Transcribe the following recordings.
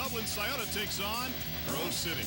Dublin, Scioto takes on Grove City.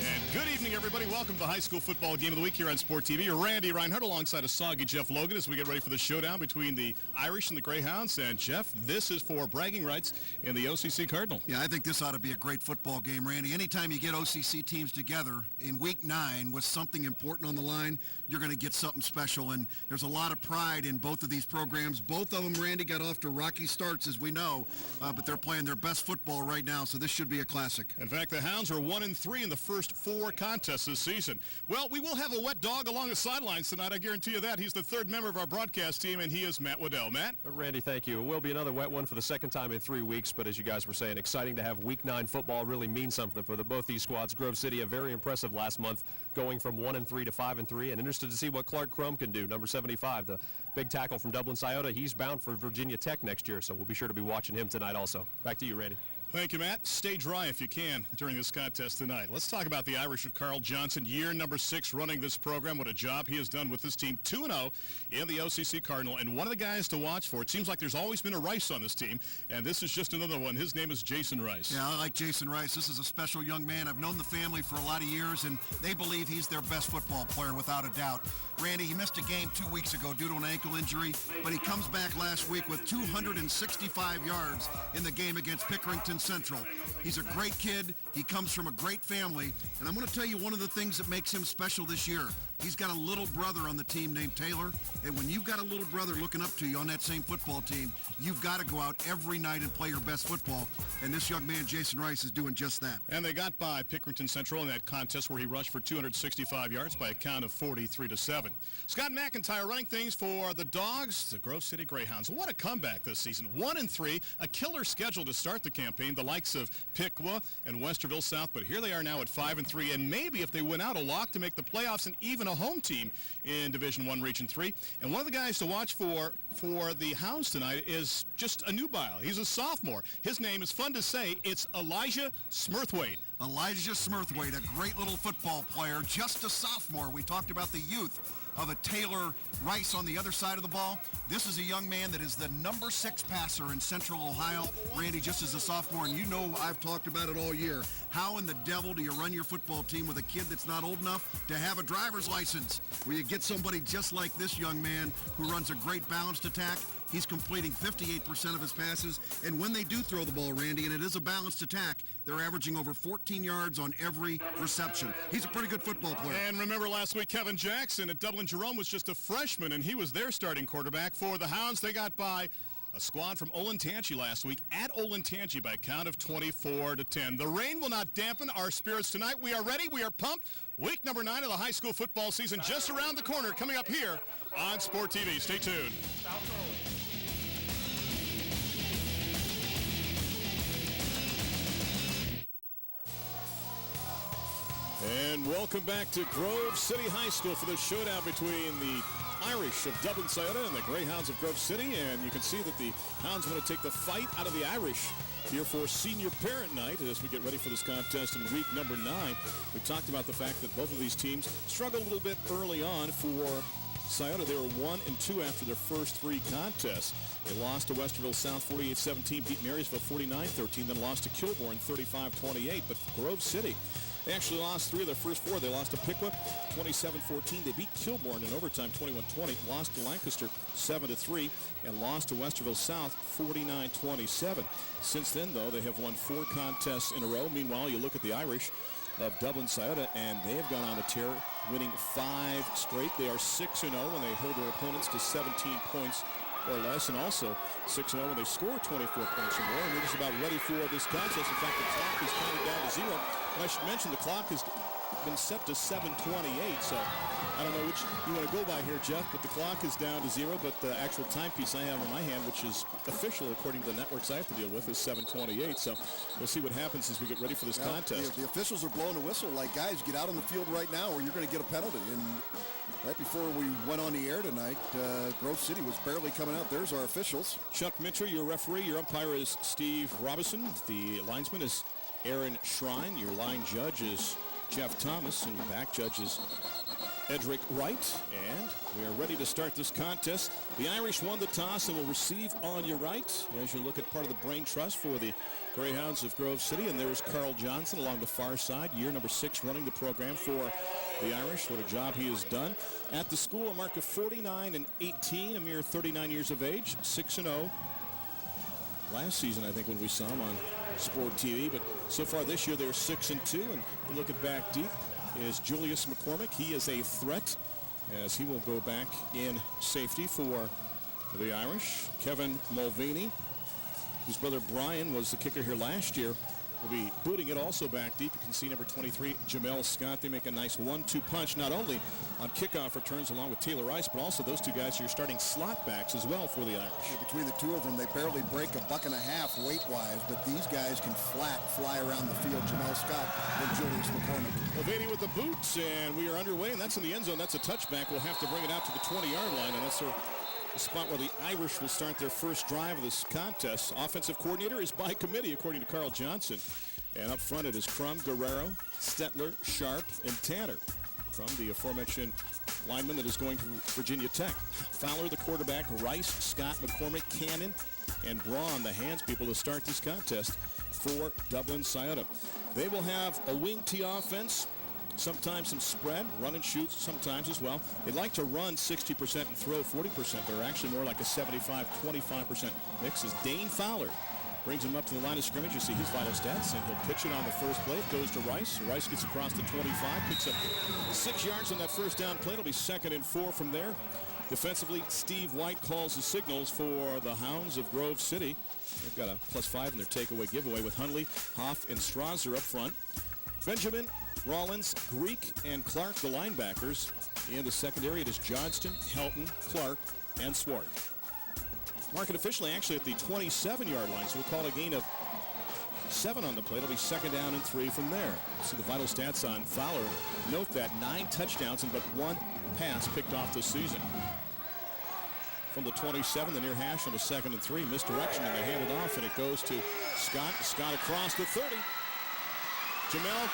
And good evening, everybody. Welcome to the high school football game of the week here on Sport TV. Randy Reinhardt alongside a soggy Jeff Logan as we get ready for the showdown between the Irish and the Greyhounds. And, Jeff, this is for bragging rights in the OCC Cardinal. Yeah, I think this ought to be a great football game, Randy. Anytime you get OCC teams together in Week 9 with something important on the line, you're going to get something special. And there's a lot of pride in both of these programs. Both of them, Randy, got off to rocky starts, as we know, but they're playing their best football right now, so this should be a classic. In fact, the Hounds are 1-3 in the first 4 contests this season. Well, we will have a wet dog along the sidelines tonight. I guarantee you that. He's the third member of our broadcast team, and he is Matt Waddell. Matt? Randy, thank you. It will be another wet one for the second time in 3 weeks, but as you guys were saying, exciting to have Week 9 football. Really means something for both these squads. Grove City, a very impressive last month, going from 1-3 to 5-3, and interested to see what Clark Crum can do, number 75, the big tackle from Dublin, Scioto. He's bound for Virginia Tech next year, so we'll be sure to be watching him tonight also. Back to you, Randy. Thank you, Matt. Stay dry if you can during this contest tonight. Let's talk about the Irish of Carl Johnson, year number 6 running this program. What a job he has done with this team, 2-0 in the OCC Cardinal. And one of the guys to watch for, it seems like there's always been a Rice on this team, and this is just another one. His name is Jason Rice. Yeah, I like Jason Rice. This is a special young man. I've known the family for a lot of years, and they believe he's their best football player without a doubt. Randy, he missed a game 2 weeks ago due to an ankle injury, but he comes back last week with 265 yards in the game against Pickerington Central. He's a great kid. He comes from a great family. And I'm going to tell you one of the things that makes him special this year. He's got a little brother on the team named Taylor. And when you've got a little brother looking up to you on that same football team, you've got to go out every night and play your best football. And this young man, Jason Rice, is doing just that. And they got by Pickerington Central in that contest where he rushed for 265 yards by a count of 43-7. Scott McIntyre running things for the Dogs, the Grove City Greyhounds. What a comeback this season. 1-3, a killer schedule to start the campaign, the likes of Piqua and Westerville South. But here they are now at 5-3, and maybe if they win out, a lock to make the playoffs and even a home team in Division I Region 3. And one of the guys to watch for the Hounds tonight is just a nubile. He's a sophomore. His name is fun to say. It's Elijah Smurthwaite. Elijah Smurthwaite, a great little football player, just a sophomore. We talked about the youth of a Taylor Rice on the other side of the ball. This is a young man that is the number 6 passer in Central Ohio. Randy, just as a sophomore, and you know I've talked about it all year. How in the devil do you run your football team with a kid that's not old enough to have a driver's license? Where you get somebody just like this young man who runs a great balanced attack. He's completing 58% of his passes. And when they do throw the ball, Randy, and it is a balanced attack, they're averaging over 14 yards on every reception. He's a pretty good football player. And remember last week, Kevin Jackson at Dublin Jerome was just a freshman, and he was their starting quarterback for the Hounds. They got by a squad from Olentangy last week at Olentangy by a count of 24-10. The rain will not dampen our spirits tonight. We are ready. We are pumped. Week number 9 of the high school football season just around the corner, coming up here on Sport TV. Stay tuned. And welcome back to Grove City High School for the showdown between the Irish of Dublin, Scioto and the Greyhounds of Grove City. And you can see that the Hounds want to take the fight out of the Irish here for senior parent night as we get ready for this contest in week number 9. We talked about the fact that both of these teams struggled a little bit early on. For Scioto, they were 1-2 after their first 3 contests. They lost to Westerville South 48-17, beat Marysville 49-13, then lost to Kilbourne 35-28. But for Grove City, they actually lost 3 of their first 4. They lost to Piqua 27-14. They beat Kilbourne in overtime 21-20. Lost to Lancaster 7-3 and lost to Westerville South 49-27. Since then, though, they have won 4 contests in a row. Meanwhile, you look at the Irish of Dublin, Scioto, and they have gone on a tear, winning 5 straight. They are 6-0 when they hold their opponents to 17 points or less, and also 6-0 when they score 24 points or more. And we're just about ready for this contest. In fact, the clock is counted down to 0. And I should mention the clock has been set to 7:28, so I don't know which you want to go by here, Jeff, but the clock is down to 0, but the actual timepiece I have in my hand, which is official according to the networks I have to deal with, is 7:28, so we'll see what happens as we get ready for this contest. The officials are blowing a whistle like, guys, get out on the field right now or you're going to get a penalty. And right before we went on the air tonight, Grove City was barely coming out. There's our officials. Chuck Mitchell, your referee. Your umpire is Steve Robinson. The linesman is Aaron Shrine. Your line judge is Jeff Thomas, and your back judge is Edric Wright, and we are ready to start this contest. The Irish won the toss and will receive on your right as you look at part of the brain trust for the Greyhounds of Grove City. And there's Carl Johnson along the far side, year number 6 running the program for the Irish. What a job he has done. At the school, a mark of 49-18, a mere 39 years of age, 6-0. Last season, I think, when we saw him on Sport TV, but so far this year they're 6-2. And you look at back deep is Julius McCormick. He is a threat as he will go back in safety for the Irish. Kevin Mulvaney, whose brother Brian was the kicker here last year, will be booting it also back deep. You can see number 23, Jamel Scott. They make a nice 1-2 punch, not only on kickoff returns along with Taylor Rice, but also those two guys are starting slot backs as well for the Irish. Yeah, between the two of them, they barely break a buck and a half weight-wise, but these guys can fly around the field. Jamel Scott and Julius McCormick. Mulvaney with the boots, and we are underway, and that's in the end zone. That's a touchback. We'll have to bring it out to the 20-yard line, and that's the spot where the Irish will start their first drive of this contest. Offensive coordinator is by committee, according to Carl Johnson. And up front it is Crum, Guerrero, Stetler, Sharp, and Tanner. Crum, the aforementioned lineman that is going to Virginia Tech. Fowler, the quarterback, Rice, Scott, McCormick, Cannon, and Braun, the hands people, to start this contest for Dublin Scioto. They will have a wing T offense, sometimes some spread, run and shoot sometimes as well. They'd like to run 60% and throw 40%. They're actually more like a 75-25% mix. As Dane Fowler brings him up to the line of scrimmage. You see his vital stats, and he'll pitch it on the first play. It goes to Rice. Rice gets across the 25, picks up 6 yards on that first down play. It'll be 2nd and 4 from there. Defensively, Steve White calls the signals for the Hounds of Grove City. They've got a +5 in their takeaway giveaway with Hunley, Hoff, and Strasser up front. Benjamin, Rollins, Greek, and Clark, the linebackers. In the secondary, it is Johnston, Helton, Clark, and Swart. Mark it officially actually at the 27-yard line, so we'll call a gain of 7 on the play. It'll be 2nd down and 3 from there. See the vital stats on Fowler. Note that 9 touchdowns and but 1 pass picked off this season. From the 27, the near hash on the 2nd and 3. Misdirection, and they hand it off, and it goes to Scott. Scott across the 30. Jamel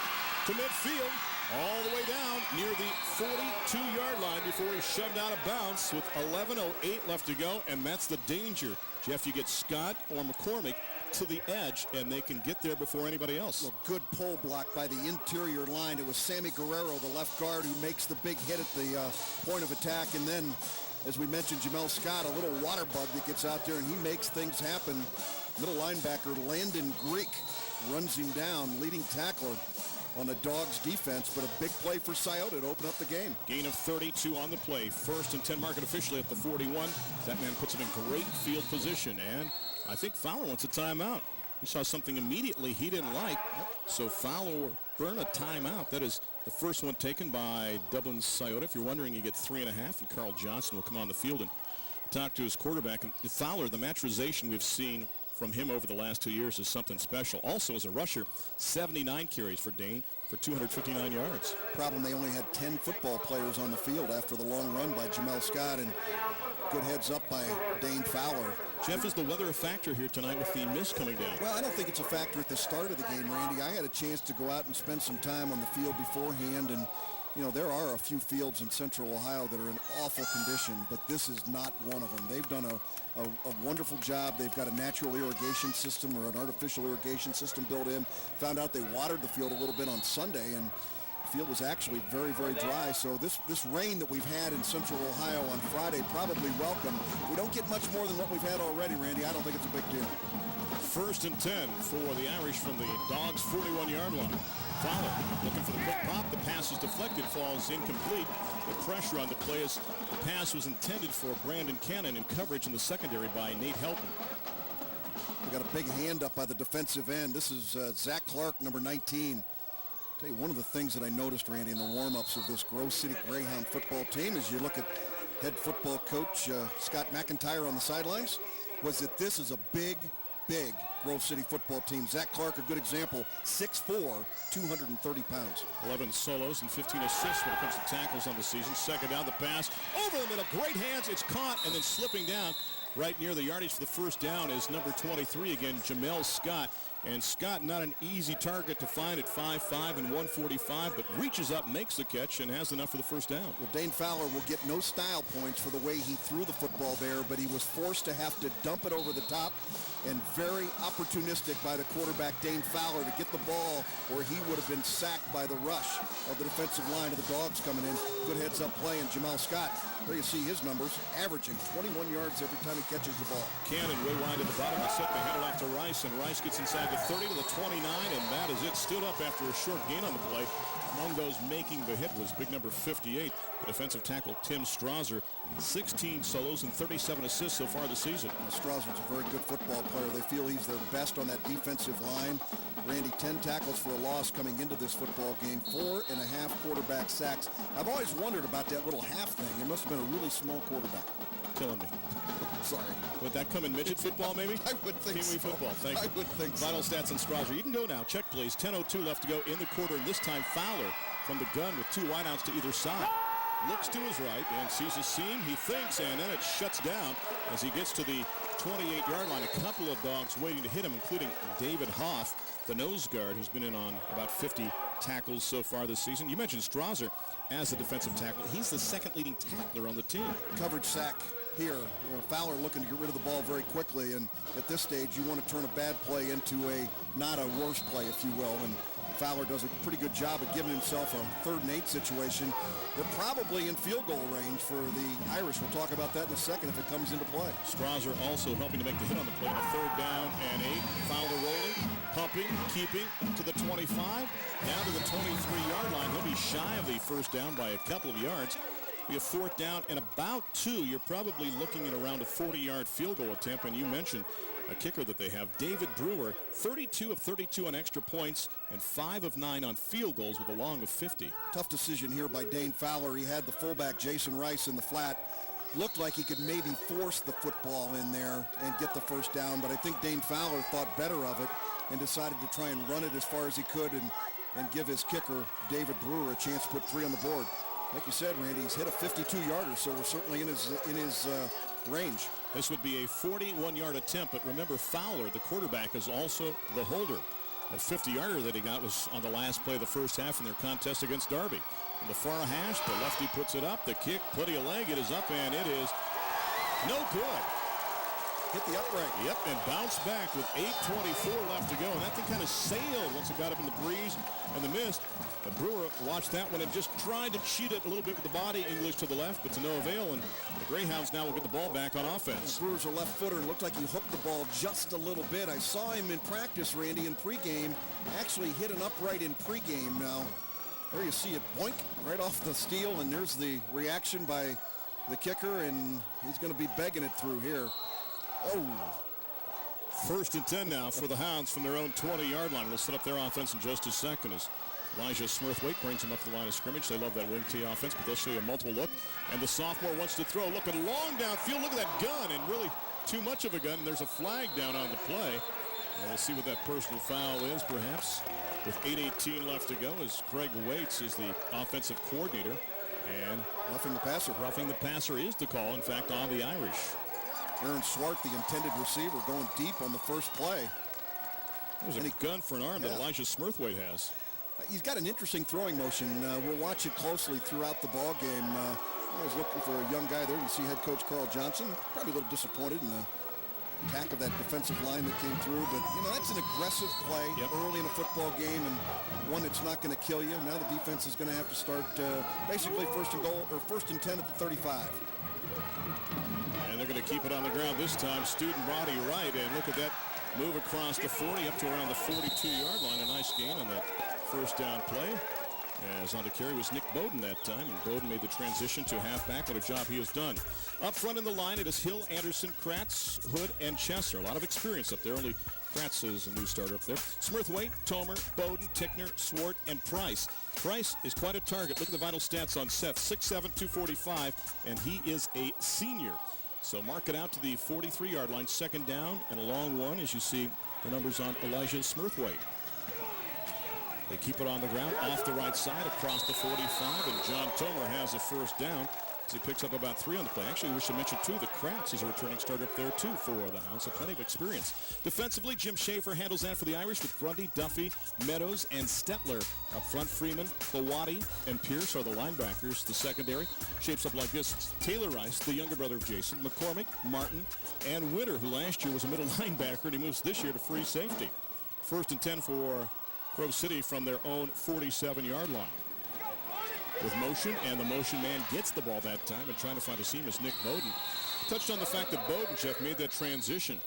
to midfield, all the way down near the 42-yard line before he's shoved out of bounds with 11:08 left to go, and that's the danger. Jeff, you get Scott or McCormick to the edge, and they can get there before anybody else. Well, good pull block by the interior line. It was Sammy Guerrero, the left guard, who makes the big hit at the point of attack, and then, as we mentioned, Jamel Scott, a little water bug that gets out there, and he makes things happen. Middle linebacker Landon Greek runs him down, leading tackler on the Dogs defense, but a big play for Scioto to open up the game. Gain of 32 on the play. 1st and 10 market officially at the 41. That man puts him in great field position, and I think Fowler wants a timeout. He saw something immediately he didn't like, so Fowler will burn a timeout. That is the first one taken by Dublin Scioto. If you're wondering, you get 3.5, and Carl Johnson will come on the field and talk to his quarterback. And Fowler, the maturization we've seen from him over the last 2 years is something special. Also, as a rusher, 79 carries for Dane for 259 yards. Problem, they only had 10 football players on the field after the long run by Jamel Scott, and good heads up by Dane Fowler. Jeff, is the weather a factor here tonight with the mist coming down? Well, I don't think it's a factor at the start of the game, Randy. I had a chance to go out and spend some time on the field beforehand, and you know, there are a few fields in Central Ohio that are in awful condition, but this is not one of them. They've done a wonderful job. They've got a natural irrigation system or an artificial irrigation system built in. Found out they watered the field a little bit on Sunday, and the field was actually very, very dry. So this rain that we've had in Central Ohio on Friday, probably welcome. We don't get much more than what we've had already, Randy. I don't think it's a big deal. 1st and 10 for the Irish from the Dogs' 41-yard line. Fowler looking for the quick pop. The pass is deflected, falls incomplete. The pressure on the play is the pass was intended for Brandon Cannon in coverage in the secondary by Nate Helton. We got a big hand up by the defensive end. This is Zach Clark, number 19. Tell you, one of the things that I noticed, Randy, in the warm-ups of this Grove City Greyhound football team, as you look at head football coach Scott McIntyre on the sidelines, was that this is a big Grove City football team. Zach Clark, a good example, 6'4", 230 pounds. 11 solos and 15 assists when it comes to tackles on the season. 2nd down, the pass over the middle. Great hands. It's caught and then slipping down. Right near the yardage for the first down is number 23 again, Jamel Scott. And Scott, not an easy target to find at 5'5" and 145, but reaches up, makes the catch, and has enough for the first down. Well, Dane Fowler will get no style points for the way he threw the football there, but he was forced to have to dump it over the top, and very opportunistic by the quarterback, Dane Fowler, to get the ball where he would have been sacked by the rush of the defensive line of the Dogs coming in. Good heads-up play, and Jamel Scott, there you see his numbers, averaging 21 yards every time he catches the ball. Cannon way wide at the bottom of the set. They hand it off to Rice, and Rice gets inside the 30 to the 29, and that is it. Stood up after a short gain on the play. Among those making the hit was big number 58, the defensive tackle Tim Strasser. 16 solos and 37 assists so far this season. Strasser's a very good football player. They feel he's their best on that defensive line. Randy, 10 tackles for a loss coming into this football game, 4.5 quarterback sacks. I've always wondered about that little half thing. It must have been a really small quarterback. Killing me. Sorry. Would that come in midget football, maybe? I would think so. Pee-wee football, thank you. I would think so. Vital stats on Strasser. You can go now. Check, please. 10:02 left to go in the quarter, and this time Fowler from the gun with 2 wideouts to either side. Looks to his right and sees a seam. He thinks, and then it shuts down as he gets to the 28-yard line. A couple of Dogs waiting to hit him, including David Hoff, the nose guard, who's been in on about 50 tackles so far this season. You mentioned Strasser as a defensive tackle. He's the second leading tackler on the team. Coverage sack here. Fowler looking to get rid of the ball very quickly, and at this stage you want to turn a bad play into a not a worse play, if you will, and Fowler does a pretty good job of giving himself a 3rd and 8 situation. They're probably in field goal range for the Irish. We'll talk about that in a second if it comes into play. Strasser also helping to make the hit on the play on a 3rd down and 8. Fowler rolling, pumping, keeping to the 25, down to the 23-yard line. He'll be shy of the first down by a couple of yards. Be a 4th down and about 2. You're probably looking at around a 40-yard field goal attempt, and you mentioned a kicker that they have, David Brewer, 32 of 32 on extra points and 5 of 9 on field goals with a long of 50. Tough decision here by Dane Fowler. He had the fullback, Jason Rice, in the flat. Looked like he could maybe force the football in there and get the first down, but I think Dane Fowler thought better of it and decided to try and run it as far as he could and give his kicker, David Brewer, a chance to put 3 on the board. Like you said, Randy, he's hit a 52-yarder, so we're certainly in his range. This would be a 41-yard attempt, but remember Fowler, the quarterback, is also the holder. That 50-yarder that he got was on the last play of the first half in their contest against Derby. From the far hash, the lefty puts it up. The kick, plenty of leg, it is up, and it is no good. Hit the upright. Yep, and bounced back with 8:24 left to go. And that thing kind of sailed once it got up in the breeze and the mist. But Brewer watched that one and just tried to cheat it a little bit with the body, English to the left, but to no avail. And the Greyhounds now will get the ball back on offense. Brewer's a left footer. It looked like he hooked the ball just a little bit. I saw him in practice, Randy, in pregame. Actually hit an upright in pregame. Now, there you see it, boink, right off the steel. And there's the reaction by the kicker, and he's going to be begging it through here. Oh. 1st and 10 now for the Hounds from their own 20-yard line. We'll set up their offense in just a second as Elijah Smurthwaite brings him up to the line of scrimmage. They love that wing tee offense, but they'll show you a multiple look. And the sophomore wants to throw, looking long downfield. Look at that gun, and really too much of a gun. And there's a flag down on the play. And we'll see what that personal foul is, perhaps, with 8:18 left to go, as Craig Waits is the offensive coordinator. And roughing the passer. Roughing the passer is the call, in fact, on the Irish. Aaron Swart, the intended receiver, going deep on the first play. There's a gun for an arm that Elijah Smurthwaite has. He's got an interesting throwing motion. We'll watch it closely throughout the ball game. I was looking for a young guy there. You see head coach Carl Johnson, probably a little disappointed in the attack of that defensive line that came through. But, that's an aggressive play early in a football game, and one that's not going to kill you. Now the defense is going to have to start basically 1st and goal, or 1st and 10 at the 35. And they're going to keep it on the ground this time. Student body right, and look at that move across the 40 up to around the 42-yard line. A nice gain on that first down play. As on the carry was Nick Bowden that time, and Bowden made the transition to halfback. What a job he has done. Up front in the line, it is Hill, Anderson, Kratz, Hood, and Chesser. A lot of experience up there. Only Kratz is a new starter up there. Smurthwaite, Tomer, Bowden, Tickner, Swart, and Price. Price is quite a target. Look at the vital stats on Seth. 6'7", 245, and he is a senior. So mark it out to the 43-yard line, 2nd down, and a long one, as you see the numbers on Elijah Smurthwaite. They keep it on the ground, off the right side, across the 45, and John Tomer has a first down. as he picks up about 3 on the play. Actually, we should mention, too, that Kratz is a returning starter up there, too, for the Hounds, so plenty of experience. Defensively, Jim Schaefer handles that for the Irish with Grundy, Duffy, Meadows, and Stetler. Up front, Freeman, Klawati, and Pierce are the linebackers. The secondary shapes up like this. It's Taylor Rice, the younger brother of Jason, McCormick, Martin, and Winter, who last year was a middle linebacker, and he moves this year to free safety. 1st and 10 for Grove City from their own 47-yard line. With motion, and the motion man gets the ball that time, and trying to find a seam is Nick Bowden. Touched on the fact that Bowden, Jeff, made that transition.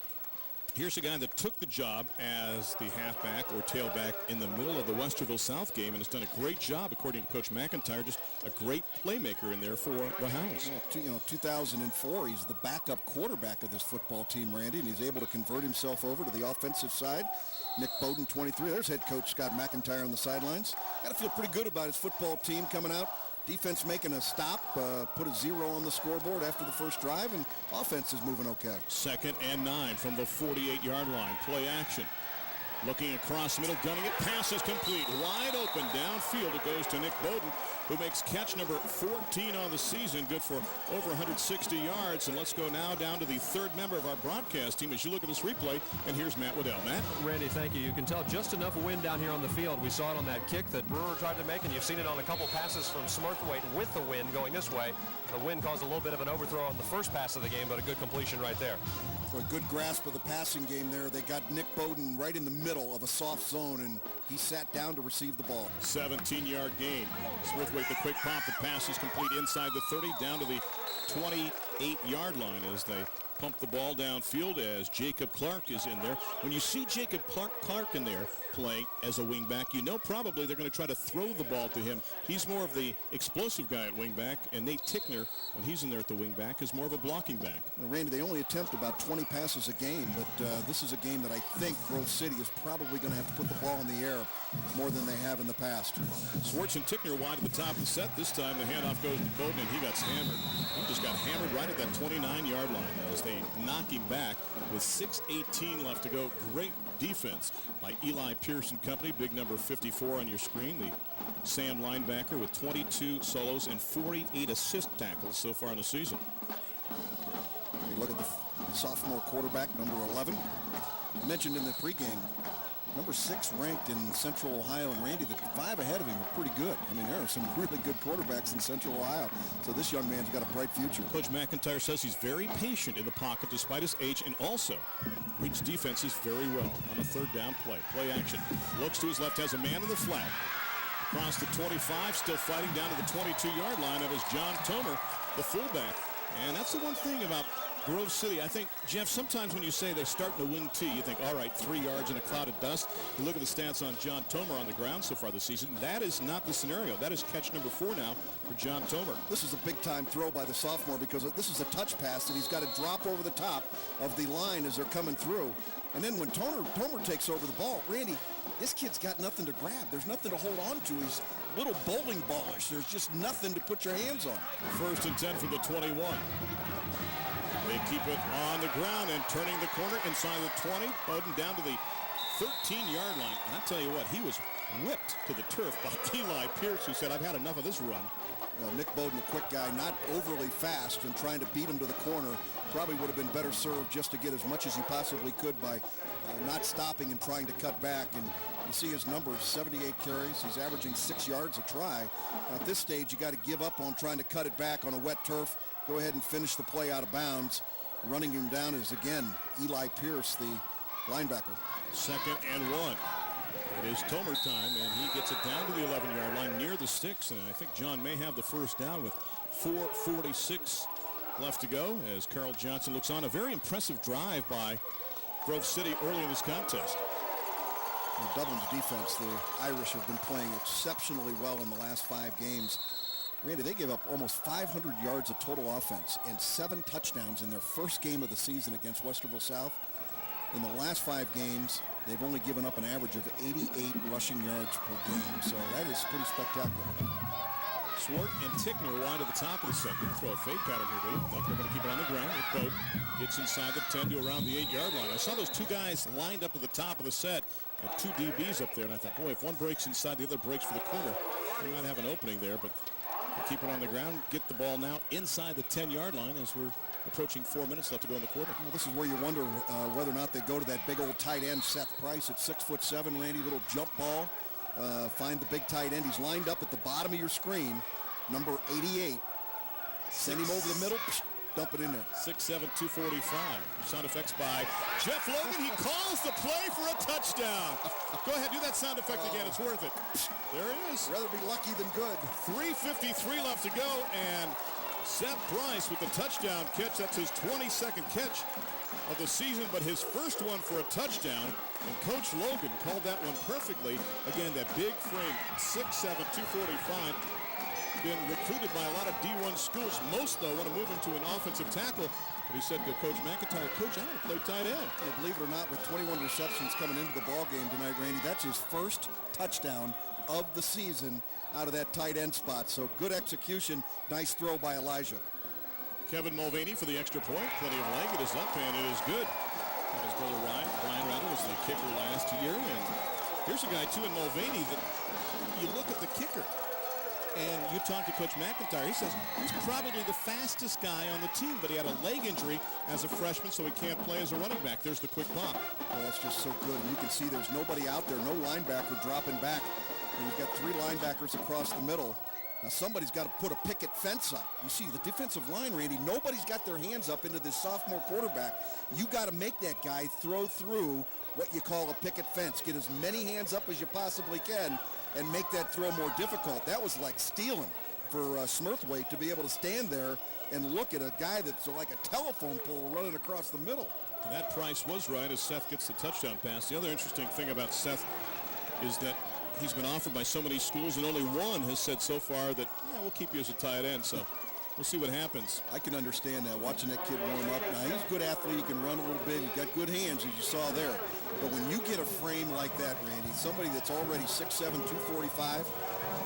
Here's a guy that took the job as the halfback or tailback in the middle of the Westerville South game and has done a great job, according to Coach McIntyre, just a great playmaker in there for the Hounds. Yeah, 2004, he's the backup quarterback of this football team, Randy, and he's able to convert himself over to the offensive side. Nick Bowden, 23. There's head coach Scott McIntyre on the sidelines. Got to feel pretty good about his football team coming out. Defense making a stop, put a 0 on the scoreboard after the first drive, and offense is moving okay. 2nd and 9 from the 48-yard line. Play action. Looking across the middle, gunning it. Pass is complete. Wide open downfield. It goes to Nick Bowden, who makes catch number 14 on the season. Good for over 160 yards. And let's go now down to the 3rd member of our broadcast team as you look at this replay. And here's Matt Waddell. Matt? Randy, thank you. You can tell just enough wind down here on the field. We saw it on that kick that Brewer tried to make, and you've seen it on a couple passes from Smurthwaite with the wind going this way. The wind caused a little bit of an overthrow on the first pass of the game, but a good completion right there. For a good grasp of the passing game there. They got Nick Bowden right in the middle of a soft zone, and he sat down to receive the ball. 17-yard gain. Smurthwaite, the quick pop. The pass is complete inside the 30, down to the 28-yard line as they pump the ball downfield as Jacob Clark is in there. When you see Jacob Clark in there playing as a wingback, you know probably they're going to try to throw the ball to him. He's more of the explosive guy at wingback, and Nate Tickner, when he's in there at the wingback, is more of a blocking back. Now, Randy, they only attempt about 20 passes a game, but this is a game that I think Grove City is probably going to have to put the ball in the air more than they have in the past. Swartz and Tickner wide at the top of the set. This time the handoff goes to Bowden, and he got hammered. He just got hammered right at that 29-yard line as they knock him back with 6:18 left to go. Great defense by Eli Pierce and company. Big number 54 on your screen. The Sam linebacker with 22 solos and 48 assist tackles so far in the season. You look at the sophomore quarterback, number 11. Mentioned in the pregame, number 6 ranked in Central Ohio, and Randy, the 5 ahead of him are pretty good. I mean, there are some really good quarterbacks in Central Ohio, so this young man's got a bright future. Coach McIntyre says he's very patient in the pocket despite his age, and also reads defenses very well on a 3rd down play. Play action. Looks to his left, has a man in the flat. Across the 25, still fighting down to the 22-yard line. That is John Tomer, the fullback. And that's the one thing about Grove City. I think, Jeff, sometimes when you say they're starting to wing T, you think, all right, 3 yards in a cloud of dust. You look at the stats on John Tomer on the ground so far this season. That is not the scenario. That is catch number 4 now for John Tomer. This is a big-time throw by the sophomore because this is a touch pass that he's got to drop over the top of the line as they're coming through. And then when Tomer takes over the ball, Randy, this kid's got nothing to grab. There's nothing to hold on to. He's a little bowling ballish. There's just nothing to put your hands on. 1st and 10 from the 21. They keep it on the ground and turning the corner inside the 20. Bowden down to the 13-yard line. And I tell you what, he was whipped to the turf by Eli Pierce, who said, I've had enough of this run. Nick Bowden, a quick guy, not overly fast, and trying to beat him to the corner probably would have been better served just to get as much as he possibly could by not stopping and trying to cut back. And you see his numbers, 78 carries. He's averaging 6 yards a try. At this stage, you got to give up on trying to cut it back on a wet turf. Go ahead and finish the play out of bounds. Running him down is, again, Eli Pierce, the linebacker. 2nd and 1. It is Tomer time, and he gets it down to the 11-yard line near the sticks, and I think John may have the first down with 4:46 left to go as Carl Johnson looks on. A very impressive drive by Grove City early in this contest. Dublin's defense, the Irish have been playing exceptionally well in the last 5 games. Randy, they gave up almost 500 yards of total offense and 7 touchdowns in their first game of the season against Westerville South. In the last 5 games, they've only given up an average of 88 rushing yards per game, so that is pretty spectacular. Swart and Tickner wide at the top of the set. They'll throw a fade pattern here, Dave. Nope, they're going to keep it on the ground with Bowden. Gets inside the 10 to around the 8-yard line. I saw those 2 guys lined up at the top of the set and 2 DBs up there, and I thought, boy, if one breaks inside, the other breaks for the corner, they might have an opening there, but keep it on the ground, get the ball now inside the 10-yard line as we're approaching 4 minutes left to go in the quarter. Well, this is where you wonder whether or not they go to that big old tight end, Seth Price, at 6'7", Randy, little jump ball. Find the big tight end. He's lined up at the bottom of your screen, number 88. Send him over the middle, dump it in there. 6'7", 245. Sound effects by Jeff Logan. He calls the play for a touchdown. Go ahead, do that sound effect again. It's worth it. There he is. Rather be lucky than good. 3:53 left to go, and Seth Price with the touchdown catch. That's his 22nd catch of the season, but his first one for a touchdown. And Coach Logan called that one perfectly. Again, that big frame, 6'7", 245. Been recruited by a lot of D1 schools. Most, though, want to move him to an offensive tackle. But he said to Coach McIntyre, Coach, I want to play tight end. Well, believe it or not, with 21 receptions coming into the ball game tonight, Randy, that's his first touchdown of the season out of that tight end spot. So good execution. Nice throw by Elijah. Kevin Mulvaney for the extra point. Plenty of leg. It is up, and it is good. That his brother Brian rather, was the kicker last year. And here's a guy, too, in Mulvaney that you look at the kicker. And you talk to Coach McIntyre, he says he's probably the fastest guy on the team, but he had a leg injury as a freshman, so he can't play as a running back. There's the quick pop. Oh, that's just so good. And you can see there's nobody out there, no linebacker dropping back. And you've got three linebackers across the middle. Now somebody's got to put a picket fence up. You see the defensive line, Randy, nobody's got their hands up into this sophomore quarterback. You got to make that guy throw through what you call a picket fence. Get as many hands up as you possibly can and make that throw more difficult. That was like stealing for Smurthwaite to be able to stand there and look at a guy that's like a telephone pole running across the middle. And that Price was right as Seth gets the touchdown pass. The other interesting thing about Seth is that he's been offered by so many schools, and only one has said so far that, yeah, we'll keep you as a tight end. So we'll see what happens. I can understand that, watching that kid warm up. Now, he's a good athlete. He can run a little bit. He's got good hands, as you saw there. But when you get a frame like that, Randy, somebody that's already 6'7", 245,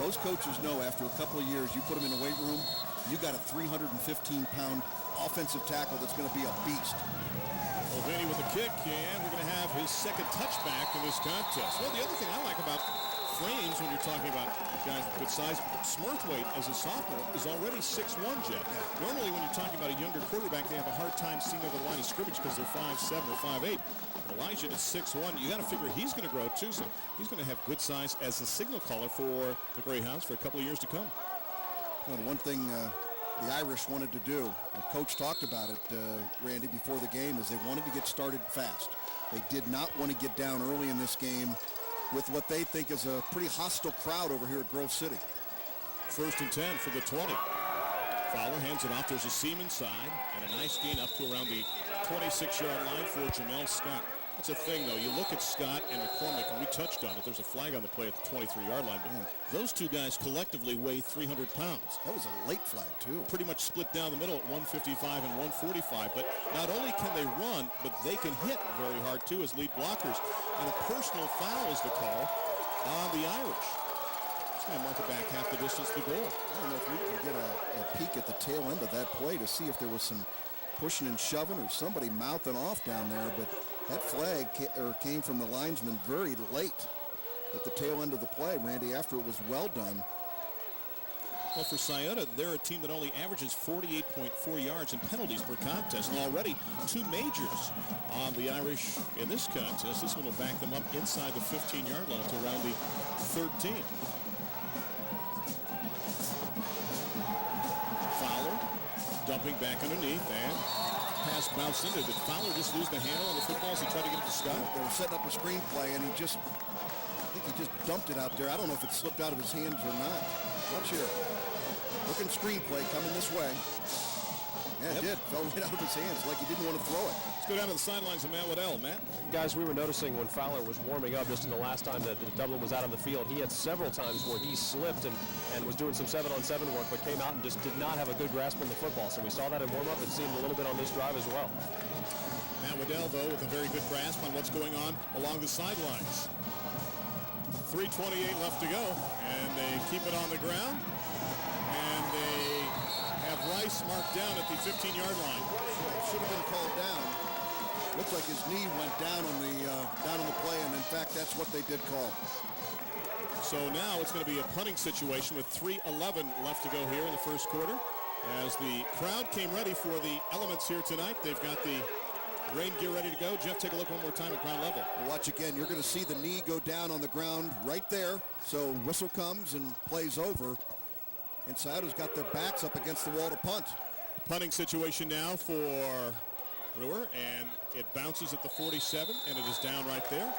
those coaches know after a couple of years, you put them in the weight room, you got a 315-pound offensive tackle that's going to be a beast. Mulvaney with the kick, and we're going to have his second touchback in this contest. Well, the other thing I like about frames when you're talking about guys with good size, Smurthwaite as a sophomore is already 6'1", Jeff. Normally when you're talking about a younger quarterback, they have a hard time seeing over the line of scrimmage because they're 5'7" or 5'8". Elijah is 6'1". You got to figure he's going to grow too, so he's going to have good size as a signal caller for the Greyhounds for a couple of years to come. Well, the one thing the Irish wanted to do, and Coach talked about it, Randy, before the game, is they wanted to get started fast. They did not want to get down early in this game with what they think is a pretty hostile crowd over here at Grove City. 1st and 10 for the 20. Fowler hands it off. There's a seam inside, and a nice gain up to around the 26-yard line for Jamel Scott. That's a thing, though. You look at Scott and McCormick, and we touched on it. There's a flag on the play at the 23-yard line. But those two guys collectively weigh 300 pounds. That was a late flag, too. Pretty much split down the middle at 155 and 145. But not only can they run, but they can hit very hard, too, as lead blockers. And a personal foul is the call on the Irish. It's going to mark it back half the distance to the goal. I don't know if we can get a peek at the tail end of that play to see if there was some pushing and shoving or somebody mouthing off down there, but that flag came from the linesman very late at the tail end of the play, Randy, after it was well done. Well, for Scioto, they're a team that only averages 48.4 yards in penalties per contest, and already 2 majors on the Irish in this contest. This one will back them up inside the 15-yard line to around the 13. Fowler dumping back underneath, and pass bounced into. Did Fowler just lose the handle on the football as he tried to get it to Scott? They were setting up a screenplay, and I think he just dumped it out there. I don't know if it slipped out of his hands or not. Watch here. Looking screenplay coming this way. Yeah, it did. Fell right out of his hands like he didn't want to throw it. Let's go down to the sidelines of Matt Waddell. Matt? Guys, we were noticing when Fowler was warming up just in the last time that Dublin was out on the field, he had several times where he slipped and was doing some 7-on-7 work, but came out and just did not have a good grasp on the football. So we saw that in warm-up. It seemed a little bit on this drive as well. Matt Waddell, though, with a very good grasp on what's going on along the sidelines. 3:28 left to go, and they keep it on the ground, and they have Rice marked down at the 15-yard line. Should have been called down. Looks like his knee went down on the play, and in fact, that's what they did call. So now it's going to be a punting situation with 3:11 left to go here in the first quarter. As the crowd came ready for the elements here tonight, they've got the rain gear ready to go. Jeff, take a look one more time at ground level. Watch again. You're going to see the knee go down on the ground right there. So whistle comes and plays over. And Scioto's got their backs up against the wall to punt. Punting situation now for Brewer, and it bounces at the 47, and it is down right there.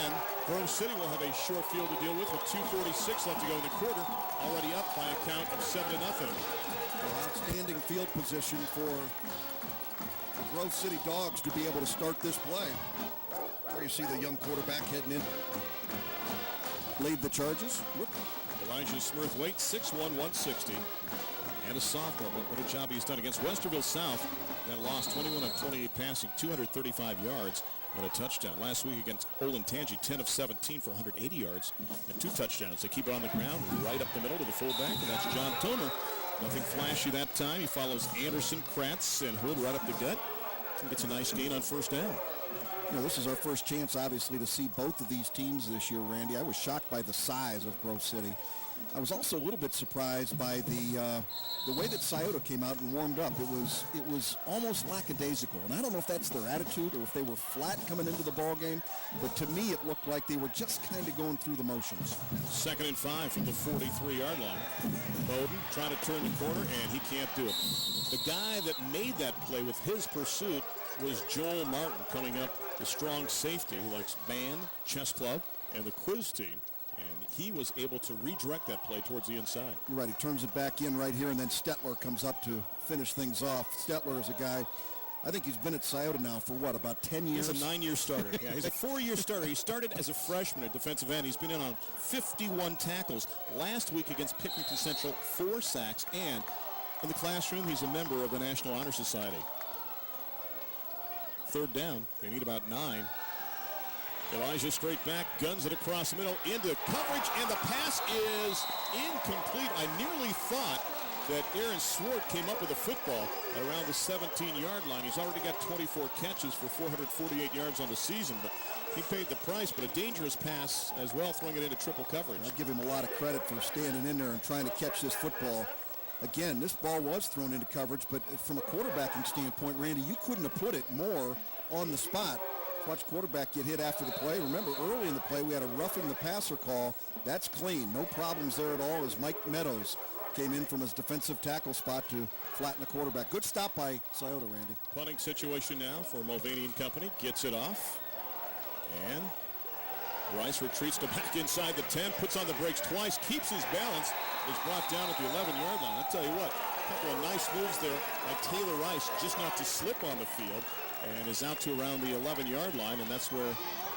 And Grove City will have a short field to deal with 2:46 left to go in the quarter, already up by a count of 7-0. Outstanding field position for the Grove City Dogs to be able to start this play. There you see the young quarterback heading in. Lead the charges. Whoop. Elijah Smurthwaite, 6'1", 160. And a sophomore, but what a job he's done against Westerville South. Got lost 21 of 28 passing, 235 yards and a touchdown. Last week against Olentangy, 10 of 17 for 180 yards and 2 touchdowns. They keep it on the ground right up the middle to the fullback, and that's John Tomer. Nothing flashy that time. He follows Anderson, Kratz, and Hood right up the gut. And gets a nice gain on first down. You know, this is our first chance, obviously, to see both of these teams this year, Randy. I was shocked by the size of Grove City. I was also a little bit surprised by the way that Scioto came out and warmed up. It was almost lackadaisical, and I don't know if that's their attitude or if they were flat coming into the ball game, but to me it looked like they were just kind of going through the motions. 2nd and 5 from the 43-yard line. Bowden trying to turn the corner, and he can't do it. The guy that made that play with his pursuit was Joel Martin, coming up, the strong safety who likes band, chess club, and the quiz team. And he was able to redirect that play towards the inside. You're right. He turns it back in right here, and then Stetler comes up to finish things off. Stetler is a guy, I think he's been at Scioto now for, what, about 10 years? He's a 9-year starter. Yeah, he's a 4-year starter. He started as a freshman at defensive end. He's been in on 51 tackles. Last week against Pickerington Central, 4 sacks. And in the classroom, he's a member of the National Honor Society. 3rd down. They need about 9. Elijah straight back, guns it across the middle, into coverage, and the pass is incomplete. I nearly thought that Aaron Swart came up with a football at around the 17-yard line. He's already got 24 catches for 448 yards on the season, but he paid the price. But a dangerous pass as well, throwing it into triple coverage. I give him a lot of credit for standing in there and trying to catch this football. Again, this ball was thrown into coverage, but from a quarterbacking standpoint, Randy, you couldn't have put it more on the spot. Watch quarterback get hit after the play. Remember, early in the play, we had a roughing the passer call. That's clean. No problems there at all as Mike Meadows came in from his defensive tackle spot to flatten the quarterback. Good stop by Scioto, Randy. Punting situation now for Mulvaney and company. Gets it off. And Rice retreats to back inside the 10, puts on the brakes twice, keeps his balance, is brought down at the 11-yard line. I'll tell you what, a couple of nice moves there by Taylor Rice just not to slip on the field, and is out to around the 11-yard line, and that's where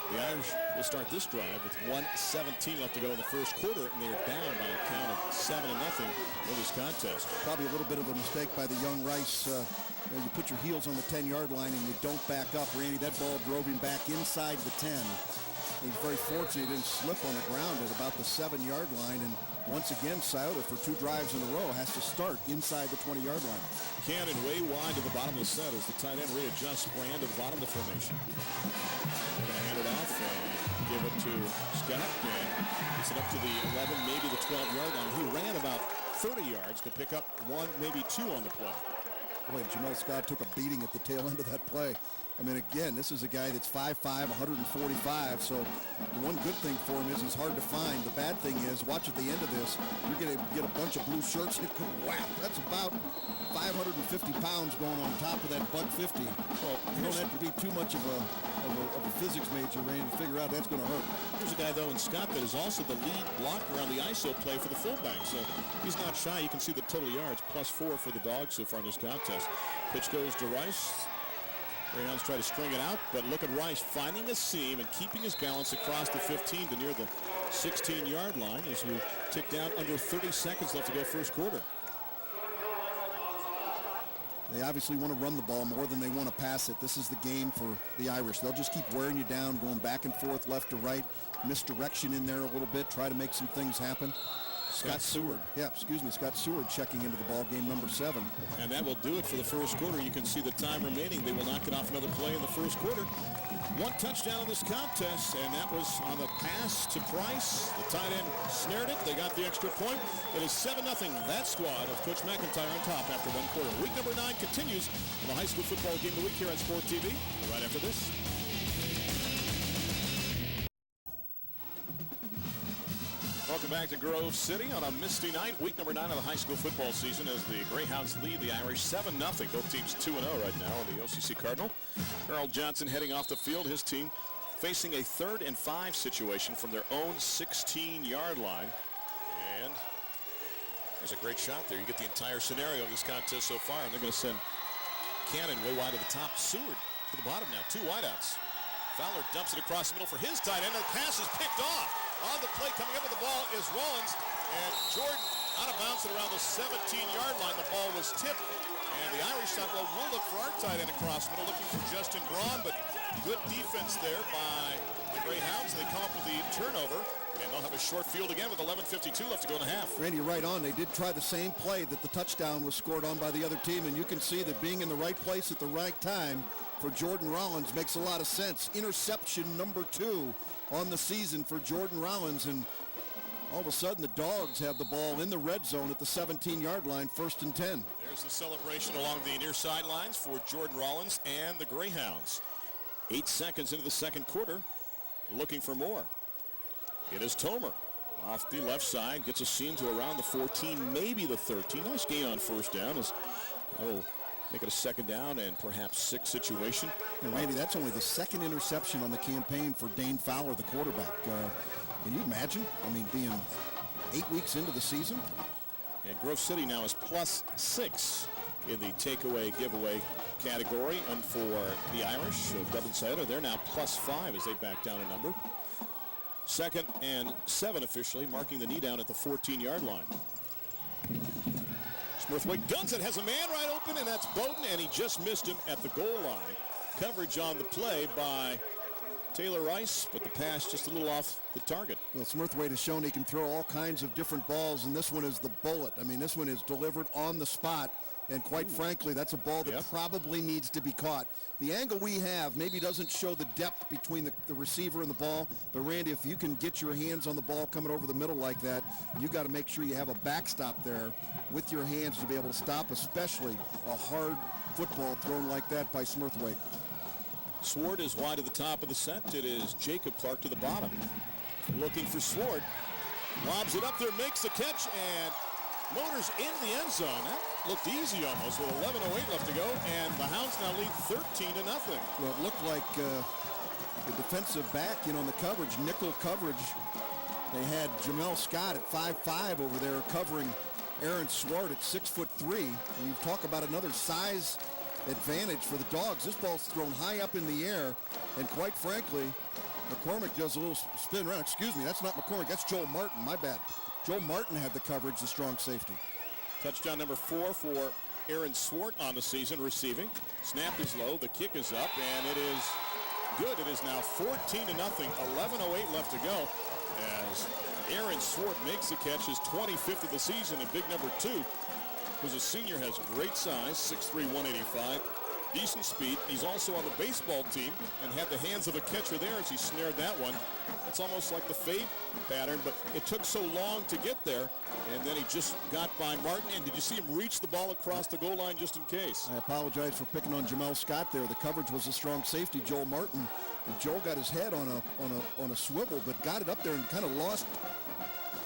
the Irish will start this drive with 1:17 left to go in the first quarter, and they are down by a count of 7-0 in this contest. Probably a little bit of a mistake by the young Rice. You put your heels on the 10-yard line and you don't back up. Randy, that ball drove him back inside the 10. He's very fortunate he didn't slip on the ground at about the 7-yard line, and once again, Scioto for 2 drives in a row has to start inside the 20-yard line. Cannon way wide to the bottom of the set as the tight end readjusts Brand to the bottom of the formation. They're going to hand it off and give it to Scott, and gets it up to the 11, maybe the 12-yard line. He ran about 30 yards to pick up 1, maybe 2 on the play. Boy, Jamel Scott took a beating at the tail end of that play. I mean, again, this is a guy that's 5'5", 145, so the one good thing for him is he's hard to find. The bad thing is, watch at the end of this, you're going to get a bunch of blue shirts and go, wow, that's about 550 pounds going on top of that $150. Well, you don't have to be too much of a physics major, Randy, to figure out that's going to hurt. There's a guy, though, in Scott that is also the lead blocker on the ISO play for the fullback, so he's not shy. You can see the total yards, +4 for the Dogs so far in this contest. Pitch goes to Rice. Greyhounds try to string it out, but look at Rice finding a seam and keeping his balance across the 15 to near the 16-yard line as we tick down under 30 seconds left to go first quarter. They obviously want to run the ball more than they want to pass it. This is the game for the Irish. They'll just keep wearing you down, going back and forth, left to right, misdirection in there a little bit, try to make some things happen. Scott Seward. Yeah, Scott Seward checking into the ball game, number 7. And that will do it for the first quarter. You can see the time remaining. They will not get off another play in the first quarter. One touchdown in this contest, and that was on the pass to Price. The tight end snared it. They got the extra point. It is 7-0. That squad of Coach McIntyre on top after one quarter. Week number 9 continues on the high school football game of the week here on Sport TV. Right after this. Welcome back to Grove City on a misty night. Week number 9 of the high school football season as the Greyhounds lead the Irish 7-0. Both teams 2-0 right now on the OCC Cardinal. Harold Johnson heading off the field. His team facing a 3rd and 5 situation from their own 16-yard line. And there's a great shot there. You get the entire scenario of this contest so far. And they're going to send Cannon way wide to the top. Seward to the bottom now. 2 wideouts. Fowler dumps it across the middle for his tight end. The pass is picked off. On the play coming up with the ball is Rollins. And Jordan out of bounds at around the 17-yard line. The ball was tipped. And the Irish thought, well, we'll look for our tight end across the middle, looking for Justin Braun. But good defense there by the Greyhounds. They come up with the turnover. And they'll have a short field again with 11:52 left to go in the half. Randy, right on. They did try the same play that the touchdown was scored on by the other team. And you can see that being in the right place at the right time for Jordan Rollins makes a lot of sense. Interception number 2 on the season for Jordan Rollins, and all of a sudden the Dogs have the ball in the red zone at the 17-yard line, 1st and 10. There's the celebration along the near sidelines for Jordan Rollins and the Greyhounds. 8 seconds into the second quarter, looking for more. It is Tomer off the left side, gets a seam to around the 14, maybe the 13. Nice gain on first down as that will make it a 2nd down and perhaps 6 situation. And Randy, that's only the 2nd interception on the campaign for Dane Fowler, the quarterback. Can you imagine? I mean, being 8 weeks into the season. And Grove City now is +6 in the takeaway giveaway category. And for the Irish of Dublin Scioto, they're now +5 as they back down a number. 2nd and 7 officially, marking the knee down at the 14-yard line. Smurthwaite guns it, has a man right open, and that's Bowden, and he just missed him at the goal line. Coverage on the play by Taylor Rice, but the pass just a little off the target. Well, Smurthwaite has shown he can throw all kinds of different balls, and this one is the bullet. I mean, this one is delivered on the spot, and quite frankly, that's a ball that probably needs to be caught. The angle we have maybe doesn't show the depth between the receiver and the ball, but Randy, if you can get your hands on the ball coming over the middle like that, you got to make sure you have a backstop there with your hands to be able to stop, especially a hard football thrown like that by Smurthwaite. Swart is wide at the top of the set. It is Jacob Clark to the bottom. Looking for Swart. Lobs it up there, makes the catch, and motors in the end zone. That looked easy almost with 11:08 left to go, and the Hounds now lead 13-0. Well, it looked like the defensive back, on the coverage, nickel coverage. They had Jamel Scott at 5'5" over there covering Aaron Swart at 6'3". We talk about another size advantage for the Dogs. This ball's thrown high up in the air, and quite frankly, McCormick does a little spin around. Excuse me, that's not McCormick, that's Joel Martin, my bad. Joel Martin had the coverage, the strong safety. Touchdown number 4 for Aaron Swart on the season receiving. Snap is low, the kick is up, and it is good. It is now 14-0, 11:08 left to go as Aaron Swart makes the catch, his 25th of the season, and big number 2, who's a senior, has great size, 6'3", 185, decent speed. He's also on the baseball team and had the hands of a catcher there as he snared that one. It's almost like the fade pattern, but it took so long to get there, and then he just got by Martin. And did you see him reach the ball across the goal line just in case? I apologize for picking on Jamel Scott there. The coverage was a strong safety, Joel Martin. And Joel got his head on a swivel, but got it up there and kind of lost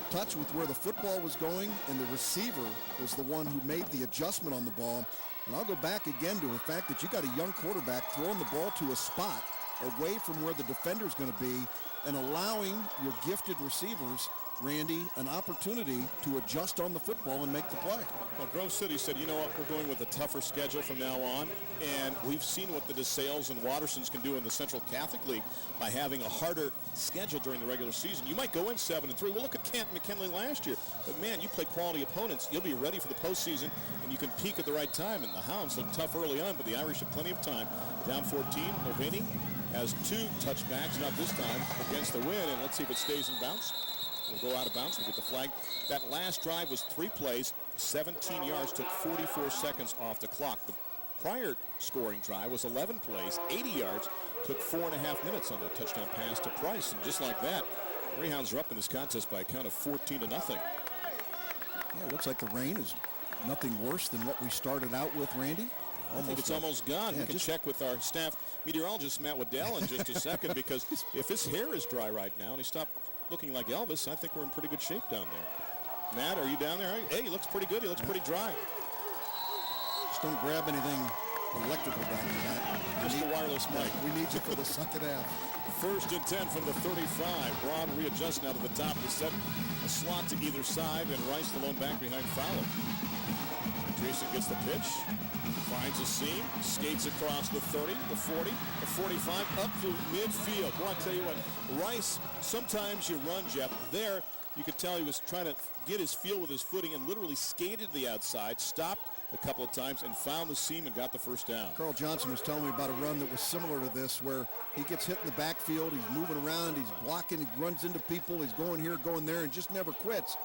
touch with where the football was going, and the receiver was the one who made the adjustment on the ball. And I'll go back again to the fact that you got a young quarterback throwing the ball to a spot away from where the defender's going to be and allowing your gifted receivers, Randy, an opportunity to adjust on the football and make the play. Well, Grove City said, you know what, we're going with a tougher schedule from now on, and we've seen what the DeSales and Wattersons can do in the Central Catholic League by having a harder schedule during the regular season. You might go in 7-3. Well, look at Kent McKinley last year. But, man, you play quality opponents. You'll be ready for the postseason, and you can peak at the right time. And the Hounds look tough early on, but the Irish have plenty of time. Down 14, Mulvaney has 2 touchbacks, not this time, against the win, and let's see if it stays in bounds. will go out of bounds. We'll get the flag. That last drive was 3 plays, 17 yards, took 44 seconds off the clock. The prior scoring drive was 11 plays, 80 yards, took 4.5 minutes on the touchdown pass to Price. And just like that, Greyhounds are up in this contest by a count of 14-0. Yeah, it looks like the rain is nothing worse than what we started out with, Randy. I think it's almost gone. Yeah, we can check with our staff meteorologist, Matt Waddell, in just a second, because if his hair is dry right now and he stopped looking like Elvis, I think we're in pretty good shape down there. Matt, are you down there? Hey, he looks pretty good. He looks pretty dry. Just don't grab anything electrical down there, Matt. Just the wireless mic. We need you for the second half. 1st and 10 from the 35. Braun readjusts now to the top to set a slot to either side, and Rice the lone back behind Fowler. Jason gets the pitch, finds a seam, skates across the 30, the 40, the 45, up to midfield. Boy, I tell you what, Rice, sometimes you run, Jeff. There, you could tell he was trying to get his feel with his footing and literally skated to the outside, stopped a couple of times and found the seam and got the first down. Carl Johnson was telling me about a run that was similar to this, where he gets hit in the backfield, he's moving around, he's blocking, he runs into people, he's going here, going there, and just never quits.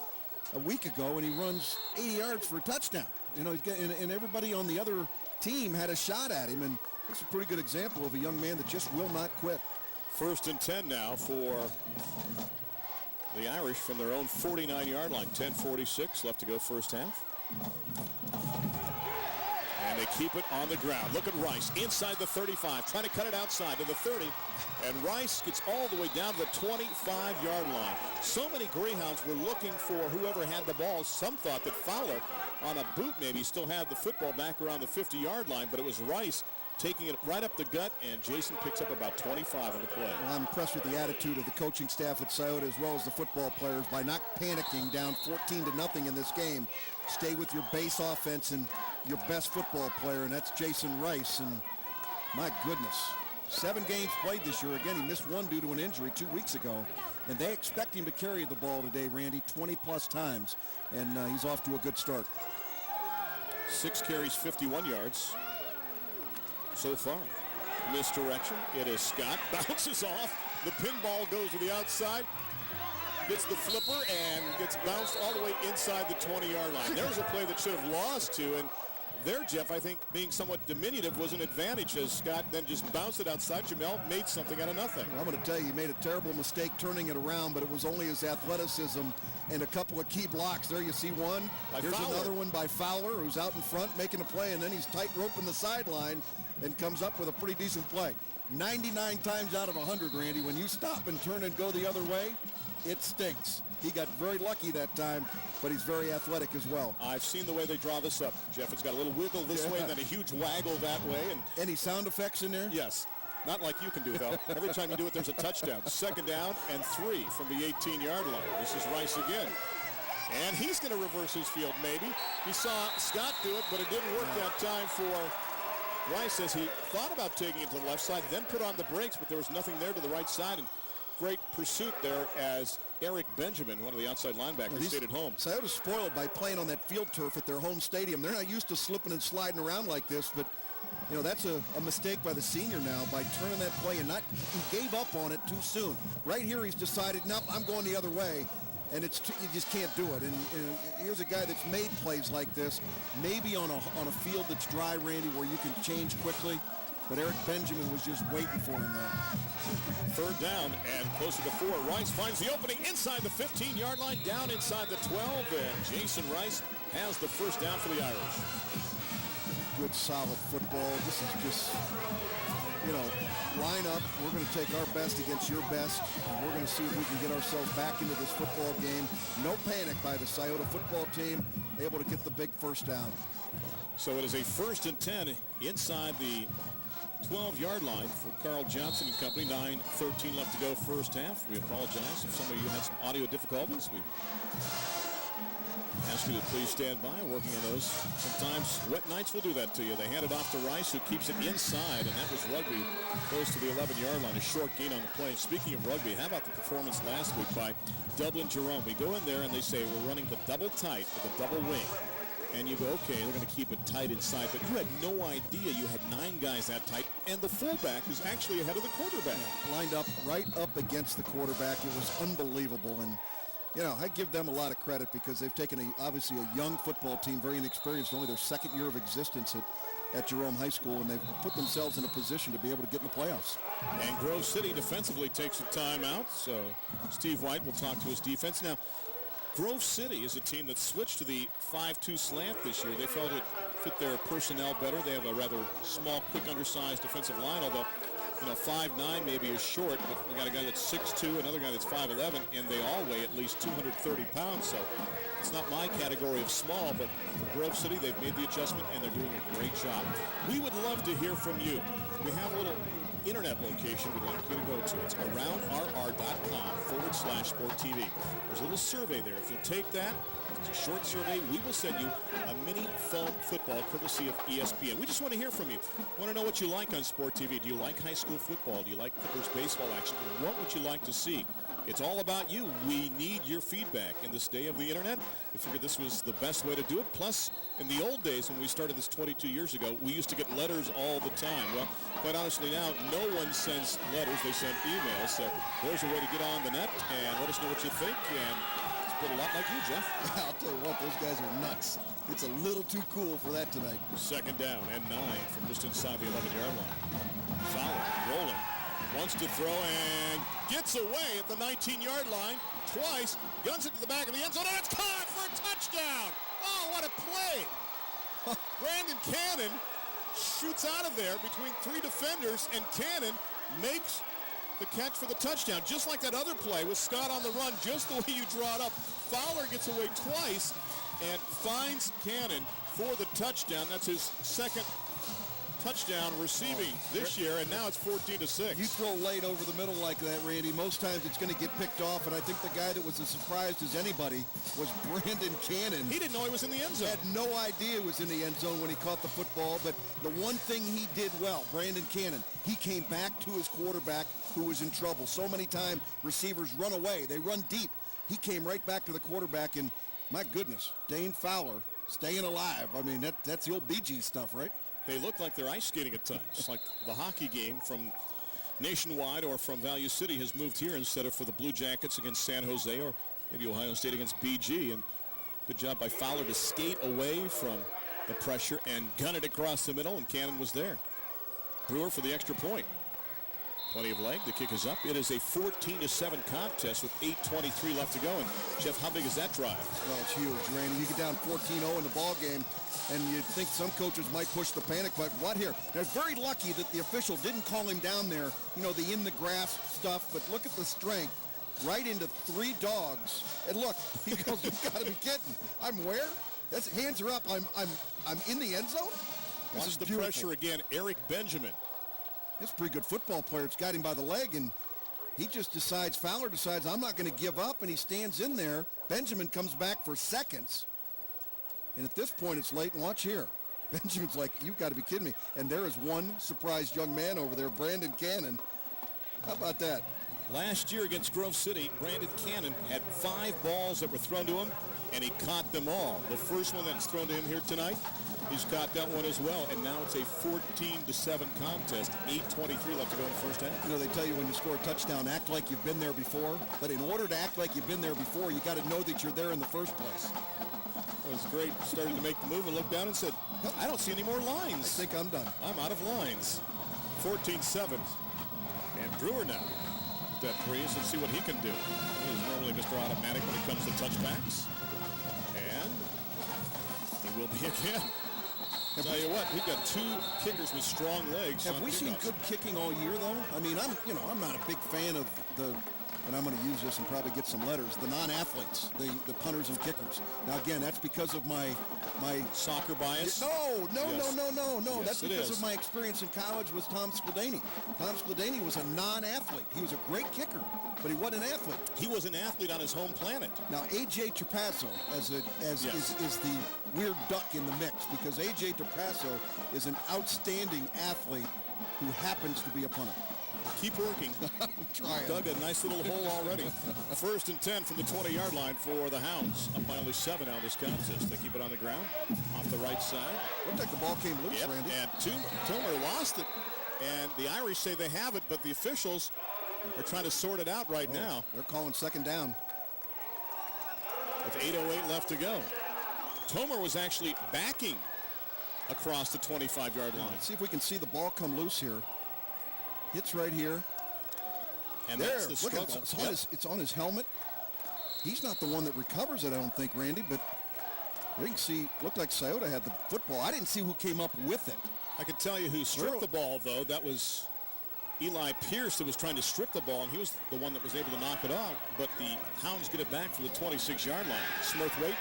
A week ago, and he runs 80 yards for a touchdown. You know, he's getting, and everybody on the other team had a shot at him, and it's a pretty good example of a young man that just will not quit. 1st and 10 now for the Irish from their own 49-yard line. 10:46 left to go first half. And they keep it on the ground. Look at Rice inside the 35, trying to cut it outside to the 30. And Rice gets all the way down to the 25-yard line. So many Greyhounds were looking for whoever had the ball. Some thought that Fowler, on a boot maybe, still had the football back around the 50-yard line, but it was Rice taking it right up the gut, and Jason picks up about 25 on the play. Well, I'm impressed with the attitude of the coaching staff at Scioto as well as the football players by not panicking down 14-0 in this game. Stay with your base offense and your best football player, and that's Jason Rice. And my goodness, 7 games played this year. Again, he missed 1 due to an injury 2 weeks ago, and they expect him to carry the ball today, Randy, 20-plus times, and he's off to a good start. 6 carries, 51 yards so far. Misdirection. It is Scott. Bounces off. The pinball goes to the outside. Gets the flipper and gets bounced all the way inside the 20-yard line. There was a play that should have lost to, and there, Jeff, I think being somewhat diminutive was an advantage as Scott then just bounced it outside. Jamel made something out of nothing. Well, I'm going to tell you, he made a terrible mistake turning it around, but it was only his athleticism and a couple of key blocks. There you see one. Here's Fowler. Another one by Fowler, who's out in front making a play, and then he's tight roping the sideline and comes up with a pretty decent play. 99 times out of 100, Randy, when you stop and turn and go the other way, it stinks. He got very lucky that time, but he's very athletic as well. I've seen the way they draw this up, Jeff. It's got a little wiggle this way and then a huge waggle that way. And any sound effects in there? Yes. Not like you can do, though. Every time you do it, there's a touchdown. 2nd down and 3 from the 18-yard line. This is Rice again. And he's going to reverse his field, maybe. He saw Scott do it, but it didn't work that time for Rice as he thought about taking it to the left side, then put on the brakes, but there was nothing there to the right side. And great pursuit there as Eric Benjamin, one of the outside linebackers, stayed at home. Scioto's spoiled by playing on that field turf at their home stadium. They're not used to slipping and sliding around like this, but you know, that's a mistake by the senior now by turning that play and he gave up on it too soon. Right here he's decided, nope, I'm going the other way, and you just can't do it. And here's a guy that's made plays like this, maybe on a field that's dry, Randy, where you can change quickly. But Eric Benjamin was just waiting for him there. 3rd down and closer to 4. Rice finds the opening inside the 15-yard line, down inside the 12, and Jason Rice has the first down for the Irish. Good, solid football. This is just, you know, line up. We're going to take our best against your best, and we're going to see if we can get ourselves back into this football game. No panic by the Scioto football team, able to get the big first down. So it is a 1st and 10 inside the 12-yard line for Carl Johnson and company. 9:13 left to go first half. We apologize if some of you had some audio difficulties. We ask you to please stand by, working on those. Sometimes wet nights will do that to you. They hand it off to Rice, who keeps it inside, and that was Rugby close to the 11-yard line, a short gain on the play. Speaking of Rugby, how about the performance last week by Dublin Jerome? We go in there and they say we're running the double tight with a double wing. And you go, okay, they're going to keep it tight inside. But you had no idea you had 9 guys that tight. And the fullback was actually ahead of the quarterback. Lined up right up against the quarterback. It was unbelievable. And You know, I give them a lot of credit because they've taken obviously a young football team, very inexperienced, only their second year of existence at Jerome High School, and they've put themselves in a position to be able to get in the playoffs. And Grove City defensively takes a timeout, so Steve White will talk to his defense. Now, Grove City is a team that switched to the 5-2 slant this year. They felt it fit their personnel better. They have a rather small, quick, undersized defensive line, although 5'9" maybe is short, but we got a guy that's 6'2", another guy that's 5'11", and they all weigh at least 230 pounds, so it's not my category of small, but for Grove City, they've made the adjustment, and they're doing a great job. We would love to hear from you. We have a little internet location we'd like you to go to. It's aroundrr.com/sporttv. There's a little survey there. If you take that, it's a short survey. We will send you a mini foam football courtesy of ESPN. We just want to hear from you. Want to know what you like on Sport TV. Do you like high school football? Do you like Clippers baseball action? What would you like to see? It's all about you. We need your feedback. In this day of the internet, we figured this was the best way to do it. Plus, in the old days when we started this 22 years ago, we used to get letters all the time. Well, quite honestly now, no one sends letters. They send emails. So there's a way to get on the net and let us know what you think. And it's been a lot like you, Jeff. I'll tell you what, those guys are nuts. It's a little too cool for that tonight. Second down and 9 from just inside the 11-yard line. Fowler rolling. Wants to throw and gets away at the 19-yard line twice. Guns it to the back of the end zone, and it's caught for a touchdown. Oh, what a play. Brandon Cannon shoots out of there between 3 defenders, and Cannon makes the catch for the touchdown. Just like that other play with Scott on the run, just the way you draw it up. Fowler gets away twice and finds Cannon for the touchdown. That's his second touchdown receiving this year, and now it's 14-6. You throw late over the middle like that, Randy, most times it's going to get picked off, and I think the guy that was as surprised as anybody was Brandon Cannon. He didn't know he was in the end zone. Had no idea he was in the end zone when he caught the football, but the one thing he did well, Brandon Cannon, he came back to his quarterback who was in trouble. So many times receivers run away. They run deep. He came right back to the quarterback, and my goodness, Dane Fowler staying alive. I mean, that's the old Bee Gees stuff, right? They look like they're ice skating at times, like the hockey game from Nationwide or from Value City has moved here instead of for the Blue Jackets against San Jose or maybe Ohio State against BG. And good job by Fowler to skate away from the pressure and gun it across the middle, and Cannon was there. Brewer for the extra point. Plenty of leg. The kick is up. It is a 14-7 contest with 8:23 left to go. And Jeff, how big is that drive? Well, it's huge, Randy. You get down 14-0 in the ball game, and you'd think some coaches might push the panic button. What here? They're very lucky that the official didn't call him down there, the in the grass stuff, but look at the strength. Right into 3 dogs. And look, he goes, "You've got to be kidding. I'm where? That's hands are up. I'm in the end zone?" Watch the pressure again. Eric Benjamin. He's a pretty good football player. It's got him by the leg, and he just Fowler decides, I'm not going to give up, and he stands in there. Benjamin comes back for seconds. And at this point, it's late, and watch here. Benjamin's like, "You've got to be kidding me." And there is one surprised young man over there, Brandon Cannon. How about that? Last year against Grove City, Brandon Cannon had 5 balls that were thrown to him, and he caught them all. The first one that's thrown to him here tonight, he's caught that one as well, and now it's a 14-7 contest. 8:23 left to go in the first half. They tell you when you score a touchdown, act like you've been there before. But in order to act like you've been there before, you got to know that you're there in the first place. It was great. Started to make the move and looked down and said, "I don't see any more lines. I think I'm done. I'm out of lines." 14-7. And Brewer now with that breeze. Let's see what he can do. He is normally Mr. Automatic when it comes to touchbacks. And he will be again. Tell you what, we've got 2 kickers with strong legs. Have we seen good kicking all year, though? I mean, I'm not a big fan of and I'm going to use this and probably get some letters, the non-athletes, the punters and kickers. Now, again, that's because of my soccer bias? No. Yes, That's because of my experience in college with Tom Skladany. Tom Skladany was a non-athlete. He was a great kicker, but he wasn't an athlete. He was an athlete on his home planet. Now, A.J. Trapasso is the weird duck in the mix, because A.J. Trapasso is an outstanding athlete who happens to be a punter. Keep working. Trying. Dug a nice little hole already. 1st and 10 from the 20-yard line for the Hounds. Up by only 7 now this contest. They keep it on the ground, off the right side. Looked like the ball came loose, Randy. And Toomer lost it. And the Irish say they have it, but the officials are trying to sort it out right now. They're calling second down. with 8:08 left to go. Tomer was actually backing across the 25-yard line. Let's see if we can see the ball come loose here. Hits right here. And there, that's the struggle. It's on his helmet. He's not the one that recovers it, I don't think, Randy, but you can see, looked like Scioto had the football. I didn't see who came up with it. I can tell you who stripped the ball, though. That was Eli Pierce that was trying to strip the ball, and he was the one that was able to knock it out. But the Hounds get it back from the 26-yard line. Smurthwaite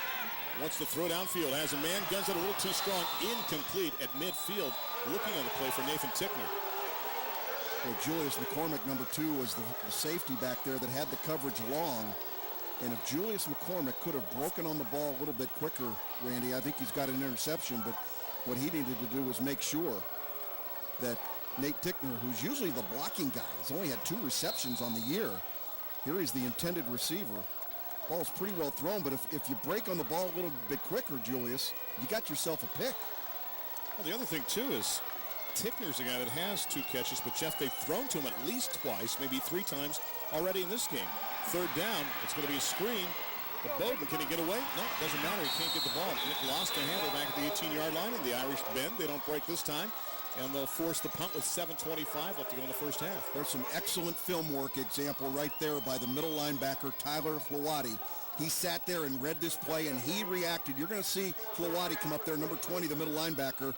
wants to throw downfield. Has a man, guns it a little too strong. Incomplete at midfield. Looking on the play for Nathan Tickner. Well, Julius McCormick, number 2, was the safety back there that had the coverage long. And if Julius McCormick could have broken on the ball a little bit quicker, Randy, I think he's got an interception. But what he needed to do was make sure that Nate Tickner, who's usually the blocking guy, has only had 2 receptions on the year. Here he's the intended receiver. Ball's pretty well thrown, but if you break on the ball a little bit quicker, Julius, you got yourself a pick. Well, the other thing, too, is Tickner's a guy that has 2 catches, but, Jeff, they've thrown to him at least twice, maybe 3 times already in this game. Third down, it's going to be a screen. But Bowden, can he get away? No, it doesn't matter. He can't get the ball. Nick lost the handle back at the 18-yard line, and the Irish bend. They don't break this time, and they'll force the punt with 7:25 left to go in the first half. There's some excellent film work example right there by the middle linebacker, Tyler Flawati. He sat there and read this play, and he reacted. You're going to see Flawati come up there, number 20, the middle linebacker.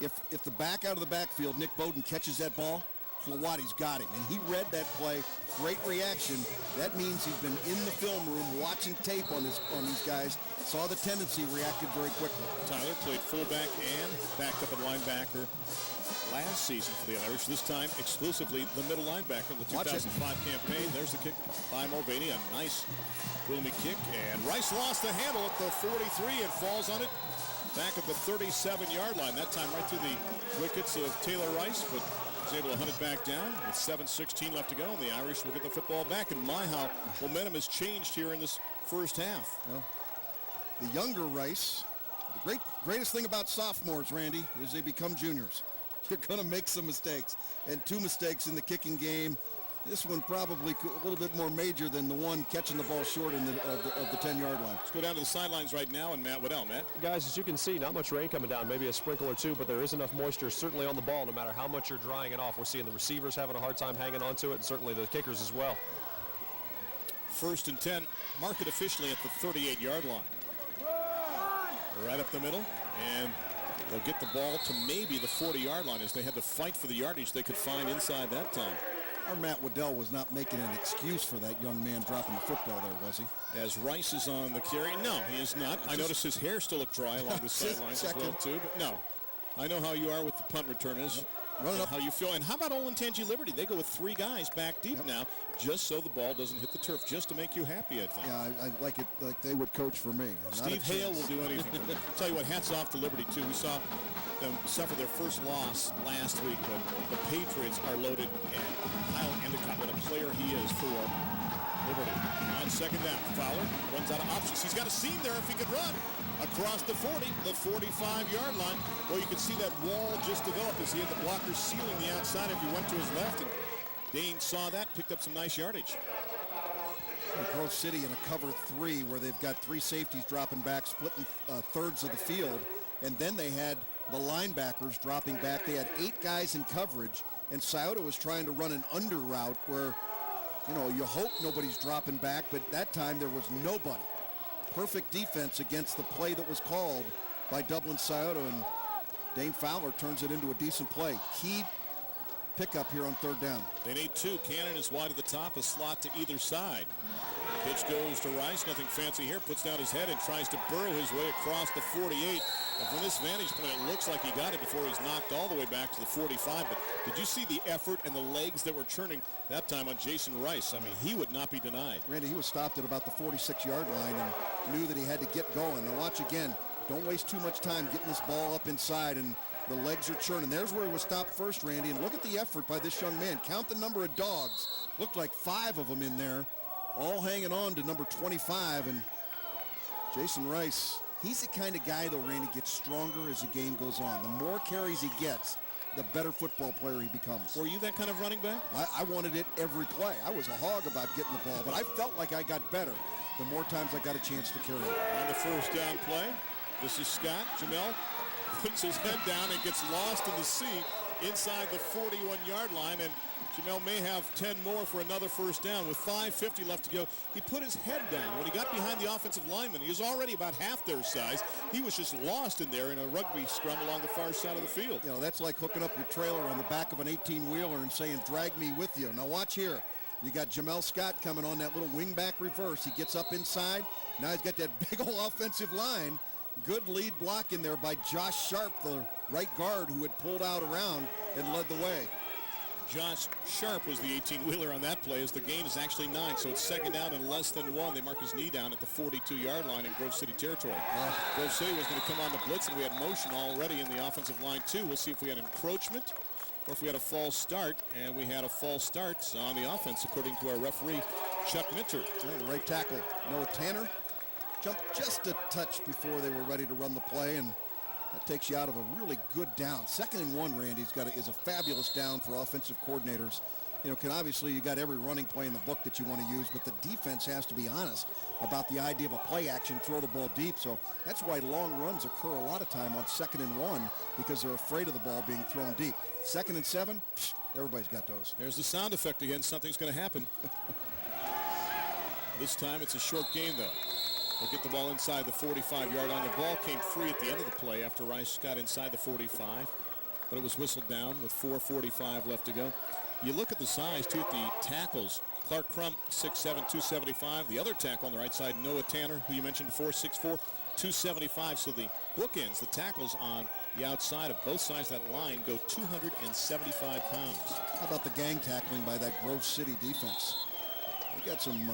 If the back out of the backfield, Nick Bowden, catches that ball, Flawati's got him, and he read that play. Great reaction. That means he's been in the film room watching tape on these guys, saw the tendency, reacted very quickly. Tyler played fullback and backed up at linebacker last season for the Irish. This time exclusively the middle linebacker in the 2005 campaign. There's the kick by Mulvaney, a nice boomy kick, and Rice lost the handle at the 43 and falls on it back at the 37-yard line. That time right through the wickets of Taylor Rice, but was able to hunt it back down with 7:16 left to go, and the Irish will get the football back. And my, how momentum has changed here in this first half. Well, the younger Rice, the greatest thing about sophomores, Randy, is they become juniors. You're going to make some mistakes, and 2 mistakes in the kicking game. This one probably a little bit more major than the one catching the ball short of the 10-yard line. Let's go down to the sidelines right now, and Matt Waddell. Matt? Guys, as you can see, not much rain coming down, maybe a sprinkle or 2, but there is enough moisture certainly on the ball no matter how much you're drying it off. We're seeing the receivers having a hard time hanging on to it, and certainly the kickers as well. 1st and 10, mark it officially at the 38-yard line. Right up the middle, and they'll get the ball to maybe the 40-yard line as they had to fight for the yardage they could find inside that time. Our Matt Waddell was not making an excuse for that young man dropping the football there, was he? As Rice is on the carry, no, he is not. I noticed his hair still looked dry along the sidelines as well, too. But no, I know how you are with the punt returners, how you feel. And how about Olentangy Liberty? They go with 3 guys back deep now, just so the ball doesn't hit the turf, just to make you happy, I think. Yeah, I like it like they would coach for me. Steve Hale will do anything for them. I'll tell you what, hats off to Liberty, too. We saw them suffer their first loss last week, but the Patriots are loaded, and Kyle Endicott, what a player he is for Liberty. On 2nd down, Fowler runs out of options. He's got a seam there if he could run across the 40, the 45-yard line. Well, you can see that wall just develop as he had the blocker sealing the outside if he went to his left, and Dane saw that, picked up some nice yardage. Grove City in a cover 3 where they've got 3 safeties dropping back, splitting thirds of the field, and then they had the linebackers dropping back. They had 8 guys in coverage, and Scioto was trying to run an under route where, you hope nobody's dropping back, but that time there was nobody. Perfect defense against the play that was called by Dublin Scioto, and Dane Fowler turns it into a decent play. Key pickup here on 3rd down. They need 2. Cannon is wide at the top, a slot to either side. Pitch goes to Rice, nothing fancy here, puts down his head and tries to burrow his way across the 48. And from this vantage point, it looks like he got it before he's knocked all the way back to the 45. But did you see the effort and the legs that were churning that time on Jason Rice? I mean, he would not be denied. Randy, he was stopped at about the 46-yard line and knew that he had to get going. Now watch again. Don't waste too much time getting this ball up inside, and the legs are churning. There's where he was stopped first, Randy, and look at the effort by this young man. Count the number of dogs. Looked like 5 of them in there, all hanging on to number 25, and Jason Rice, he's the kind of guy, though, Randy, gets stronger as the game goes on. The more carries he gets, the better football player he becomes. Were you that kind of running back? I wanted it every play. I was a hog about getting the ball, but I felt like I got better. the more times I got a chance to carry it. On the first down play, this is Scott. Jamel puts his head down and gets lost in the sea inside the 41-yard line, and Jamel may have 10 more for another first down. With 5:50 left to go, he put his head down. When he got behind the offensive lineman, he was already about half their size. He was just lost in there in a rugby scrum along the far side of the field. You know, that's like hooking up your trailer on the back of an 18-wheeler and saying, drag me with you. Now watch here. You got Jamel Scott coming on that little wingback reverse. He gets up inside. Now he's got that big old offensive line. Good lead block in there by Josh Sharp, the right guard who had pulled out around and led the way. Josh Sharp was the 18-wheeler on that play, as the gain is actually 9, so it's second down and less than 1. They mark his knee down at the 42-yard line in Grove City territory. Grove City was going to come on the blitz, and we had motion already in the offensive line, too. We'll see if we had encroachment or if we had a false start, and we had a false start on the offense, according to our referee, Chuck Minter. The right tackle, Noah Tanner, jumped just a touch before they were ready to run the play, and that takes you out of a really good down. 2nd and 1, Randy, is a fabulous down for offensive coordinators. You know, obviously you got every running play in the book that you want to use, but the defense has to be honest about the idea of a play action, throw the ball deep. So that's why long runs occur a lot of time on 2nd and 1, because they're afraid of the ball being thrown deep. 2nd and 7, everybody's got those. There's the sound effect again. Something's going to happen. This time it's a short game, though. They'll get the ball inside the 45-yard line. The ball came free at the end of the play after Rice got inside the 45, but it was whistled down with 4:45 left to go. You look at the size, too, at the tackles. Clark Crump, 6'7", 275. The other tackle on the right side, Noah Tanner, who you mentioned before, 6'4", 275. So the bookends, the tackles on the outside of both sides of that line go 275 pounds. How about the gang tackling by that Grove City defense? They got some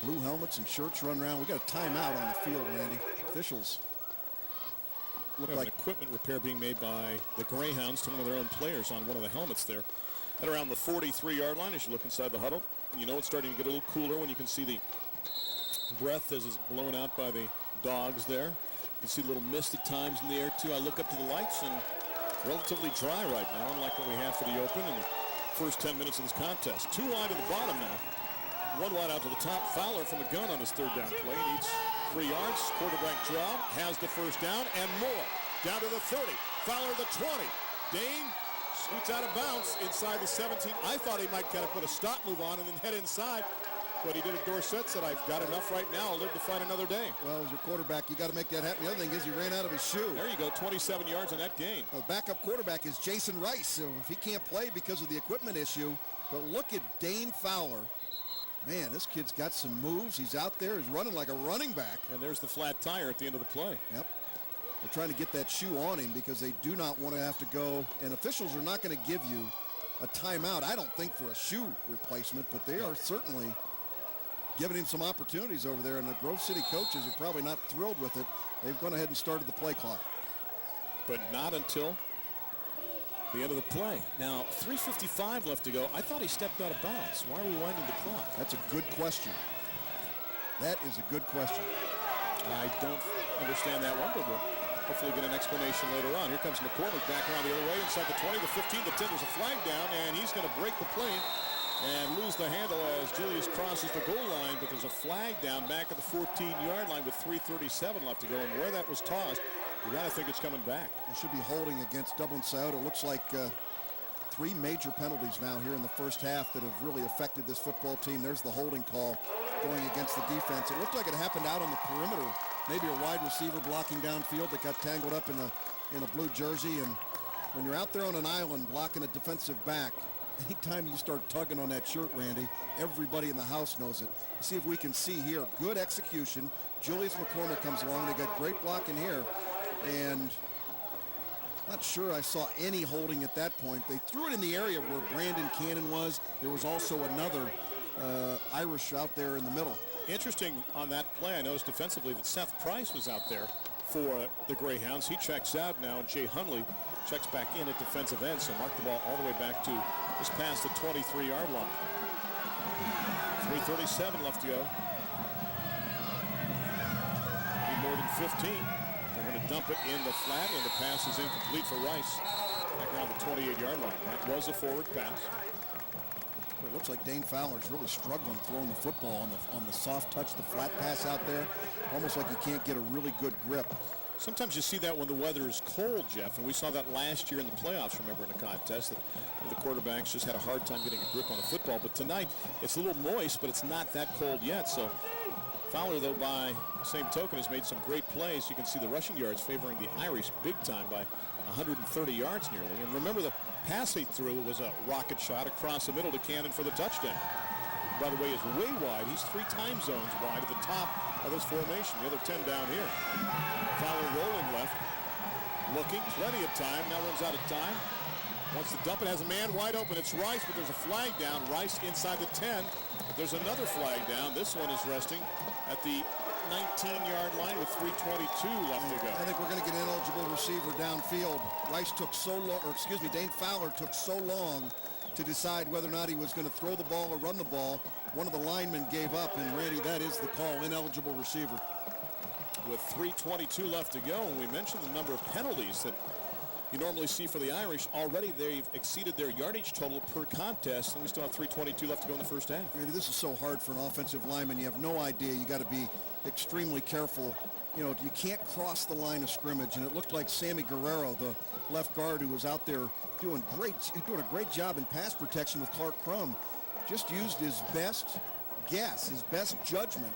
blue helmets and shirts run around. We got a timeout on the field, Randy. Officials look like an equipment repair being made by the Greyhounds to one of their own players on one of the helmets there. At around the 43-yard line, as you look inside the huddle, you know it's starting to get a little cooler when you can see the breath as it's blown out by the dogs there. You can see a little mist at times in the air, too. I look up to the lights, and relatively dry right now, unlike what we have for the Open in the first 10 minutes of this contest. 2 wide to the bottom now. 1 wide out to the top. Fowler from a gun on his 3rd down play. Needs 3 yards. Quarterback draw. Has the first down and more. Down to the 30. Fowler the 20. Dane scoots out of bounds inside the 17. I thought he might kind of put a stop move on and then head inside. But he did a Dorsett, said, I've got enough right now. I'll live to fight another day. Well, as your quarterback, you got to make that happen. The other thing is he ran out of his shoe. There you go, 27 yards on that gain. The backup quarterback is Jason Rice. So if he can't play because of the equipment issue, but look at Dane Fowler. Man, this kid's got some moves. He's out there. He's running like a running back. And there's the flat tire at the end of the play. Yep. They're trying to get that shoe on him because they do not want to have to go. And officials are not going to give you a timeout, I don't think, for a shoe replacement, but they are certainly giving him some opportunities over there. And the Grove City coaches are probably not thrilled with it. They've gone ahead and started the play clock. But not until the end of the play. Now, 3:55 left to go. I thought he stepped out of bounds. Why are we winding the clock? That's a good question. That is a good question. I don't understand that one, but we'll hopefully get an explanation later on. Here comes McCormick back around the other way, inside the 20, the 15, the 10. There's a flag down, and he's going to break the plane and lose the handle as Julius crosses the goal line, but there's a flag down back at the 14-yard line with 3:37 left to go, and where that was tossed, you got to think it's coming back. It should be holding against Dublin Scioto. It looks like 3 major penalties now here in the first half that have really affected this football team. There's the holding call going against the defense. It looked like it happened out on the perimeter. Maybe a wide receiver blocking downfield that got tangled up in a blue jersey. And when you're out there on an island blocking a defensive back, anytime you start tugging on that shirt, Randy, everybody in the house knows it. Let's see if we can see here. Good execution. Julius McCormick comes along. They got great blocking here. And not sure I saw any holding at that point. They threw it in the area where Brandon Cannon was. There was also another Irish out there in the middle. Interesting on that play, I noticed defensively that Seth Price was out there for the Greyhounds. He checks out now, and Jay Hunley checks back in at defensive end, so mark the ball all the way back to just past the 23-yard line. 3:37 left to go. Need more than 15. They're going to dump it in the flat, and the pass is incomplete for Rice. Back around the 28-yard line. That was a forward pass. It looks like Dane Fowler's really struggling throwing the football on the soft touch, the flat pass out there. Almost like he can't get a really good grip. Sometimes you see that when the weather is cold, Jeff, and we saw that last year in the playoffs, remember, in a contest, that the quarterbacks just had a hard time getting a grip on the football. But tonight, it's a little moist, but it's not that cold yet. So Fowler, though, by the same token, has made some great plays. You can see the rushing yards favoring the Irish big time by 130 yards nearly. And remember, the pass he threw was a rocket shot across the middle to Cannon for the touchdown. By the way, is way wide. He's 3 time zones wide at the top of this formation. The other 10 down here. Fowler rolling left. Looking, plenty of time. Now runs out of time. Wants to dump it, has a man wide open. It's Rice, but there's a flag down. Rice inside the 10. But there's another flag down. This one is resting at the 19-yard line with 3:22 left to go. I think we're going to get an ineligible receiver downfield. Dane Fowler took so long to decide whether or not he was going to throw the ball or run the ball. One of the linemen gave up, and Randy, that is the call, ineligible receiver. With 3:22 left to go, and we mentioned the number of penalties that you normally see for the Irish. Already they've exceeded their yardage total per contest, and we still have 3:22 left to go in the first half. Randy, this is so hard for an offensive lineman. You have no idea. You got to be extremely careful. You know, you can't cross the line of scrimmage, and it looked like Sammy Guerrero, the left guard who was out there doing a great job in pass protection with Clark Crum, just used his best guess, his best judgment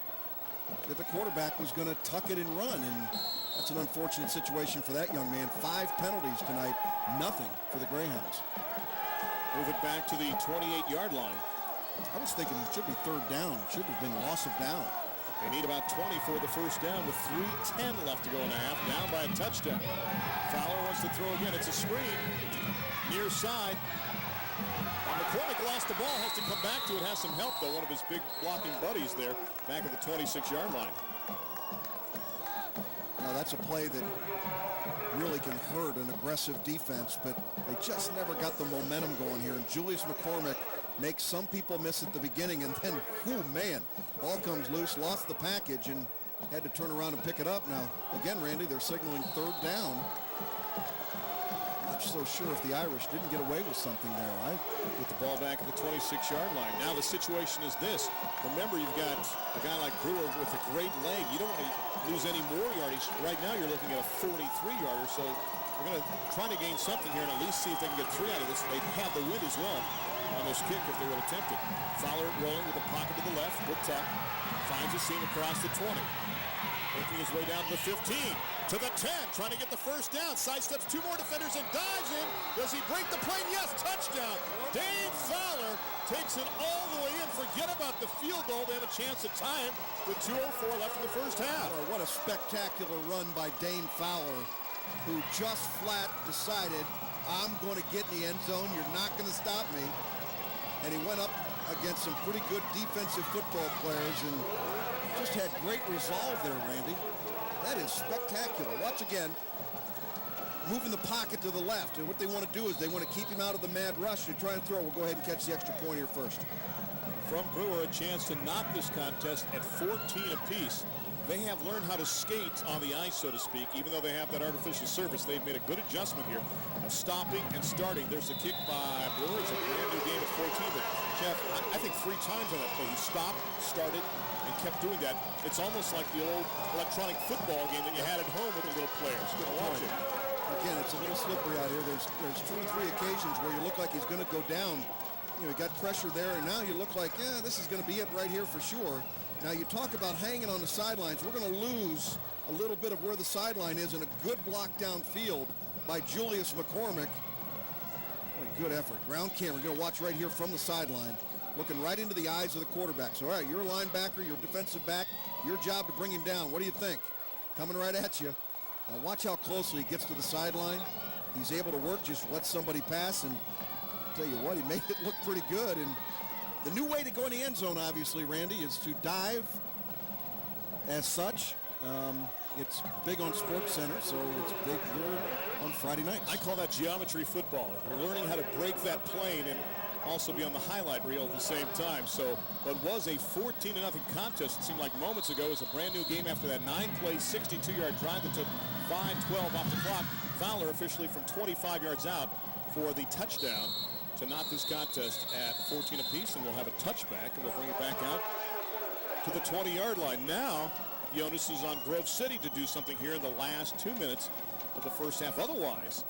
that the quarterback was going to tuck it and run, and that's an unfortunate situation for that young man. 5 penalties tonight, nothing for the Greyhounds. Move it back to the 28-yard line. I was thinking it should be 3rd down. It should have been loss of down. They need about 20 for the first down with 3:10 left to go in the half, down by a touchdown. Fowler wants to throw again. It's a screen. Near side. McCormick lost the ball, has to come back to it, has some help though. One of his big blocking buddies there back at the 26-yard line. Now that's a play that really can hurt an aggressive defense, but they just never got the momentum going here. And Julius McCormick makes some people miss at the beginning, and then, ball comes loose, lost the package, and had to turn around and pick it up. Now, again, Randy, they're signaling 3rd down. Not so sure if the Irish didn't get away with something there, right? With the ball back at the 26-yard line. Now the situation is this. Remember, you've got a guy like Brewer with a great leg. You don't want to lose any more yardage. Right now you're looking at a 43-yarder, so they're going to try to gain something here and at least see if they can get 3 out of this. They'd have the win as well on this kick if they would attempt it. Fowler rolling with the pocket to the left, good tuck, finds a seam across the 20. Working his way down to the 15, to the 10, trying to get the first down. Sidesteps 2 more defenders and dives in. Does he break the plane? Yes, touchdown. Dane Fowler takes it all the way in. Forget about the field goal. They have a chance to tie it with 2:04 left in the first half. Oh, what a spectacular run by Dane Fowler, who just flat decided, I'm going to get in the end zone. You're not going to stop me. And he went up against some pretty good defensive football players and just had great resolve there, Randy. That is spectacular. Watch again. Moving the pocket to the left. And what they want to do is they want to keep him out of the mad rush to try and throw. We'll go ahead and catch the extra point here first. From Brewer, a chance to knock this contest at 14 apiece. They have learned how to skate on the ice, so to speak. Even though they have that artificial surface, they've made a good adjustment here of stopping and starting. There's a kick by Brewer. It's a brand new game at 14. But, Jeff, I think 3 times on that play. He stopped, started, and kept doing that. It's almost like the old electronic football game that you had at home with the little players. Watch it. Again, it's a little slippery out here. There's 2 or 3 occasions where you look like he's going to go down. You know, he got pressure there, and now you look like, yeah, this is going to be it right here for sure. Now, you talk about hanging on the sidelines. We're going to lose a little bit of where the sideline is, and a good block downfield by Julius McCormick. What a good effort. Ground camera, going to watch right here from the sideline, looking right into the eyes of the quarterback. So, all right, you're a linebacker, you're a defensive back. Your job to bring him down. What do you think? Coming right at you. Now, watch how closely he gets to the sideline. He's able to work, just let somebody pass, and I'll tell you what, he made it look pretty good. And the new way to go in the end zone, obviously, Randy, is to dive as such. It's big on Sports Center, so it's big here on Friday nights. I call that geometry football. You're learning how to break that plane and also be on the highlight reel at the same time. So what was a 14-0 contest, it seemed like moments ago, is a brand new game after that 9-play, 62-yard drive that took 5:12 off the clock. Fowler officially from 25 yards out for the touchdown. to knot this contest at 14 apiece, and we'll have a touchback, and we'll bring it back out to the 20-yard line. Now, the onus is on Grove City to do something here in the last 2 minutes of the first half. Otherwise,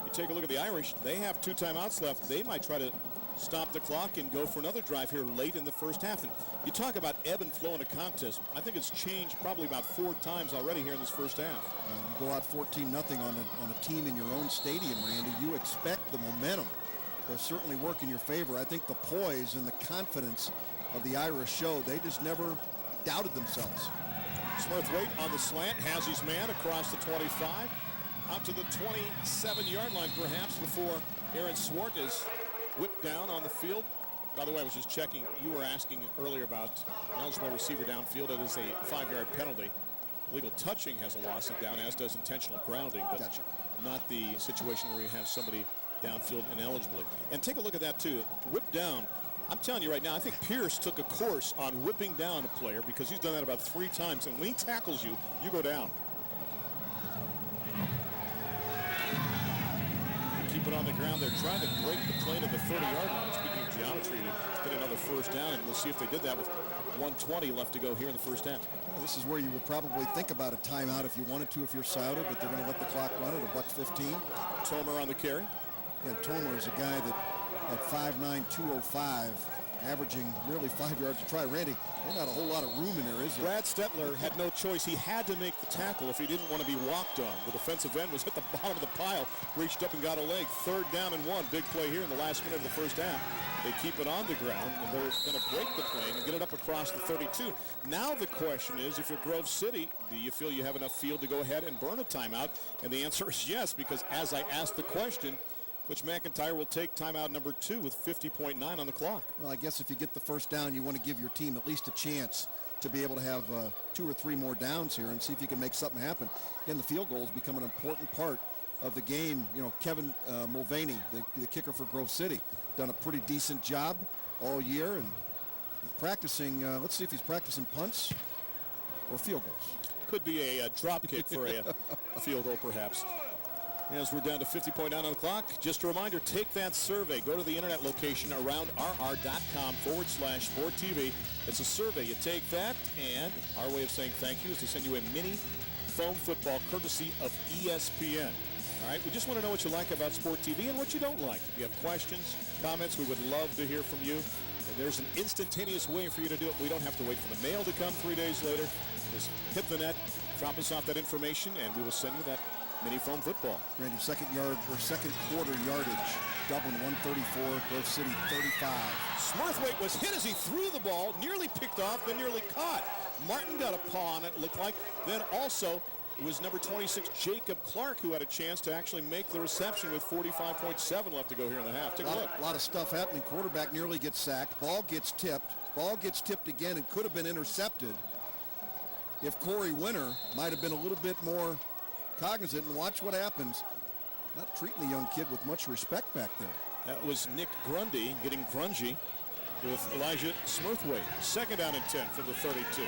you take a look at the Irish. They have 2 timeouts left. They might try to stop the clock and go for another drive here late in the first half. And you talk about ebb and flow in a contest. I think it's changed probably about 4 times already here in this first half. You go out 14-0 on a team in your own stadium, Randy. You expect the momentum to certainly work in your favor. I think the poise and the confidence of the Irish showed. They just never doubted themselves. Smurthwaite on the slant, has his man across the 25, out to the 27-yard line perhaps before Aaron Swart is whipped down on the field. By the way, I was just checking. You were asking earlier about an eligible receiver downfield. It is a 5-yard penalty. Legal touching has a loss of down, as does intentional grounding, but Gotcha. not the situation where you have somebody downfield inelibly. And take a look at that too. Whipped down. I'm telling you right now, I think Pierce took a course on whipping down a player because he's done that about 3 times. And when he tackles you, you go down. Keep it on the ground. They're trying to break the plane of the 30-yard line. Speaking of geometry, to get another first down. And we'll see if they did that with 1:20 left to go here in the first half. Well, this is where you would probably think about a timeout if you wanted to, if you're Scioto, but they're going to let the clock run at $1:15. Tomer on the carry. And Tomer is a guy that at 5'9", 205, averaging nearly 5 yards a try. Randy, there's not a whole lot of room in there, is there? Brad Stetler had no choice. He had to make the tackle if he didn't want to be walked on. The defensive end was at the bottom of the pile, reached up and got a leg. 3rd down and 1. Big play here in the last minute of the first half. They keep it on the ground, and they're going to break the plane and get it up across the 32. Now the question is, if you're Grove City, do you feel you have enough field to go ahead and burn a timeout? And the answer is yes, because as I asked the question, Coach McIntyre will take timeout number 2 with 50.9 on the clock. Well, I guess if you get the first down, you want to give your team at least a chance to be able to have 2 or 3 more downs here and see if you can make something happen. Again, the field goals become an important part of the game. You know, Kevin Mulvaney, the kicker for Grove City, done a pretty decent job all year, and he's practicing. Let's see if he's practicing punts or field goals. Could be a drop kick for a field goal, perhaps. As we're down to 50.9 on the clock, just a reminder, take that survey. Go to the internet location aroundrr.com/SportTV. It's a survey. You take that, and our way of saying thank you is to send you a mini foam football courtesy of ESPN. All right, we just want to know what you like about Sport TV and what you don't like. If you have questions, comments, we would love to hear from you. And there's an instantaneous way for you to do it. We don't have to wait for the mail to come 3 days later. Just hit the net, drop us off that information, and we will send you that mini foam football. Randy, second quarter yardage. Dublin 134, Grove City 35. Smurthwaite was hit as he threw the ball, nearly picked off, then nearly caught. Martin got a paw on it, looked like. Then also, it was number 26, Jacob Clark, who had a chance to actually make the reception with 45.7 left to go here in the half. Take a look. A lot of stuff happening. Quarterback nearly gets sacked. Ball gets tipped. Ball gets tipped again and could have been intercepted if Corey Winter might have been a little bit more cognizant. And watch what happens. Not treating the young kid with much respect back there. That was Nick Grundy getting grungy with Elijah Smurthwaite. 2nd down and 10 for the 32.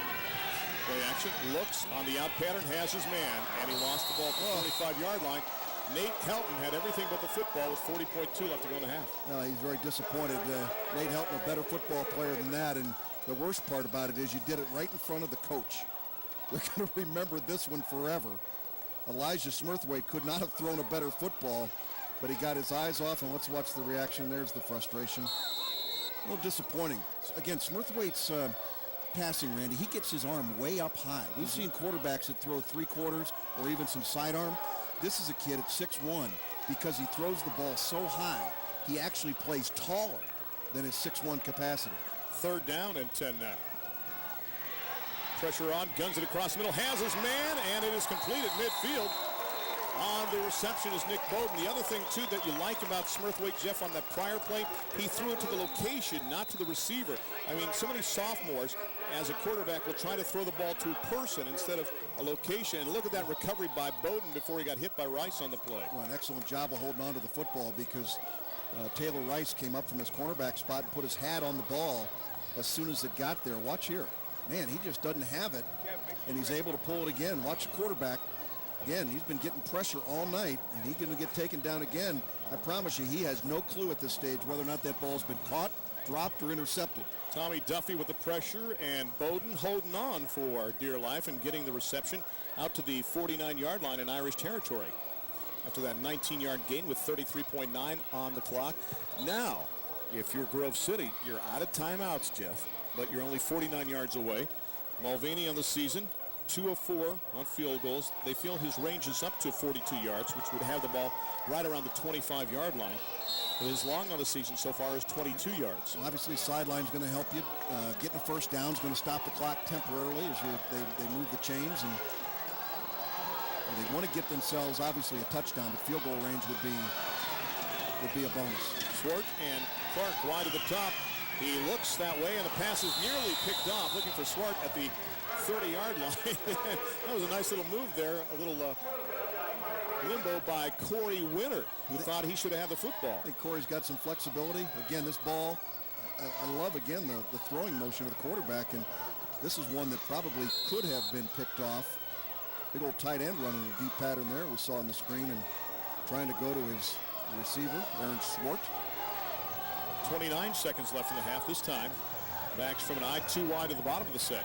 Play action, looks on the out pattern, has his man, and he lost the ball at the 45-yard line. Nate Helton had everything but the football with 40.2 left to go in the half. He's very disappointed. Nate Helton, a better football player than that, and the worst part about it is you did it right in front of the coach. They're going to remember this one forever. Elijah Smurthwaite could not have thrown a better football, but he got his eyes off, and let's watch the reaction. There's the frustration. A little disappointing. Again, Smurthwaite's passing, Randy, he gets his arm way up high. We've seen quarterbacks that throw 3/4 or even some sidearm. This is a kid at 6'1", because he throws the ball so high, he actually plays taller than his 6'1" capacity. 3rd down and 10 now. Pressure on, guns it across the middle, has his man, and it is completed midfield. On the reception is Nick Bowden. The other thing, too, that you like about Smurthwaite, Jeff, on that prior play, he threw it to the location, not to the receiver. I mean, so many sophomores, as a quarterback, will try to throw the ball to a person instead of a location. And look at that recovery by Bowden before he got hit by Rice on the play. Well, an excellent job of holding on to the football, because Taylor Rice came up from his cornerback spot and put his hat on the ball as soon as it got there. Watch here. Man, he just doesn't have it, and he's able to pull it again. Watch the quarterback. again, he's been getting pressure all night, and he's going to get taken down again. I promise you, he has no clue at this stage whether or not that ball's been caught, dropped, or intercepted. Tommy Duffy with the pressure, and Bowden holding on for dear life and getting the reception out to the 49-yard line in Irish territory. After that 19-yard gain with 33.9 on the clock. Now, if you're Grove City, you're out of timeouts, Jeff, but you're only 49 yards away. Mulvaney on the season, 2 of 4 on field goals. They feel his range is up to 42 yards, which would have the ball right around the 25-yard line. But his long on the season so far is 22 yards. Well, obviously, sideline's going to help you. Getting a first down is going to stop the clock temporarily as they move the chains. And they want to get themselves, obviously, a touchdown, but field goal range would be a bonus. Swart and Clark wide to the top. He looks that way, and the pass is nearly picked off. Looking for Swart at the 30-yard line. That was a nice little move there. A little limbo by Corey Winter, who thought he should have had the football. I think Corey's got some flexibility. Again, this ball, I love, again, the throwing motion of the quarterback, and this is one that probably could have been picked off. Big old tight end running a deep pattern there we saw on the screen and trying to go to his receiver, Aaron Swart. 29 seconds left in the half this time. Backs from an eye, 2 wide to the bottom of the set.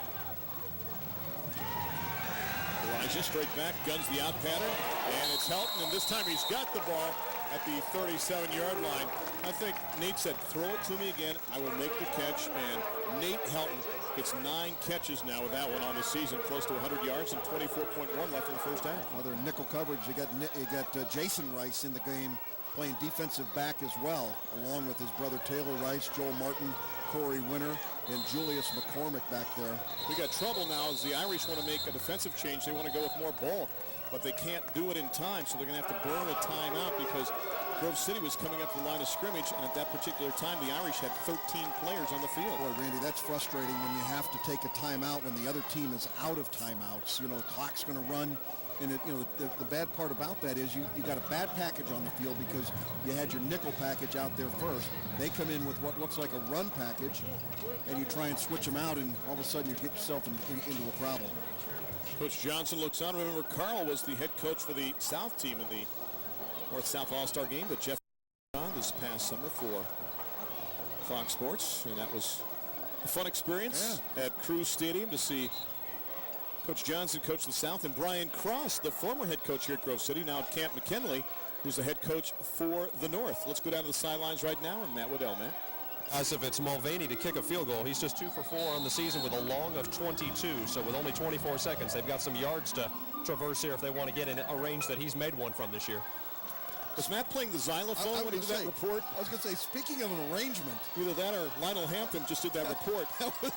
Elijah straight back, guns the out pattern, and it's Helton, and this time he's got the ball at the 37-yard line. I think Nate said, throw it to me again, I will make the catch, and Nate Helton gets 9 catches now with that one on the season, close to 100 yards and 24.1 left in the first half. Well, they're nickel coverage. You got Jason Rice in the game playing defensive back as well, along with his brother Taylor Rice, Joel Martin, Corey Winter, and Julius McCormick back there. We got trouble now as the Irish want to make a defensive change. They want to go with more bulk, but they can't do it in time, so they're going to have to burn a timeout because Grove City was coming up to the line of scrimmage, and at that particular time, the Irish had 13 players on the field. Boy, Randy, that's frustrating when you have to take a timeout when the other team is out of timeouts. You know, the clock's going to run. And the bad part about that is you got a bad package on the field because you had your nickel package out there first. They come in with what looks like a run package, and you try and switch them out, and all of a sudden you get yourself into a problem. Coach Johnson looks on. Remember, Carl was the head coach for the South team in the North-South All-Star game that Jeff on this past summer for Fox Sports, and that was a fun experience at Cruz Stadium to see Coach Johnson coach the South, and Brian Cross, the former head coach here at Grove City, now at Camp McKinley, who's the head coach for the North. Let's go down to the sidelines right now, and Matt Waddell, man. As if it's Mulvaney to kick a field goal. He's just 2 for 4 on the season with a long of 22. So with only 24 seconds, they've got some yards to traverse here if they want to get in a range that he's made one from this year. Was Matt playing the xylophone when he did that report? I was going to say, speaking of an arrangement. Either that or Lionel Hampton just did that report.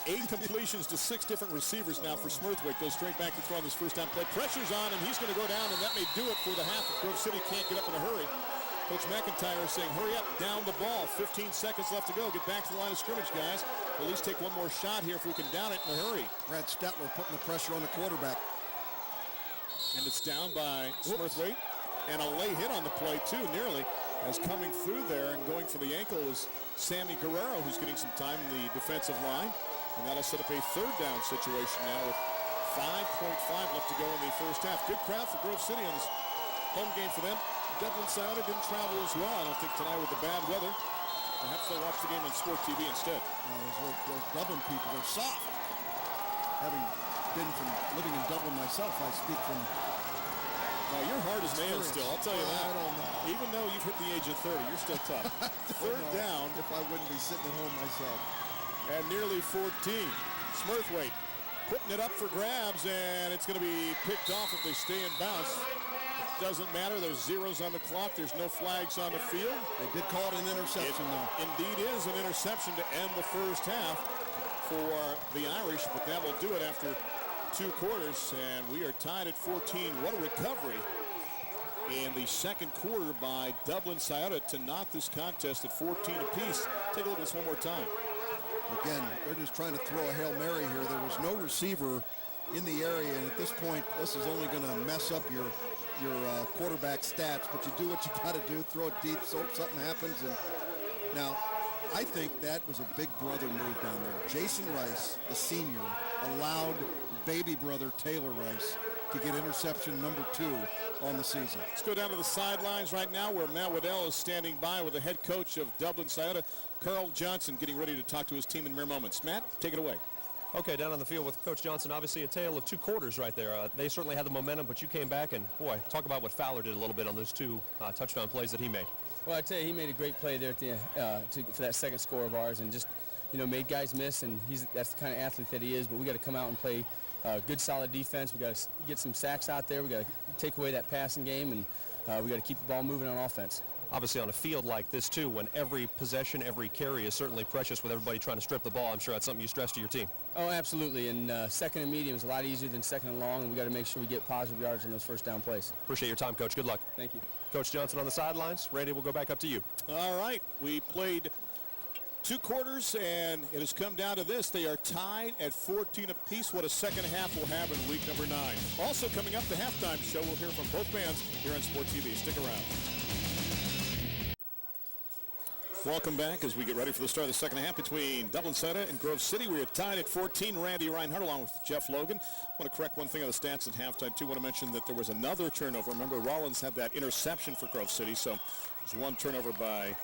8 completions to 6 different receivers now for Smurthwaite. Goes straight back to throw on this first down play. Pressure's on, and he's going to go down, and that may do it for the half. Grove City can't get up in a hurry. Coach McIntyre is saying, hurry up, down the ball. 15 seconds left to go. Get back to the line of scrimmage, guys. At least take one more shot here if we can down it in a hurry. Brad Stetler putting the pressure on the quarterback. And it's down by Smurthwaite. And a late hit on the play, too, nearly. As coming through there and going for the ankle is Sammy Guerrero, who's getting some time in the defensive line. And that'll set up a third down situation now with 5.5 left to go in the first half. Good crowd for Grove City on this home game for them. Dublin Scioto didn't travel as well, I don't think, tonight with the bad weather. Perhaps they'll watch the game on Sport TV instead. Those Dublin people are soft. Having been from living in Dublin myself, I speak from... You're hard as nails still, I'll tell you that. I don't know. Even though you've hit the age of 30, you're still tough. Third down. If I wouldn't be sitting at home myself. And nearly 14. Smurthwaite putting it up for grabs, and it's going to be picked off if they stay in bounds. Doesn't matter. There's zeros on the clock. There's no flags on the field. They did call it an interception, though. Indeed is an interception to end the first half for the Irish, but that will do it after 2 quarters, and we are tied at 14. What a recovery in the second quarter by Dublin Scioto to knock this contest at 14 apiece. Take a look at this one more time. Again, they're just trying to throw a Hail Mary here. There was no receiver in the area, and at this point, this is only going to mess up your quarterback stats, but you do what you got to do, throw it deep so something happens. And now, I think that was a big brother move down there. Jason Rice, the senior, allowed baby brother Taylor Rice to get interception number 2 on the season. Let's go down to the sidelines right now where Matt Waddell is standing by with the head coach of Dublin Scioto, Carl Johnson, getting ready to talk to his team in mere moments. Matt, take it away. Okay, down on the field with Coach Johnson, obviously a tale of 2 quarters right there. They certainly had the momentum, but you came back and, boy, talk about what Fowler did a little bit on those 2 touchdown plays that he made. Well, I tell you, he made a great play there at the, for that second score of ours, and just, made guys miss, and that's the kind of athlete that he is. But we got to come out and play good, solid defense. We got to get some sacks out there. We got to take away that passing game, and we got to keep the ball moving on offense. Obviously on a field like this, too, when every possession, every carry is certainly precious with everybody trying to strip the ball, I'm sure that's something you stress to your team. Oh, absolutely. And second and medium is a lot easier than second and long, and we got to make sure we get positive yards on those first down plays. Appreciate your time, Coach. Good luck. Thank you. Coach Johnson on the sidelines. Randy, we'll go back up to you. All right. We played 2 quarters, and it has come down to this. They are tied at 14 apiece. What a second half we'll have in week number 9. Also coming up, the halftime show. We'll hear from both bands here on Sport TV. Stick around. Welcome back as we get ready for the start of the second half between Dublin Scioto and Grove City. We are tied at 14. Randy Reinhardt along with Jeff Logan. I want to correct one thing on the stats at halftime, too. I want to mention that there was another turnover. Remember, Rollins had that interception for Grove City, so there's 1 turnover by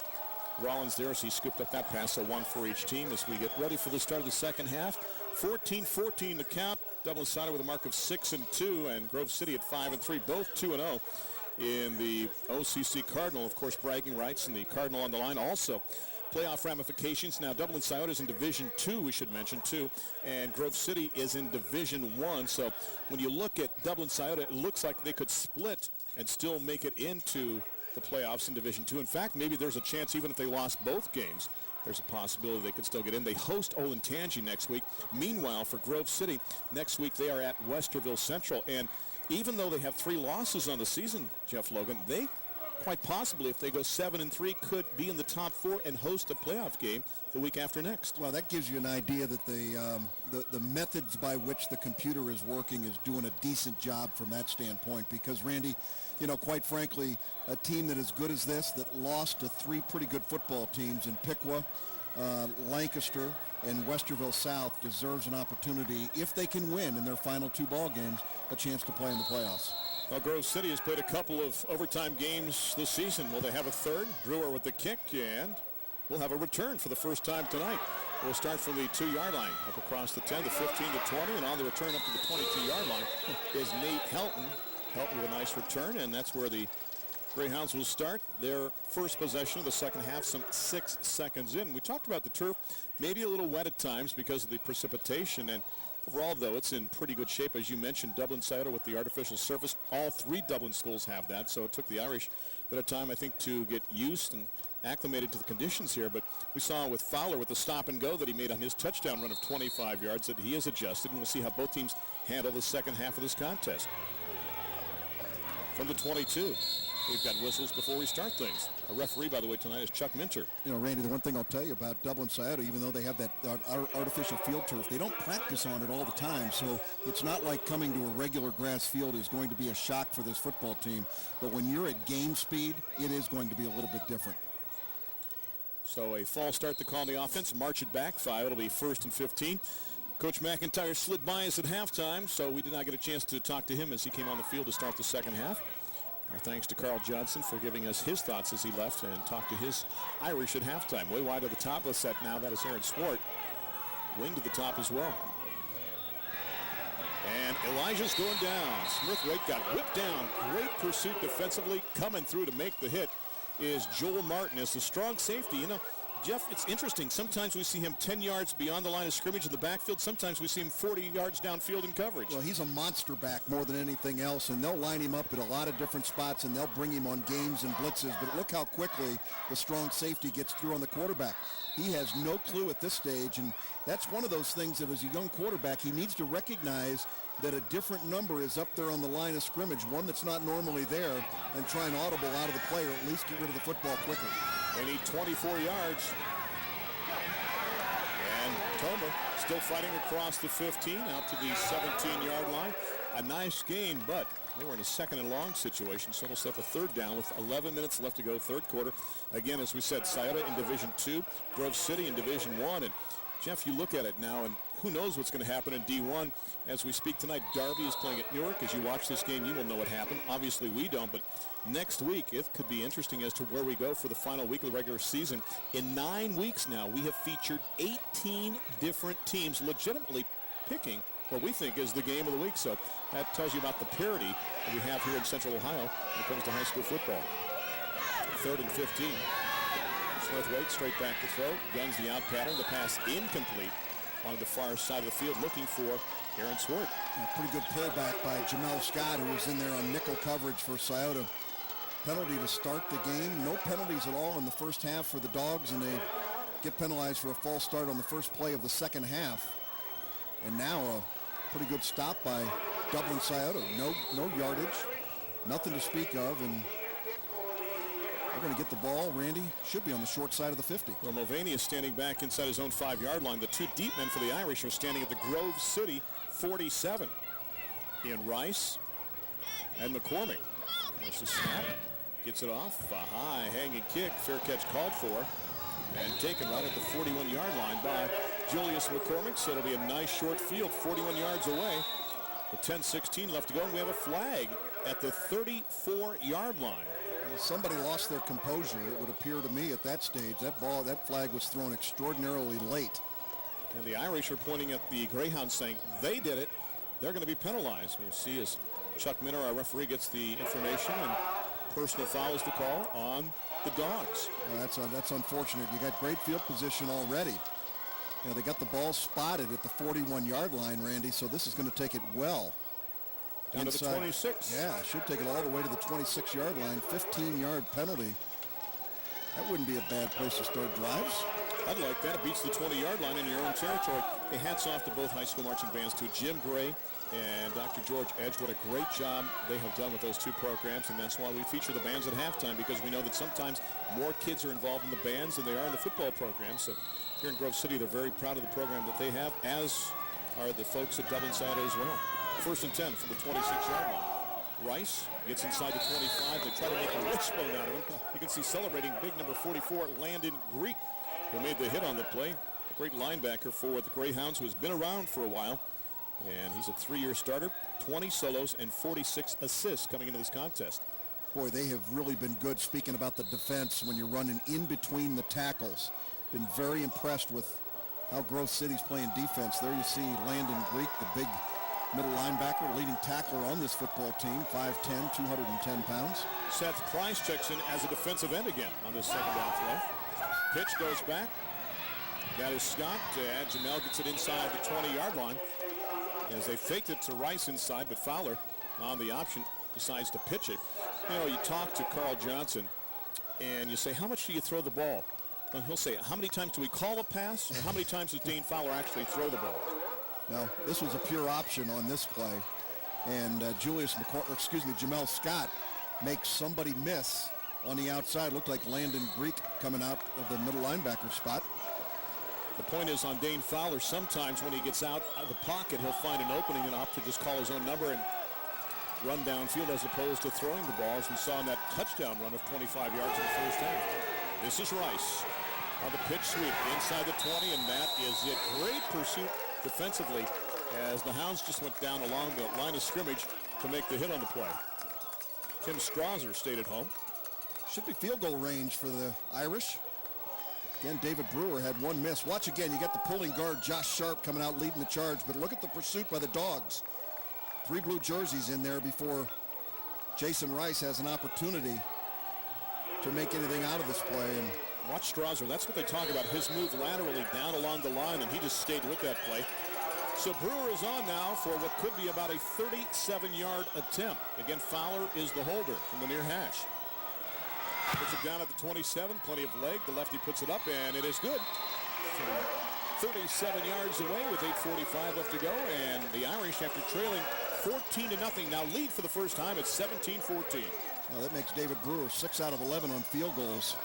Rollins there, so he scooped up that pass, so 1 for each team as we get ready for the start of the second half. 14-14 to count. Dublin Scioto with a mark of 6-2, and Grove City at 5-3, both 2-0. In the OCC Cardinal, of course, bragging rights, and the Cardinal on the line. Also, playoff ramifications. Now, Dublin Scioto is in Division 2, we should mention, too, and Grove City is in Division 1. So when you look at Dublin Scioto, it looks like they could split and still make it into the playoffs in Division 2. In fact, maybe there's a chance even if they lost both games, there's a possibility they could still get in. They host Olentangy next week. Meanwhile, for Grove City, next week they are at Westerville Central, and even though they have 3 losses on the season, Jeff Logan, they quite possibly, if they go 7-3, could be in the top 4 and host a playoff game the week after next. Well, that gives you an idea that the methods by which the computer is working is doing a decent job from that standpoint. Because, Randy, quite frankly, a team that is good as this, that lost to 3 pretty good football teams in Piqua, Lancaster, and Westerville South, deserves an opportunity, if they can win in their final 2 ball games, a chance to play in the playoffs. Well, Grove City has played a couple of overtime games this season. Will they have a third? Brewer with the kick, and we'll have a return for the first time tonight. We'll start from the 2-yard line, up across the 10, the 15, the 20, and on the return up to the 22-yard line is Nate Helton. Helton with a nice return, and that's where the Greyhounds will start their first possession of the second half, some 6 seconds in. We talked about the turf, maybe a little wet at times because of the precipitation, and overall, though, it's in pretty good shape. As you mentioned, Dublin Scioto with the artificial surface. All 3 Dublin schools have that, so it took the Irish a bit of time, I think, to get used and acclimated to the conditions here. But we saw with Fowler with the stop and go that he made on his touchdown run of 25 yards that he has adjusted, and we'll see how both teams handle the second half of this contest. From the 22. We've got whistles before we start things. A referee, by the way, tonight is Chuck Minter. Randy, the one thing I'll tell you about Dublin Scioto, even though they have that artificial field turf, they don't practice on it all the time. So it's not like coming to a regular grass field is going to be a shock for this football team. But when you're at game speed, it is going to be a little bit different. So a false start to call on the offense. March it back 5. It'll be 1st and 15. Coach McIntyre slid by us at halftime, so we did not get a chance to talk to him as he came on the field to start the second half. Our thanks to Carl Johnson for giving us his thoughts as he left and talked to his Irish at halftime. Way wide to the top of the set now. That is Aaron Swart. Wing to the top as well. And Elijah's going down. Smith-Waite got whipped down. Great pursuit defensively. Coming through to make the hit is Joel Martin as the strong safety. Jeff, it's interesting. Sometimes we see him 10 yards beyond the line of scrimmage in the backfield. Sometimes we see him 40 yards downfield in coverage. Well, he's a monster back more than anything else, and they'll line him up at a lot of different spots, and they'll bring him on games and blitzes. But look how quickly the strong safety gets through on the quarterback. He has no clue at this stage, and that's one of those things that as a young quarterback, he needs to recognize that a different number is up there on the line of scrimmage, one that's not normally there, and try and audible out of the play or at least get rid of the football quicker. They need 24 yards. And Tomer still fighting across the 15 out to the 17-yard line. A nice gain, but they were in a second and long situation, so it'll set up a third down with 11 minutes left to go, third quarter. Again, as we said, Scioto in Division 2, Grove City in Division 1. And Jeff, you look at it now, and who knows what's going to happen in D1 as we speak tonight. Darby is playing at Newark. As you watch this game, you will know what happened. Obviously, we don't, but next week it could be interesting as to where we go for the final week of the regular season. In 9 weeks now, we have featured 18 different teams legitimately picking what we think is the game of the week. So that tells you about the parity that we have here in Central Ohio when it comes to high school football. 3rd and 15. Smith-Waite straight back to throw. Guns the out pattern. The pass incomplete on the far side of the field, looking for Aaron Swart. A pretty good pullback by Jamel Scott, who was in there on nickel coverage for Scioto. Penalty to start the game. No penalties at all in the first half for the Dogs, and they get penalized for a false start on the first play of the second half. And now a pretty good stop by Dublin Scioto. No yardage, nothing to speak of, and they're going to get the ball. Randy should be on the short side of the 50. Well, Mulvaney is standing back inside his own 5-yard line. The two deep men for the Irish are standing at the Grove City 47. In Rice and McCormick. There's the snap. Gets it off. A high hanging kick. Fair catch called for. And taken right at the 41-yard line by Julius McCormick. So it'll be a nice short field, 41 yards away. With 10:16 left to go. And we have a flag at the 34-yard line. Well, somebody lost their composure, it would appear to me at that stage. That flag was thrown extraordinarily late. And the Irish are pointing at the Greyhounds saying they did it. They're going to be penalized. We'll see as Chuck Minner, our referee, gets the information, and personal foul is the call on the Dogs. Well, that's unfortunate. You got great field position already. They got the ball spotted at the 41-yard line, Randy, so this is going to take it well down inside. To the 26. Yeah, should take it all the way to the 26-yard line. 15-yard penalty. That wouldn't be a bad place to start drives. I'd like that. It beats the 20-yard line in your own territory. Hey, hats off to both high school marching bands, to Jim Gray and Dr. George Edge. What a great job they have done with those two programs, and that's why we feature the bands at halftime, because we know that sometimes more kids are involved in the bands than they are in the football program. So here in Grove City, they're very proud of the program that they have, as are the folks at Dublin Scioto as well. 1st and 10 from the 26-yard line. Rice gets inside the 25. They try to make a wishbone out of him. You can see celebrating big number 44, Landon Greek, who made the hit on the play. A great linebacker for the Greyhounds, who has been around for a while. And he's a 3-year starter, 20 solos and 46 assists coming into this contest. Boy, they have really been good. Speaking about the defense, when you're running in between the tackles, been very impressed with how Grove City's playing defense. There you see Landon Greek, the big middle linebacker, leading tackler on this football team, 5'10", 210 pounds. Seth Price checks in as a defensive end again on this second down throw. Pitch goes back. That is Scott. Jamel gets it inside the 20-yard line as they faked it to Rice inside, but Fowler on the option decides to pitch it. You talk to Carl Johnson and you say, how much do you throw the ball? And he'll say, how many times do we call a pass, or how many times does Dane Fowler actually throw the ball? Now, this was a pure option on this play, and Jamel Scott makes somebody miss on the outside. Looked like Landon Greek coming out of the middle linebacker spot. The point is on Dane Fowler, sometimes when he gets out of the pocket, he'll find an opening and opt to just call his own number and run downfield as opposed to throwing the ball, as we saw in that touchdown run of 25 yards in the first half. This is Rice on the pitch sweep inside the 20, and that is it. Great pursuit defensively as the Hounds just went down along the line of scrimmage to make the hit on the play. Tim Strasser stayed at home. Should be field goal range for the Irish. Again, David Brewer had one miss. Watch again, you got the pulling guard, Josh Sharp, coming out leading the charge, but look at the pursuit by the Dogs. 3 blue jerseys in there before Jason Rice has an opportunity to make anything out of this play. And watch Strasser. That's what they talk about, his move laterally down along the line, and he just stayed with that play. So Brewer is on now for what could be about a 37-yard attempt. Again, Fowler is the holder from the near hash. Puts it down at the 27, plenty of leg. The lefty puts it up, and it is good. 37 yards away with 8:45 left to go, and the Irish, after trailing 14-0, now lead for the first time at 17-14. Now that makes David Brewer 6 out of 11 on field goals.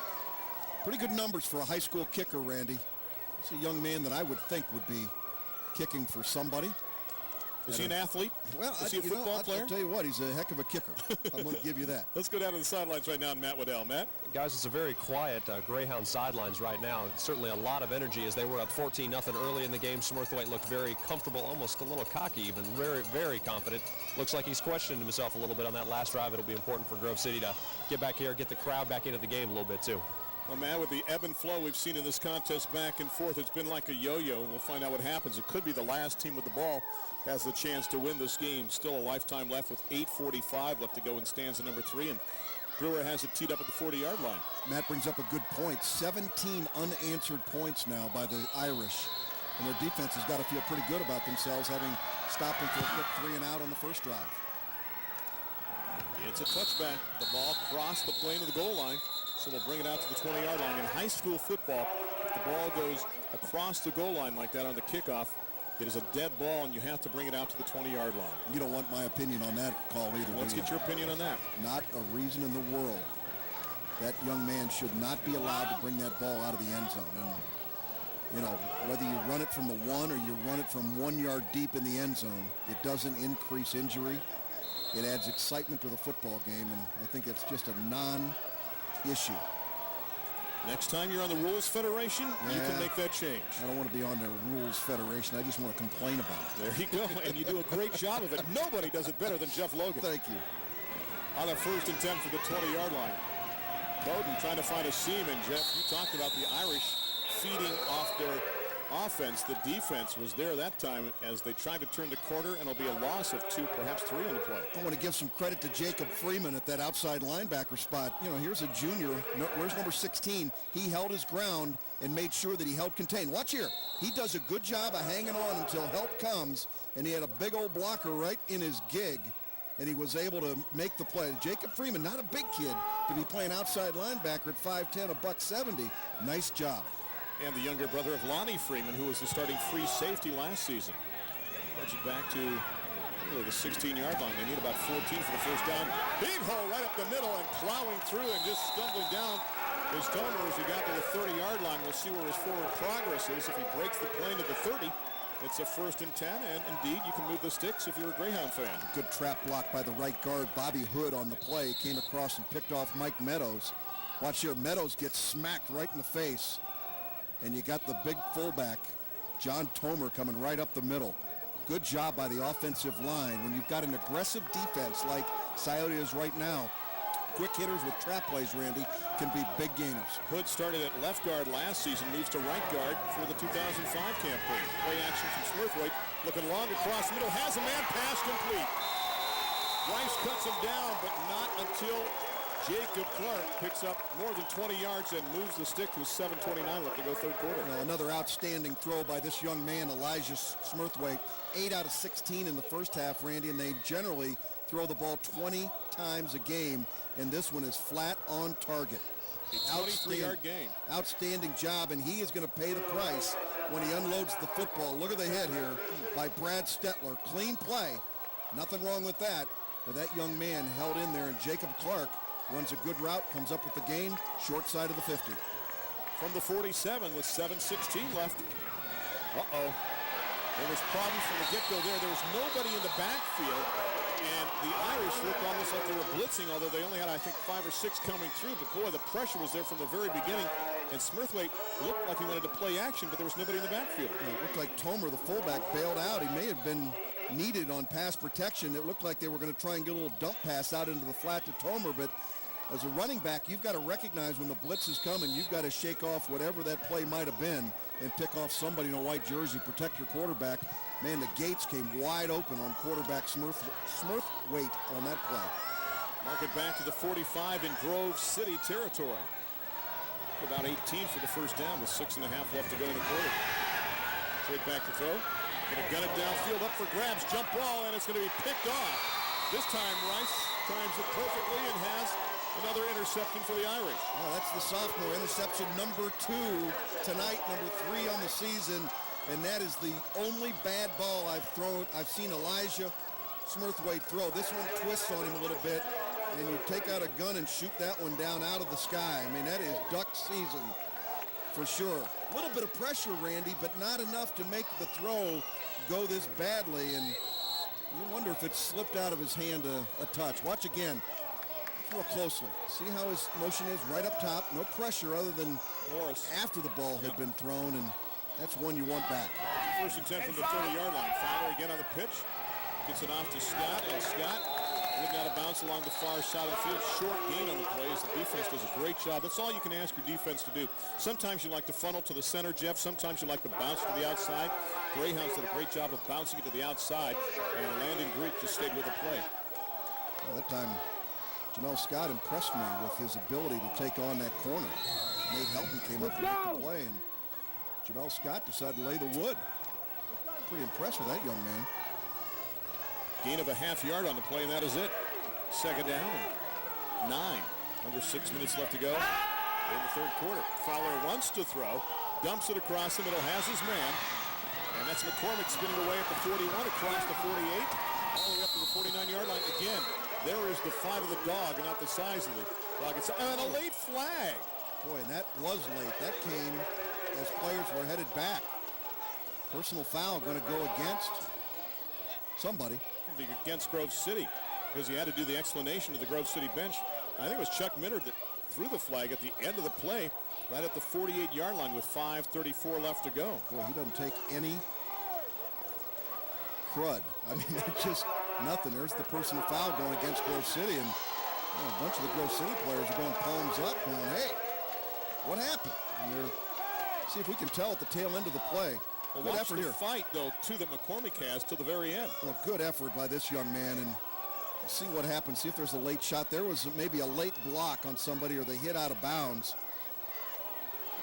Pretty good numbers for a high school kicker, Randy. He's a young man that I would think would be kicking for somebody. Is he an athlete? Well, is he a football player? I'll tell you what, he's a heck of a kicker. I'm going to give you that. Let's go down to the sidelines right now, and Matt Waddell. Matt? Guys, it's a very quiet Greyhound sidelines right now. Certainly a lot of energy as they were up 14-0 early in the game. Smurthwaite looked very comfortable, almost a little cocky even, very, very confident. Looks like he's questioning himself a little bit on that last drive. It'll be important for Grove City to get back here, get the crowd back into the game a little bit too. Well, Matt, with the ebb and flow we've seen in this contest back and forth, it's been like a yo-yo. We'll find out what happens. It could be the last team with the ball has the chance to win this game. Still a lifetime left with 8:45 left to go in stanza number 3, and Brewer has it teed up at the 40-yard line. Matt brings up a good point. 17 unanswered points now by the Irish, and their defense has got to feel pretty good about themselves, having stopped them for a quick 3 and out on the first drive. It's a touchback. The ball crossed the plane of the goal line, so we'll bring it out to the 20-yard line. In high school football, if the ball goes across the goal line like that on the kickoff, it is a dead ball, and you have to bring it out to the 20-yard line. You don't want my opinion on that call either. Let's get your opinion on that. Not a reason in the world that young man should not be allowed to bring that ball out of the end zone. And, you know, whether you run it from the 1 or you run it from 1 yard deep in the end zone, it doesn't increase injury. It adds excitement to the football game, and I think it's just a non-issue. Next time you're on the Rules Federation, you can make that change. I don't want to be on the Rules Federation. I just want to complain about it. There you go, and you do a great job of it. Nobody does it better than Jeff Logan. Thank you. On the 1st and 10 for the 20-yard line. Bowden trying to find a seam, and Jeff, you talked about the Irish feeding off their offense. The defense was there that time as they tried to turn the corner, and it'll be a loss of 2, perhaps 3 on the play. I want to give some credit to Jacob Freeman at that outside linebacker spot. You know, here's a junior. Where's number 16? He held his ground and made sure that he held contained. Watch here. He does a good job of hanging on until help comes, and he had a big old blocker right in his gig, and he was able to make the play. Jacob Freeman, not a big kid, to be playing outside linebacker at 5'10", $170. Nice job. And the younger brother of Lonnie Freeman, who was the starting free safety last season. March it back to really the 16-yard line. They need about 14 for the first down. Big hole right up the middle, and plowing through and just stumbling down is Tomer as he got to the 30-yard line. We'll see where his forward progress is. If he breaks the plane at the 30, it's a 1st and 10, and indeed you can move the sticks if you're a Greyhound fan. Good trap block by the right guard. Bobby Hood on the play came across and picked off Mike Meadows. Watch here, Meadows gets smacked right in the face. And you got the big fullback, John Tomer, coming right up the middle. Good job by the offensive line. When you've got an aggressive defense like Scioto is right now, quick hitters with trap plays, Randy, can be big gainers. Hood started at left guard last season, moves to right guard for the 2005 campaign. Play action from Smurthwaite, looking long across the middle, has a man, pass complete. Rice cuts him down, but not until Jacob Clark picks up more than 20 yards and moves the stick with 7:29 left to go third quarter. Well, another outstanding throw by this young man, Elijah Smurthwaite. 8 out of 16 in the first half, Randy, and they generally throw the ball 20 times a game, and this one is flat on target. A 23-yard gain. Outstanding job, and he is going to pay the price when he unloads the football. Look at the hit here by Brad Stetler. Clean play. Nothing wrong with that, but that young man held in there, and Jacob Clark runs a good route, comes up with the gain, short side of the 50. From the 47 with 7:16 left. Uh-oh. There was problems from the get-go there. There was nobody in the backfield, and the Irish looked almost like they were blitzing, although they only had, I think, 5 or 6 coming through. But, boy, the pressure was there from the very beginning, and Smurthwaite looked like he wanted to play action, but there was nobody in the backfield. It looked like Tomer, the fullback, bailed out. He may have been needed on pass protection. It looked like they were going to try and get a little dump pass out into the flat to Tomer, but as a running back, you've got to recognize when the blitz is coming, you've got to shake off whatever that play might have been and pick off somebody in a white jersey, protect your quarterback. Man, the gates came wide open on quarterback Smurthwaite on that play. Mark it back to the 45 in Grove City territory. About 18 for the first down with 6.5 left to go in the quarter. Straight back to throw. Gonna gun it downfield, up for grabs, jump ball, and it's gonna be picked off. This time Rice times it perfectly and has another interception for the Irish. Oh, that's the sophomore interception, number 2 tonight, number 3 on the season, and that is the only bad ball I've seen Elijah Smurthwaite throw. This one twists on him a little bit, and you take out a gun and shoot that one down out of the sky. I mean, that is duck season for sure. A little bit of pressure, Randy, but not enough to make the throw go this badly, and if it slipped out of his hand a touch. Watch again. Real closely. See how his motion is right up top. No pressure other than Morris after the ball had been thrown, and that's one you want back. 1st and 10 from the 30-yard line. Fowler again on the pitch. Gets it off to Scott, and Scott getting out of bounds along the far side of the field. Short gain on the plays. The defense does a great job. That's all you can ask your defense to do. Sometimes you like to funnel to the center, Jeff. Sometimes you like to bounce to the outside. Greyhounds did a great job of bouncing it to the outside, and Landon Greek just stayed with the play. Well, that time, Jamel Scott impressed me with his ability to take on that corner. Nate Helton came up to make the play, and Jamel Scott decided to lay the wood. Pretty impressed with that young man. Gain of a half-yard on the play, and that is it. 2nd down and 9. Under 6 minutes left to go in the 3rd quarter. Fowler wants to throw, dumps it across the middle, has his man, and that's McCormick spinning away at the 41, across the 48, all the way up to the 49-yard line. Again, there is the fight of the dog, and not the size of the dog. And a late flag. Boy, and that was late. That came as players were headed back. Personal foul going to go against somebody. Against Grove City, because he had to do the explanation to the Grove City bench. I think it was Chuck Minard that threw the flag at the end of the play, right at the 48-yard line with 5:34 left to go. Boy, he doesn't take any crud. I mean, it's just nothing. There's the personal foul going against Grove City, and a bunch of the Grove City players are going palms up, going, hey, what happened? And they're, see if we can tell at the tail end of the play. Well, good watch effort the here. fight, though, too, that McCormick has to the very end. Well, good effort by this young man, and see what happens. See if there's a late shot. There was maybe a late block on somebody, or they hit out of bounds.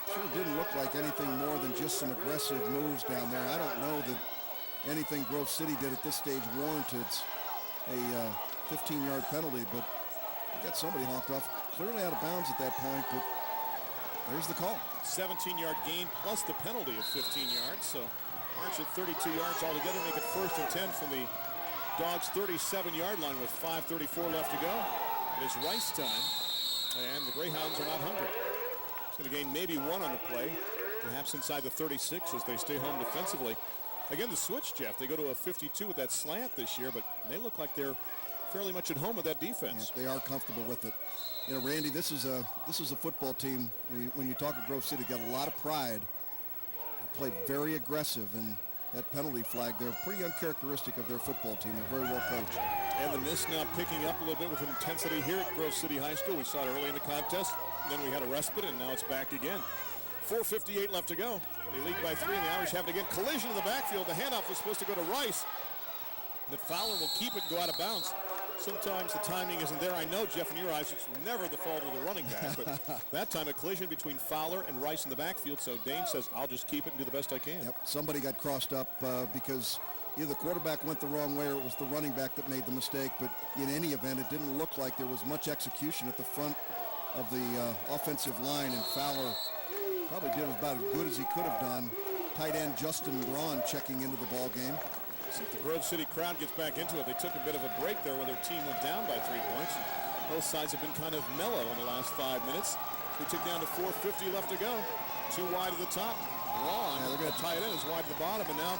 It sure didn't look like anything more than just some aggressive moves down there. I don't know that anything Grove City did at this stage warranted a 15-yard penalty, but you got somebody honked off. Clearly out of bounds at that point, but there's the call. 17-yard gain plus the penalty of 15 yards, so March at 32 yards altogether, make it 1st and 10 from the Dogs' 37-yard line with 5:34 left to go. It is Rice time, and the Greyhounds are not hungry. It's going to gain maybe 1 on the play, perhaps inside the 36 as they stay home defensively. Again, the switch, Jeff, they go to a 52 with that slant this year, but they look like they're fairly much at home with that defense. Yes, they are comfortable with it. You know, Randy, this is a football team. When you talk at Grove City, got a lot of pride. They play very aggressive, and that penalty flag, they're pretty uncharacteristic of their football team. They're very well coached. And the miss now picking up a little bit with intensity here at Grove City High School. We saw it early in the contest. Then we had a respite, and now it's back again. 4:58 left to go. They lead by 3, and the Irish have it again. Collision in the backfield. The handoff was supposed to go to Rice. But Fowler will keep it and go out of bounds. Sometimes the timing isn't there. I know, Jeff, in your eyes, it's never the fault of the running back. But that time, a collision between Fowler and Rice in the backfield. So Dane says, I'll just keep it and do the best I can. Yep, somebody got crossed up because either the quarterback went the wrong way or it was the running back that made the mistake. But in any event, it didn't look like there was much execution at the front of the offensive line. And Fowler probably did about as good as he could have done. Tight end Justin Braun checking into the ball game. See if the Grove City crowd gets back into it. They took a bit of a break there when their team went down by 3 points. And both sides have been kind of mellow in the last 5 minutes. We took down to 4:50 left to go. 2 wide at the top. Braun, they're going to tie it in, is wide at the bottom, and now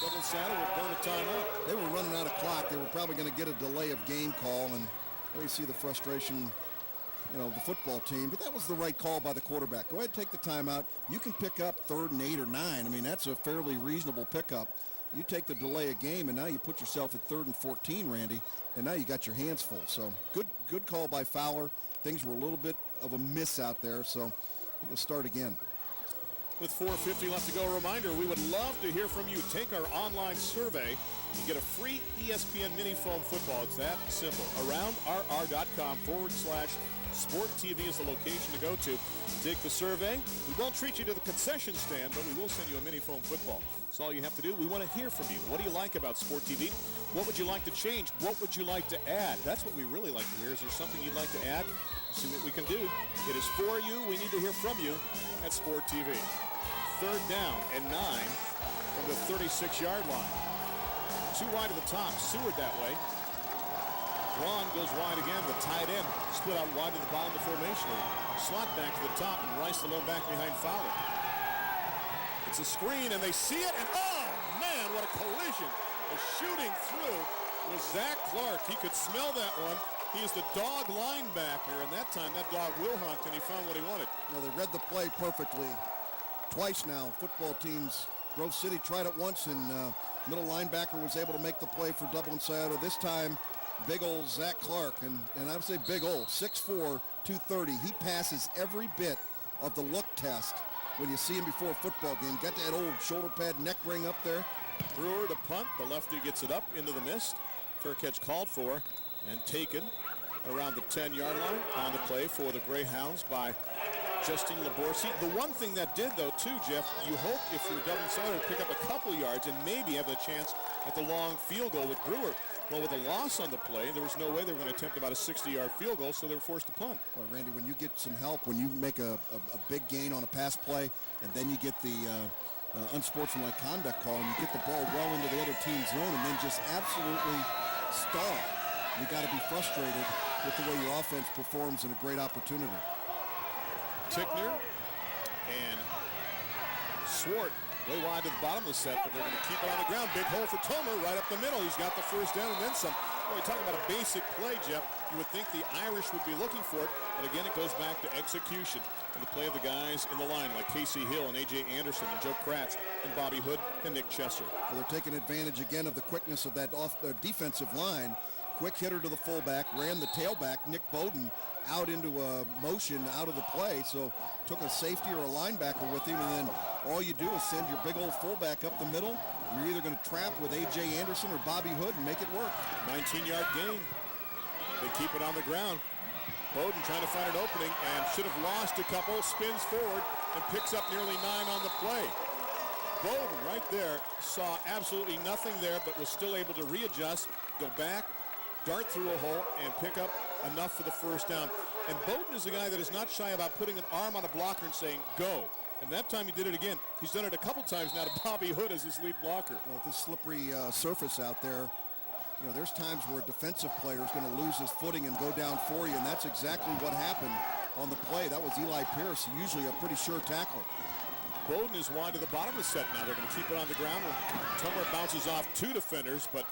Dublin Saddle will burn a timeout. They were running out of clock. They were probably going to get a delay of game call, and there you see the frustration, of the football team. But that was the right call by the quarterback. Go ahead, take the timeout. You can pick up 3rd and 8 or 9. I mean, that's a fairly reasonable pickup. You take the delay of game, and now you put yourself at 3rd and 14, Randy, and now you got your hands full. So good call by Fowler. Things were a little bit of a miss out there, so you can start again. With 4:50 left to go, a reminder, we would love to hear from you. Take our online survey. You get a free ESPN Mini Foam football. It's that simple. AroundRR.com/Sport TV is the location to go to. Take the survey. We won't treat you to the concession stand, but we will send you a Mini Foam football. That's all you have to do. We want to hear from you. What do you like about Sport TV? What would you like to change? What would you like to add? That's what we really like to hear. Is there something you'd like to add? See what we can do. It is for you. We need to hear from you at Sport TV. 3rd down and 9 from the 36-yard line. 2 wide at the top. Seward that way. Braun goes wide again. The tight end split out wide to the bottom of the formation. Slot back to the top, and Rice alone back behind Fowler. It's a screen, and they see it, and oh, man, what a collision. shooting through was Zach Clark. He could smell that one. He is the dog linebacker, and that time that dog will hunt, and he found what he wanted. Well, they read the play perfectly. Twice now, football teams, Grove City tried it once, and middle linebacker was able to make the play for Dublin Scioto. This time, big old Zach Clark, and I would say big old, 6'4", 230. He passes every bit of the look test when you see him before a football game. Got that old shoulder pad neck ring up there. Brewer to punt. The lefty gets it up into the mist. Fair catch called for and taken around the 10-yard line on the play for the Greyhounds by Justin Laborsi. The one thing that did, though, too, Jeff, you hope if you're Dublin Scioto to pick up a couple yards and maybe have a chance at the long field goal with Brewer. Well, with a loss on the play, there was no way they were going to attempt about a 60-yard field goal, so they were forced to punt. Well, Randy, when you get some help, when you make a big gain on a pass play, and then you get the unsportsmanlike conduct call, and you get the ball well into the other team's zone, and then just absolutely stall, you got to be frustrated with the way your offense performs in a great opportunity. Tickner and Swart way wide to the bottom of the set, but they're going to keep it on the ground. Big hole for Tomer right up the middle. He's got the first down and then some. Boy, talking about a basic play, Jeff. You would think the Irish would be looking for it, but again, it goes back to execution and the play of the guys in the line like Casey Hill and A.J. Anderson and Joe Kratz and Bobby Hood and Nick Chesser. Well, they're taking advantage again of the quickness of that defensive line. Quick hitter to the fullback, ran the tailback, Nick Bowden, out into a motion out of the play, so took a safety or a linebacker with him, and then all you do is send your big old fullback up the middle. You're either going to trap with A.J. Anderson or Bobby Hood and make it work. 19-yard gain. They keep it on the ground. Bowden trying to find an opening and should have lost a couple, spins forward and picks up nearly 9 on the play. Bowden right there saw absolutely nothing there, but was still able to readjust, go back, dart through a hole, and pick up enough for the first down. And Bowden is a guy that is not shy about putting an arm on a blocker and saying, go. And that time he did it again. He's done it a couple times now to Bobby Hood as his lead blocker. Well, this slippery surface out there, you know, there's times where a defensive player is going to lose his footing and go down for you, and that's exactly what happened on the play. That was Eli Pierce, usually a pretty sure tackler. Bowden is wide to the bottom of the set now. They're going to keep it on the ground. Tomer bounces off 2 defenders, but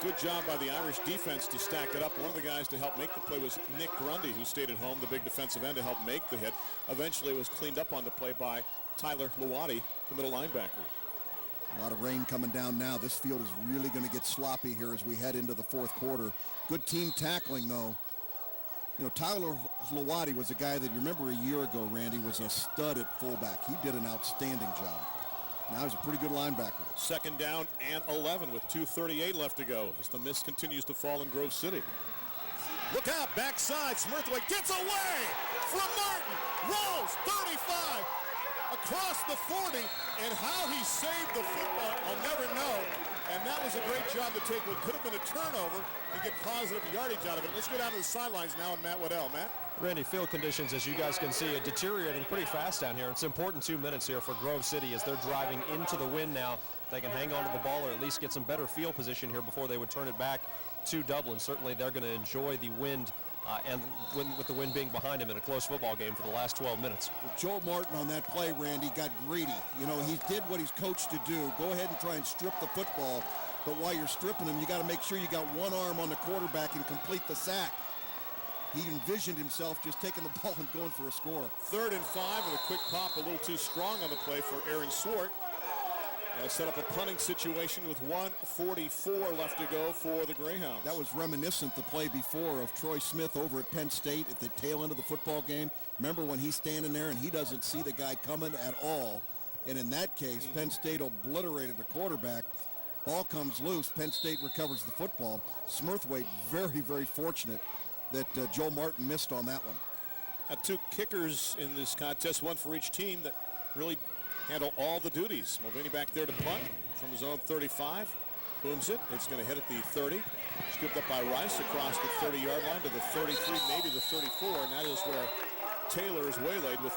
good job by the Irish defense to stack it up. One of the guys to help make the play was Nick Grundy, who stayed at home, the big defensive end, to help make the hit. Eventually it was cleaned up on the play by Tyler Lawati, the middle linebacker. A lot of rain coming down now. This field is really going to get sloppy here as we head into the fourth quarter. Good team tackling, though. You know, Tyler Lawati was a guy that, you remember a year ago, Randy, was a stud at fullback. He did an outstanding job. Now he's a pretty good linebacker. Second down and 11 with 2:38 left to go as the mist continues to fall in Grove City. Look out, backside, Smurthwaite gets away from Martin, rolls 35, across the 40, and how he saved the football, I'll never know. And that was a great job to take what could have been a turnover and get positive yardage out of it. Let's go down to the sidelines now and Matt Waddell. Matt? Randy, field conditions, as you guys can see, are deteriorating pretty fast down here. It's important 2 minutes here for Grove City as they're driving into the wind now. They can hang on to the ball or at least get some better field position here before they would turn it back to Dublin. Certainly they're going to enjoy the wind and with the wind being behind him in a close football game for the last 12 minutes. Joel Martin on that play, Randy, got greedy. You know, he did what he's coached to do. Go ahead and try and strip the football. But while you're stripping him, you got to make sure you got one arm on the quarterback and complete the sack. He envisioned himself just taking the ball and going for a score. 3rd and 5 with a quick pop, a little too strong on the play for Aaron Swart. Set up a punting situation with 1:44 left to go for the Greyhounds. That was reminiscent the play before of Troy Smith over at Penn State at the tail end of the football game. Remember when he's standing there and he doesn't see the guy coming at all. And in that case, Penn State obliterated the quarterback. Ball comes loose. Penn State recovers the football. Smurthwaite very, very fortunate that Joel Martin missed on that one. Had 2 kickers in this contest, one for each team that really handle all the duties. Mulvaney back there to punt from his own 35. Booms it. It's going to hit at the 30. Scooped up by Rice across the 30-yard line to the 33, maybe the 34, and that is where Taylor is waylaid with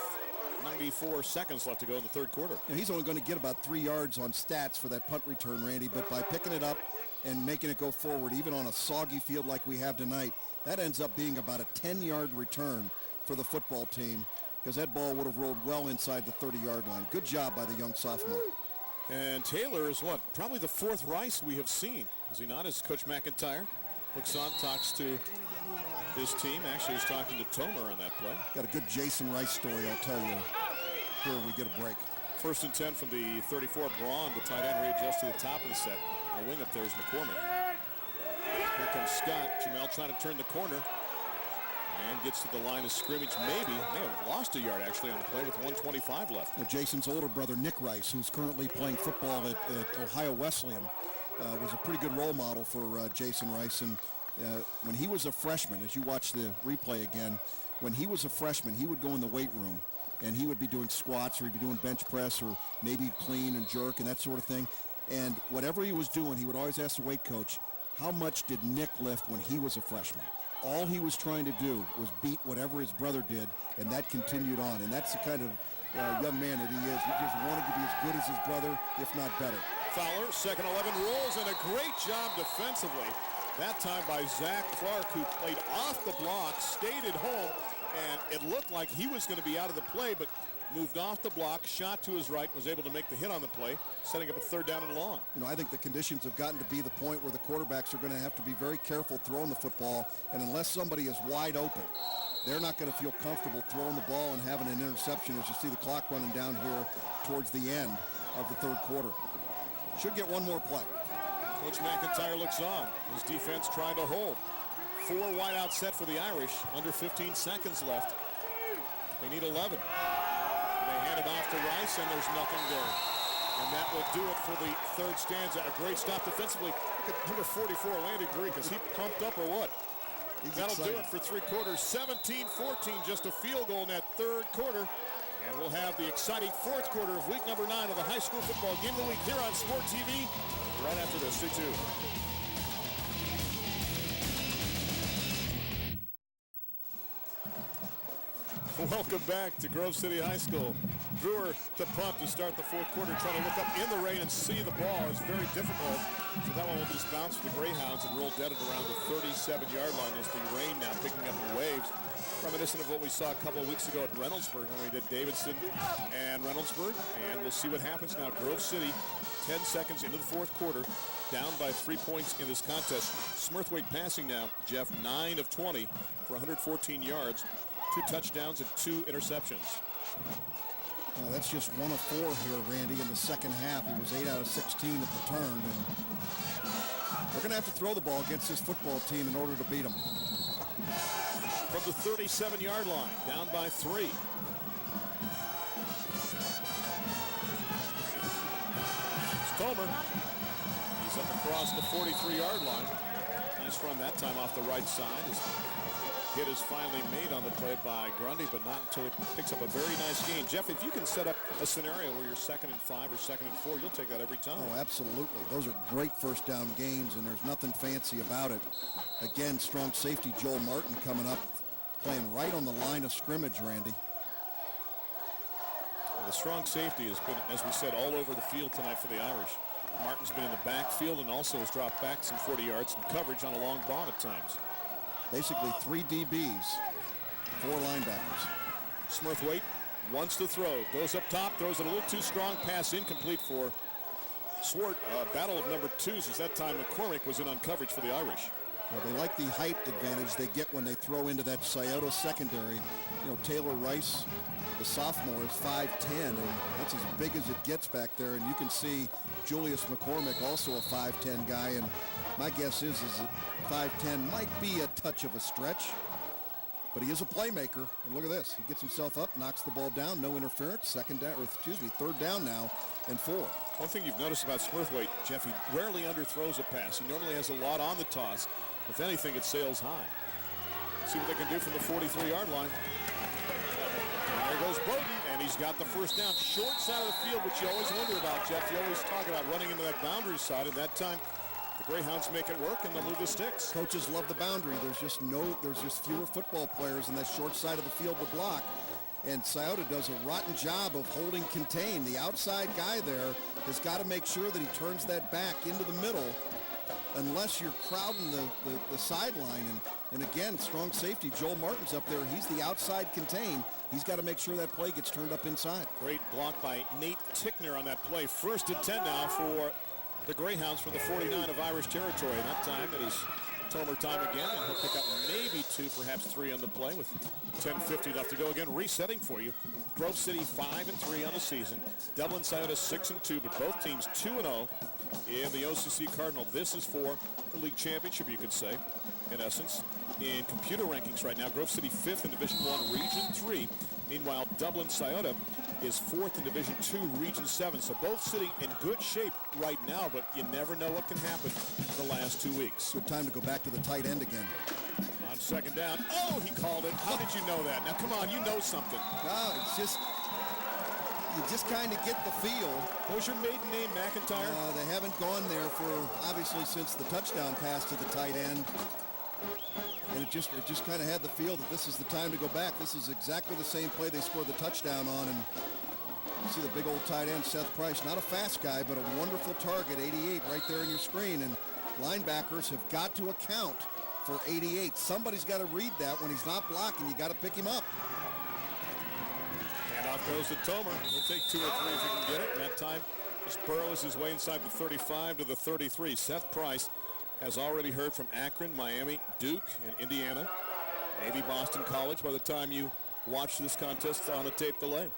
94 seconds left to go in the third quarter. You know, he's only going to get about 3 yards on stats for that punt return, Randy, but by picking it up and making it go forward, even on a soggy field like we have tonight, that ends up being about a 10-yard return for the football team, because that ball would have rolled well inside the 30-yard line. Good job by the young sophomore. And Taylor is what? Probably the fourth Rice we have seen. Is he not? As Coach McIntyre looks on, talks to his team. Actually, he's talking to Tomer on that play. Got a good Jason Rice story, I'll tell you. Here we get a break. 1st and 10 from the 34. Braun, the tight end, readjusts to the top of the set. The wing up there is McCormick. Here comes Scott. Jamel trying to turn the corner. And gets to the line of scrimmage, maybe. May have lost a yard, actually, on the play with 1:25 left. Well, Jason's older brother, Nick Rice, who's currently playing football at Ohio Wesleyan, was a pretty good role model for Jason Rice. And when he was a freshman, as you watch the replay again, when he was a freshman, he would go in the weight room, and he would be doing squats, or he'd be doing bench press, or maybe clean and jerk and that sort of thing. And whatever he was doing, he would always ask the weight coach, how much did Nick lift when he was a freshman? All he was trying to do was beat whatever his brother did, and that continued on. And that's the kind of young man that he is. He just wanted to be as good as his brother, if not better. Fowler, second 11 rolls, and a great job defensively. That time by Zach Clark, who played off the block, stayed at home, and it looked like he was going to be out of the play, but moved off the block, shot to his right, was able to make the hit on the play, setting up a 3rd down and long. You know, I think the conditions have gotten to be the point where the quarterbacks are going to have to be very careful throwing the football, and unless somebody is wide open, they're not going to feel comfortable throwing the ball and having an interception, as you see the clock running down here towards the end of the 3rd quarter. Should get one more play. Coach McIntyre looks on. His defense trying to hold. 4 wide out set for the Irish. Under 15 seconds left. They need 11. They hand it off to Rice, and there's nothing there. And that will do it for the 3rd stanza. A great stop defensively. Look at number 44, Landon Greek. Is he pumped up or what? That'll do it for 3 quarters. 17-14, just a field goal in that 3rd quarter. And we'll have the exciting 4th quarter of week number 9 of the high school football game of the week here on Sport TV. Right after this, stay tuned. Welcome back to Grove City High School. Brewer to punt to start the 4th quarter, trying to look up in the rain and see the ball. It's very difficult. So that one will just bounce for the Greyhounds and roll dead at around the 37-yard line as the rain now picking up in waves. Reminiscent of what we saw a couple of weeks ago at Reynoldsburg when we did Davidson and Reynoldsburg. And we'll see what happens now. Grove City, 10 seconds into the 4th quarter, down by 3 points in this contest. Smurthwaite passing now, Jeff, 9 of 20 for 114 yards. 2 touchdowns and 2 interceptions. That's just 1 of 4 here, Randy, in the second half. He was 8 out of 16 at the turn. And they're going to have to throw the ball against this football team in order to beat them. From the 37-yard line, down by 3. It's Tomer. He's up across the 43-yard line. Nice run that time off the right side. His hit is finally made on the play by Grundy, but not until he picks up a very nice gain. Jeff, if you can set up a scenario where you're 2nd and 5 or 2nd and 4, you'll take that every time. Oh, absolutely. Those are great 1st down gains, and there's nothing fancy about it. Again, strong safety Joel Martin coming up, playing right on the line of scrimmage, Randy. The strong safety has been, as we said, all over the field tonight for the Irish. Martin's been in the backfield and also has dropped back some 40 yards in coverage on a long bomb at times. Basically 3 DBs, 4 linebackers. Smurthwaite wants to throw, goes up top, throws it a little too strong, pass incomplete for Swart. Battle of number 2s as that time McCormick was in on coverage for the Irish. Well, they like the height advantage they get when they throw into that Scioto secondary. You know, Taylor Rice, the sophomore, is 5'10", and that's as big as it gets back there. And you can see Julius McCormick, also a 5'10" guy, and my guess is that 5'10" might be a touch of a stretch, but he is a playmaker. And look at this. He gets himself up, knocks the ball down, no interference. 3rd down now and 4. One thing you've noticed about Smurthwaite, Jeff, he rarely underthrows a pass. He normally has a lot on the toss. If anything, it sails high. See what they can do from the 43-yard line. And there goes Bowden, and he's got the 1st down. Short side of the field, which you always wonder about, Jeff. You always talk about running into that boundary side, and that time the Greyhounds make it work, and they'll move the sticks. Coaches love the boundary. There's just fewer football players in that short side of the field to block. And Scioto does a rotten job of holding contain. The outside guy there has got to make sure that he turns that back into the middle unless you're crowding the sideline. And again, strong safety. Joel Martin's up there. He's the outside contain. He's got to make sure that play gets turned up inside. Great block by Nate Tickner on that play. 1st and 10 now for the Greyhounds from the 49 of Irish territory. And that time it is Tomer time again, and he'll pick up maybe 2, perhaps 3 on the play with 10:50 left to go. Again, resetting for you. Grove City 5-3 on the season. Dublin Scioto 6-2, but both teams 2-0 in the OCC Cardinal. This is for the league championship, you could say, in essence. In computer rankings right now, Grove City 5th in Division 1, Region 3. Meanwhile, Dublin Scioto is 4th in Division 2, Region 7. So both sitting in good shape right now, but you never know what can happen in the last 2 weeks. Good time to go back to the tight end again. On 2nd down. Oh, he called it. How did you know that? Now, come on, you know something. No, it's just, you just kind of get the feel. What was your maiden name, McIntyre? They haven't gone there for, obviously, since the touchdown pass to the tight end. And it just kind of had the feel that this is the time to go back. This is exactly the same play they scored the touchdown on. And you see the big old tight end, Seth Price. Not a fast guy, but a wonderful target, 88 right there in your screen. And linebackers have got to account for 88. Somebody's got to read that. When he's not blocking, you got to pick him up. Handoff goes to Tomer. He'll take 2 or 3 if he can get it. And that time, just burrows his way inside the 35 to the 33. Seth Price has already heard from Akron, Miami, Duke, and Indiana. Maybe Boston College by the time you watch this contest on a tape delay.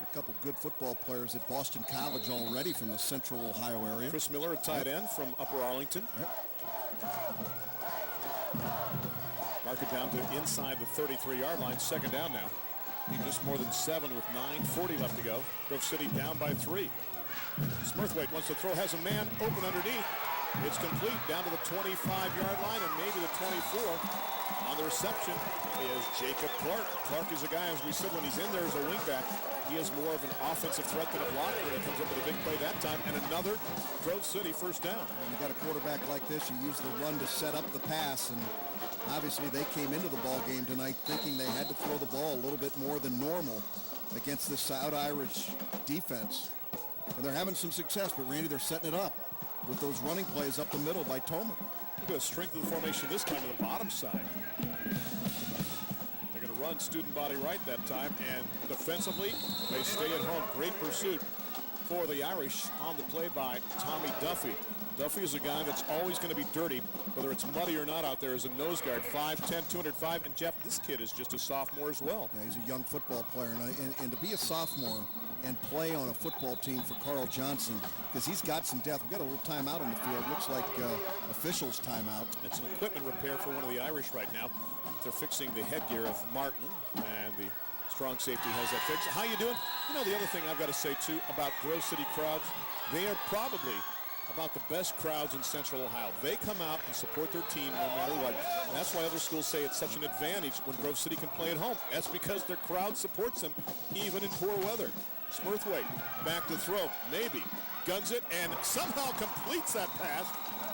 A couple good football players at Boston College already from the central Ohio area. Chris Miller, a tight end from Upper Arlington. Mark it down to inside the 33-yard line. 2nd down now. Need just more than 7 with 9:40 left to go. Grove City down by 3. Smurthwaite wants to throw, has a man open underneath. It's complete down to the 25-yard line and maybe the 24. On the reception is Jacob Clark. Clark is a guy, as we said, when he's in there as a wingback, he is more of an offensive threat than a blocker. He comes up with a big play that time, and another Grove City 1st down. When you got a quarterback like this, you use the run to set up the pass, and obviously they came into the ball game tonight thinking they had to throw the ball a little bit more than normal against this South Irish defense. And they're having some success, but Randy, they're setting it up with those running plays up the middle by Tomer. Look at the strength of the formation this time to the bottom side. They're going to run student body right that time, and defensively, they stay at home. Great pursuit for the Irish on the play by Tommy Duffy. Duffy is a guy that's always going to be dirty, whether it's muddy or not out there as a nose guard. 5'10", 205, and Jeff, this kid is just a sophomore as well. Yeah, he's a young football player, and to be a sophomore and play on a football team for Carl Johnson, because he's got some depth. We've got a little timeout on the field. Looks like officials timeout. It's an equipment repair for one of the Irish right now. They're fixing the headgear of Martin, and the strong safety has that fixed. How you doing? You know, the other thing I've got to say, too, about Grove City crowds, they are probably about the best crowds in Central Ohio. They come out and support their team no matter what. And that's why other schools say it's such an advantage when Grove City can play at home. That's because their crowd supports them even in poor weather. Smurthwaite back to throw, maybe, guns it, and somehow completes that pass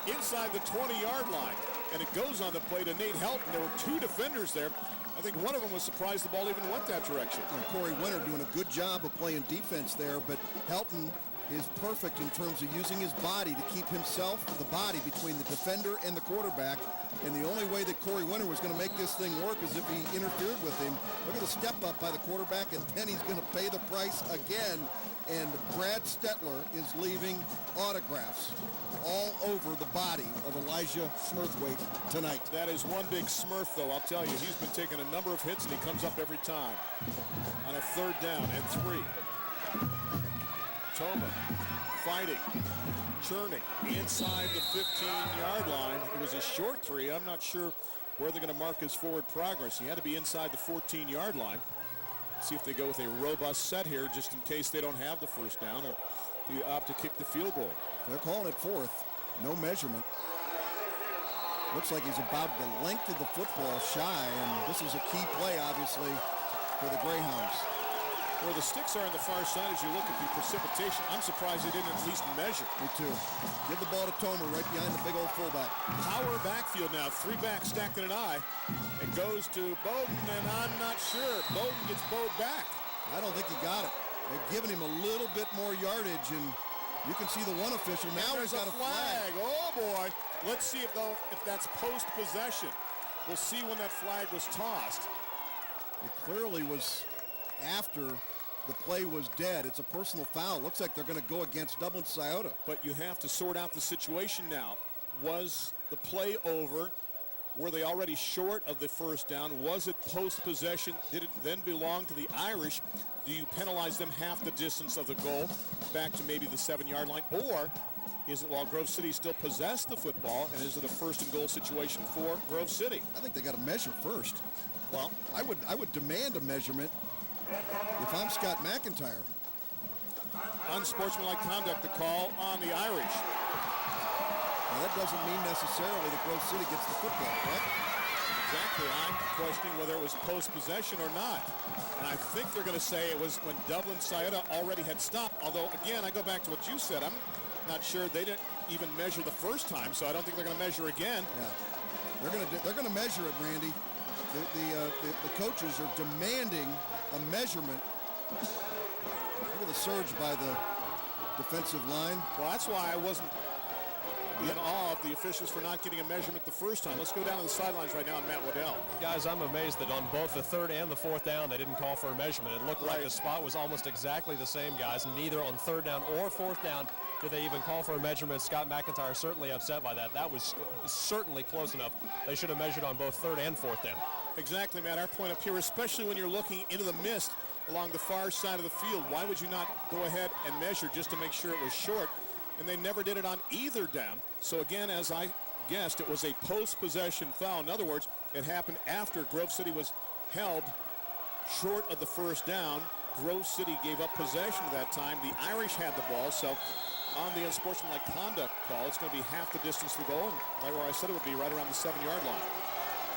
inside the 20-yard line. And it goes on the play to Nate Helton. There were 2 defenders there. I think one of them was surprised the ball even went that direction. And Corey Winter doing a good job of playing defense there, but Helton is perfect in terms of using his body to keep himself, the body, between the defender and the quarterback. And the only way that Corey Winter was going to make this thing work is if he interfered with him. Look at the step up by the quarterback, and then he's going to pay the price again. And Brad Stetler is leaving autographs all over the body of Elijah Smurthwaite tonight. That is one big Smurf, though. I'll tell you, he's been taking a number of hits, and he comes up every time. On a 3rd down and 3. Tomer fighting, churning inside the 15-yard line. It was a short 3. I'm not sure where they're going to mark his forward progress. He had to be inside the 14-yard line. Let's see if they go with a robust set here just in case they don't have the 1st down, or do you opt to kick the field goal? They're calling it 4th. No measurement. Looks like he's about the length of the football shy, and this is a key play, obviously, for the Greyhounds. Where the sticks are on the far side as you look at the precipitation, I'm surprised they didn't at least measure. Me too. Give the ball to Tomer right behind the big old fullback. Power backfield now. 3 backs stacked in an eye. It goes to Bowden, and I'm not sure. Bowden gets bowed back. I don't think he got it. They've given him a little bit more yardage, and you can see the one official. Now he's got a flag. Oh, boy. Let's see if that's post-possession. We'll see when that flag was tossed. It clearly was after the play was dead. It's a personal foul. Looks like they're going to go against Dublin Scioto. But you have to sort out the situation now. Was the play over? Were they already short of the first down? Was it post-possession? Did it then belong to the Irish? Do you penalize them half the distance of the goal back to maybe the 7-yard line? Or is it while Grove City still possessed the football, and is it a first and goal situation for Grove City? I think they got to measure first. Well, I would demand a measurement if I'm Scott McIntyre. Unsportsmanlike conduct, the call on the Irish. Now, that doesn't mean necessarily that Grove City gets the football, correct? Exactly. I'm questioning whether it was post-possession or not. And I think they're going to say it was when Dublin Scioto already had stopped. Although, again, I go back to what you said. I'm not sure they didn't even measure the first time, so I don't think they're going to measure again. Yeah, they're going to measure it, Randy. The coaches are demanding a measurement. Look at the surge by the defensive line. Well, that's why I wasn't in awe of the officials for not getting a measurement the first time. Let's go down to the sidelines right now on Matt Waddell. Guys, I'm amazed that on both the third and the fourth down, they didn't call for a measurement. It looked like the spot was almost exactly the same, guys. Neither on third down or fourth down did they even call for a measurement. Scott McIntyre certainly upset by that. That was certainly close enough. They should have measured on both third and fourth down. Exactly, Matt. Our point up here, especially when you're looking into the mist along the far side of the field, why would you not go ahead and measure just to make sure it was short? And they never did it on either down. So again, as I guessed, it was a post-possession foul. In other words, it happened after Grove City was held short of the first down. Grove City gave up possession at that time. The Irish had the ball, so on the unsportsmanlike conduct call, it's going to be half the distance to the goal, and right where I said it would be, right around the 7-yard line.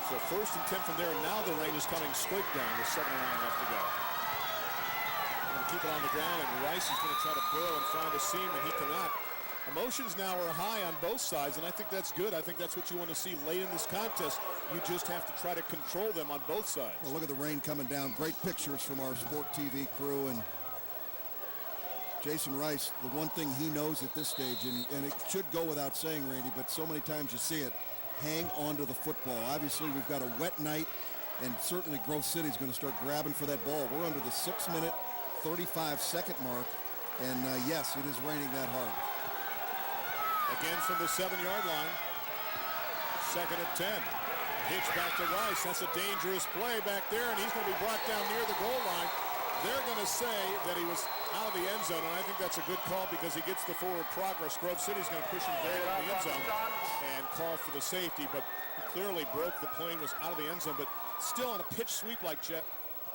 So first and 10 from there, and now the rain is coming straight down with 7:09 left to go. Going to keep it on the ground, and Rice is going to try to burrow and find a seam, and he cannot. Emotions now are high on both sides, and I think that's good. I think that's what you want to see late in this contest. You just have to try to control them on both sides. Well, look at the rain coming down. Great pictures from our Sport TV crew. And Jason Rice, the one thing he knows at this stage, and it should go without saying, Randy, but so many times you see it, hang on to the football. Obviously, we've got a wet night, and certainly Grove City is going to start grabbing for that ball. We're under the 6-minute, 35-second mark, and yes, it is raining that hard. Again from the 7-yard line. Second and 10. Pitch back to Rice. That's a dangerous play back there, and he's going to be brought down near the goal line. They're going to say that he was out of the end zone, and I think that's a good call because he gets the forward progress. Grove City's going to push him down in the end zone and call for the safety, but he clearly broke the plane, was out of the end zone. But still on a pitch sweep like Jet,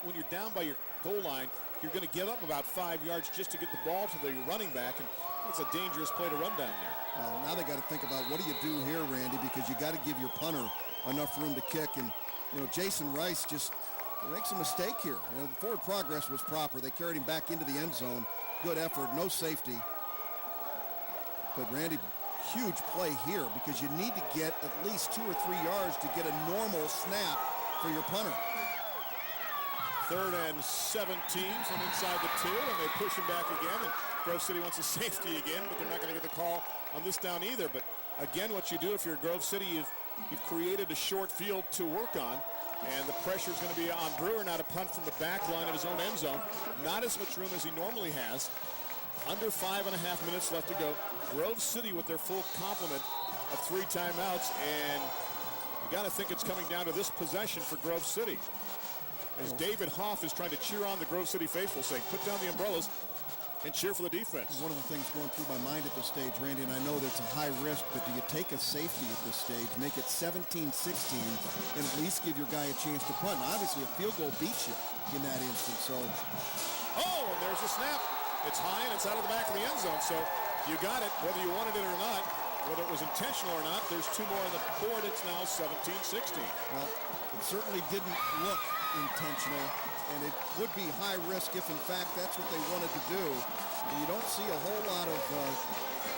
when you're down by your goal line, you're going to give up about 5 yards just to get the ball to the running back, and it's a dangerous play to run down there. Now they got to think about what do you do here, Randy, because you got to give your punter enough room to kick. And, you know, Jason Rice just makes a mistake here. You know, the forward progress was proper. They carried him back into the end zone. Good effort, no safety. But, Randy, huge play here because you need to get at least 2 or 3 yards to get a normal snap for your punter. Third and 17 from inside the 2, and they push him back again. And Grove City wants a safety again, but they're not going to get the call on this down either. But again, what you do if you're Grove City, you've created a short field to work on, and the pressure is going to be on Brewer now to punt from the back line of his own end zone. Not as much room as he normally has. Under 5.5 minutes left to go. Grove City with their full complement of 3 timeouts, and you got to think it's coming down to this possession for Grove City. As David Hoff is trying to cheer on the Grove City faithful, saying, put down the umbrellas and cheer for the defense. One of the things going through my mind at this stage, Randy, and I know that it's a high risk, but do you take a safety at this stage, make it 17-16, and at least give your guy a chance to punt? Now, obviously, a field goal beats you in that instance, so. Oh, and there's a snap. It's high, and it's out of the back of the end zone, so you got it, whether you wanted it or not. Whether it was intentional or not, there's 2 more on the board. It's now 17-16. Well, it certainly didn't look intentional, and it would be high risk if, in fact, that's what they wanted to do. And you don't see a whole lot of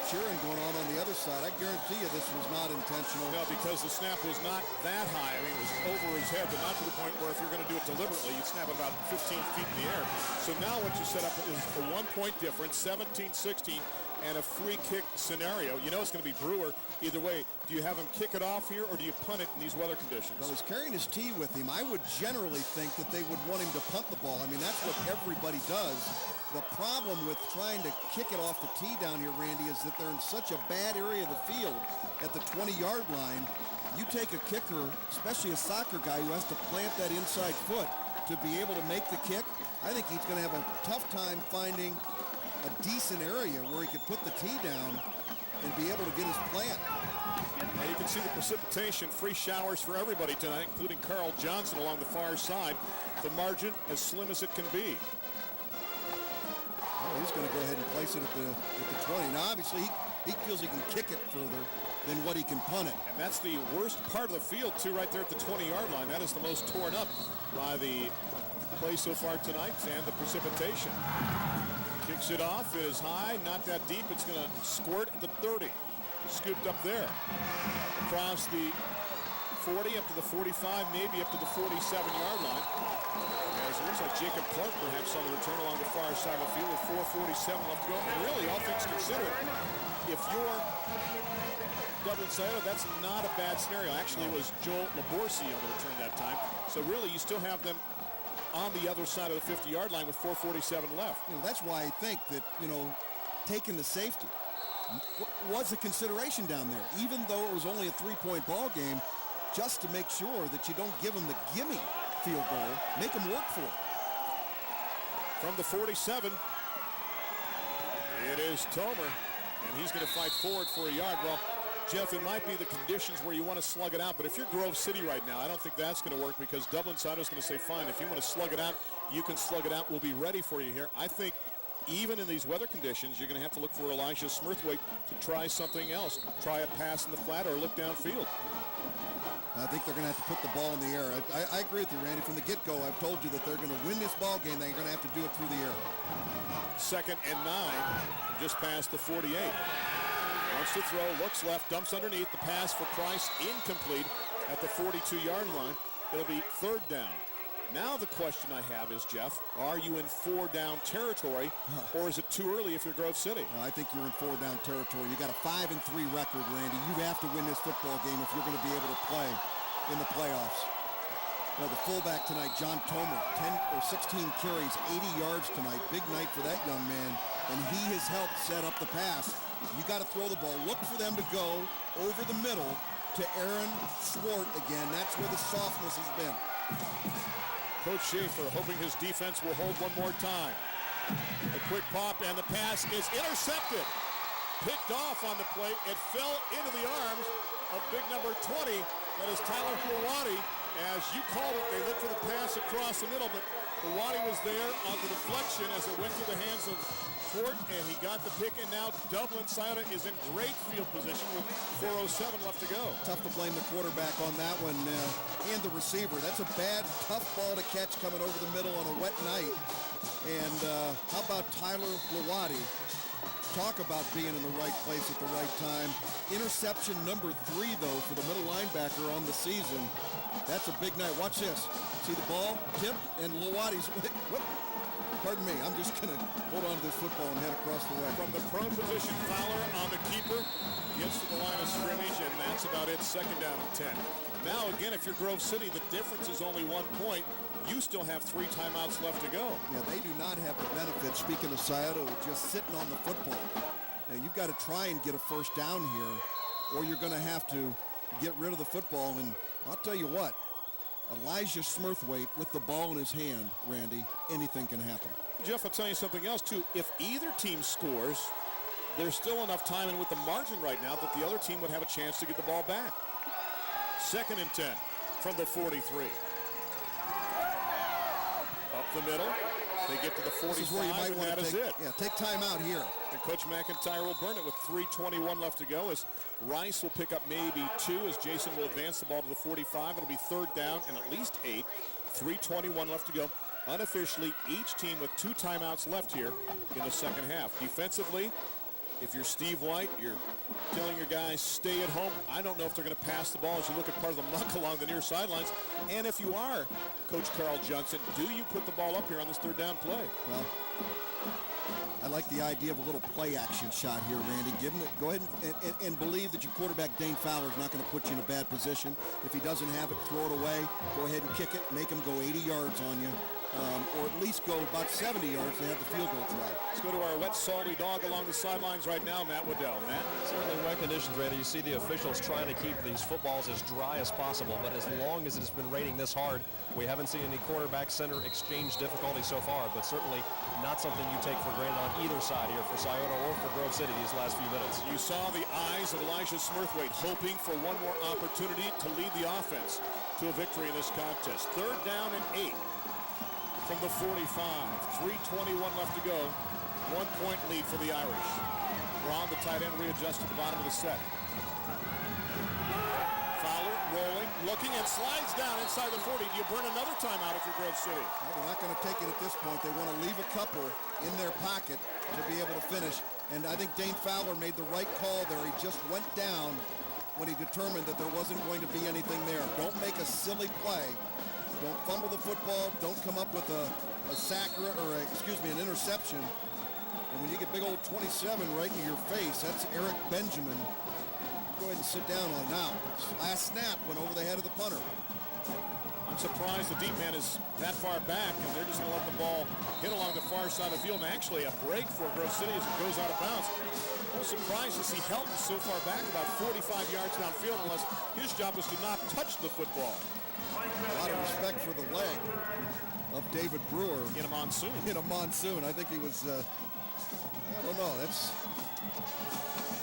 cheering going on the other side. I guarantee you this was not intentional. No, because the snap was not that high. I mean, it was over his head, but not to the point where if you're going to do it deliberately, you'd snap it about 15 feet in the air. So now what you set up is a 1-point difference, 17-16, and a free kick scenario. You know it's going to be Brewer either way. Do you have him kick it off here, or do you punt it in these weather conditions? Well, he's carrying his tee with him. I would generally think that they would want him to punt the ball. I mean, that's what everybody does. The problem with trying to kick it off the tee down here, Randy, is that they're in such a bad area of the field at the 20-yard line. You take a kicker, especially a soccer guy who has to plant that inside foot to be able to make the kick. I think he's going to have a tough time finding a decent area where he could put the tee down and be able to get his plant. Now you can see the precipitation, free showers for everybody tonight, including Carl Johnson along the far side. The margin as slim as it can be. Oh, he's going to go ahead and place it at the 20. Now, obviously, he feels he can kick it further than what he can punt it. And that's the worst part of the field, too, right there at the 20-yard line. That is the most torn up by the play so far tonight and the precipitation. Kicks it off. It is high, not that deep. It's going to squirt at the 30. Scooped up there. Across the 40, up to the 45, maybe up to the 47-yard line. As it looks like Jacob Clark perhaps on the return along the far side of the field with 4:47 left to go. And really, all things considered, if you're Dublin Scioto, that's not a bad scenario. Actually, it was Joel Laborsi on the return that time. So really, you still have them on the other side of the 50-yard line with 4:47 left. You know, that's why I think that, you know, taking the safety was a consideration down there, even though it was only a 3-point ball game, just to make sure that you don't give them the gimme field goal, make them work for it. From the 47, it is Tomer, and he's going to fight forward for a yard. Well, Jeff, it might be the conditions where you want to slug it out, but if you're Grove City right now, I don't think that's going to work because Dublin Scioto is going to say, fine, if you want to slug it out, you can slug it out. We'll be ready for you here. I think even in these weather conditions, you're going to have to look for Elijah Smurthwaite to try something else. Try a pass in the flat or look downfield. I think they're going to have to put the ball in the air. I agree with you, Randy. From the get-go, I've told you that they're going to win this ball game. They're going to have to do it through the air. 2nd and 9, just past the 48. Wants to throw, looks left, dumps underneath. The pass for Price incomplete at the 42-yard line. It'll be 3rd down. Now the question I have is, Jeff, are you in 4-down territory, or is it too early if you're Grove City? No, I think you're in 4-down territory. You got a 5-3 record, Randy. You have to win this football game if you're going to be able to play in the playoffs. Well, the fullback tonight, John Tomer, 16 carries, 80 yards tonight. Big night for that young man, and he has helped set up the pass. You got to throw the ball. Look for them to go over the middle to Aaron Swart again. That's where the softness has been. Coach Schaefer hoping his defense will hold one more time. A quick pop, and the pass is intercepted. Picked off on the plate. It fell into the arms of big number 20. That is Tyler Hawati. As you called it, they looked for the pass across the middle, but Hawati was there on the deflection as it went through the hands of Fort, and he got the pick, and now Dublin Scioto is in great field position with 4:07 left to go. Tough to blame the quarterback on that one and the receiver. That's a bad, tough ball to catch coming over the middle on a wet night. And how about Tyler Lawati? Talk about being in the right place at the right time. Interception number 3, though, for the middle linebacker on the season. That's a big night. Watch this. See the ball tipped, and Lawati's... Pardon me, I'm just going to hold on to this football and head across the way. From the prone position, Fowler on the keeper. Gets to the line of scrimmage, and that's about it. 2nd down and 10. Now, again, if you're Grove City, the difference is only 1 point. You still have 3 timeouts left to go. Yeah, they do not have the benefit, speaking of Scioto, of just sitting on the football. Now, you've got to try and get a 1st down here, or you're going to have to get rid of the football. And I'll tell you what, Elijah Smurthwaite with the ball in his hand, Randy, anything can happen. Jeff, I'll tell you something else, too. If either team scores, there's still enough time, and with the margin right now, that the other team would have a chance to get the ball back. 2nd and 10 from the 43. Up the middle. They get to the 45, this is where you might want to take, yeah, take time out here. And Coach McIntyre will burn it with 3:21 left to go as Rice will pick up maybe 2 as Jason will advance the ball to the 45. It'll be 3rd down and at least 8. 3:21 left to go. Unofficially, each team with 2 timeouts left here in the 2nd half. Defensively, If you're Steve White, you're telling your guys, stay at home. I don't know if they're going to pass the ball as you look at part of the muck along the near sidelines. And if you are Coach Carl Johnson, do you put the ball up here on this third down play? Well, I like the idea of a little play action shot here, Randy. Give him it. Go ahead and believe that your quarterback, Dane Fowler, is not going to put you in a bad position. If he doesn't have it, throw it away. Go ahead and kick it. Make him go 80 yards on you. Or at least go about 70 yards to have the field goal try. Let's go to our wet, salty dog along the sidelines right now, Matt Waddell. Matt? Certainly wet conditions, Randy. You see the officials trying to keep these footballs as dry as possible, but as long as it's been raining this hard, we haven't seen any quarterback-center exchange difficulty so far, but certainly not something you take for granted on either side here for Scioto or for Grove City these last few minutes. You saw the eyes of Elijah Smurthwaite hoping for one more opportunity to lead the offense to a victory in this contest. Third down and 8. From the 45, 3:21 left to go. 1 point lead for the Irish. Braun, the tight end, readjusted the bottom of the set. Fowler rolling, looking, and slides down inside the 40. Do you burn another timeout if you're Grove City? Well, they're not going to take it at this point. They want to leave a couple in their pocket to be able to finish. And I think Dane Fowler made the right call there. He just went down when he determined that there wasn't going to be anything there. Don't make a silly play. Don't fumble the football. Don't come up with a sack or an interception. And when you get big old 27 right in your face, that's Eric Benjamin. Go ahead and sit down on it now. Last snap went over the head of the punter. I'm surprised the deep man is that far back, and they're just going to let the ball hit along the far side of the field. And actually a break for Grove City as it goes out of bounds. I'm surprised to see Helton so far back, about 45 yards downfield, unless his job was to not touch the football. A lot of respect for the leg of David Brewer. In a monsoon. In a monsoon. I think he was, I don't know.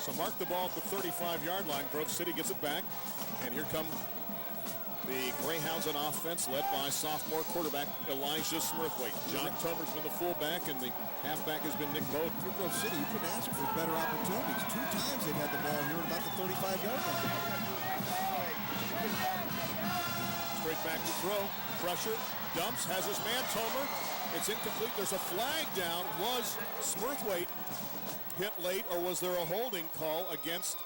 So mark the ball at the 35-yard line. Grove City gets it back. And here come the Greyhounds on offense, led by sophomore quarterback Elijah Smurthwaite. John Tomer's been the fullback, and the halfback has been Nick Bowden. For Grove City, you couldn't ask for better opportunities. 2 times they've had the ball here at about the 35-yard line. Straight back to throw. Pressure. Dumps. Has his man Tomer. It's incomplete. There's a flag down. Was Smurthwaite hit late, or was there a holding call against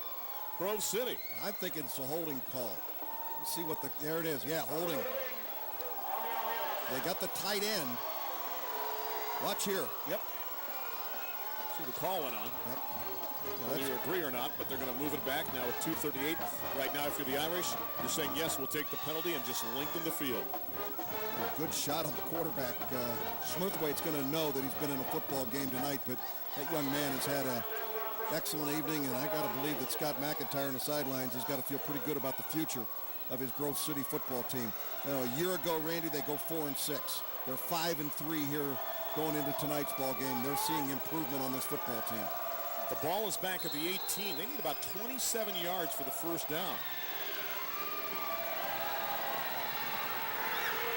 Grove City? I think it's a holding call. Let's see what there it is. Yeah, holding. They got the tight end. Watch here. Yep. See the call went on. Yep. Whether you agree or not, but they're going to move it back now with 2:38. Right now, if you're the Irish, you're saying, yes, we'll take the penalty and just lengthen the field. A good shot on the quarterback. Smurthwaite's going to know that he's been in a football game tonight, but that young man has had an excellent evening, and I got to believe that Scott McIntyre on the sidelines has got to feel pretty good about the future of his Grove City football team. A year ago, Randy, they go 4-6. They're 5-3 here going into tonight's ball game. They're seeing improvement on this football team. The ball is back at the 18. They need about 27 yards for the first down.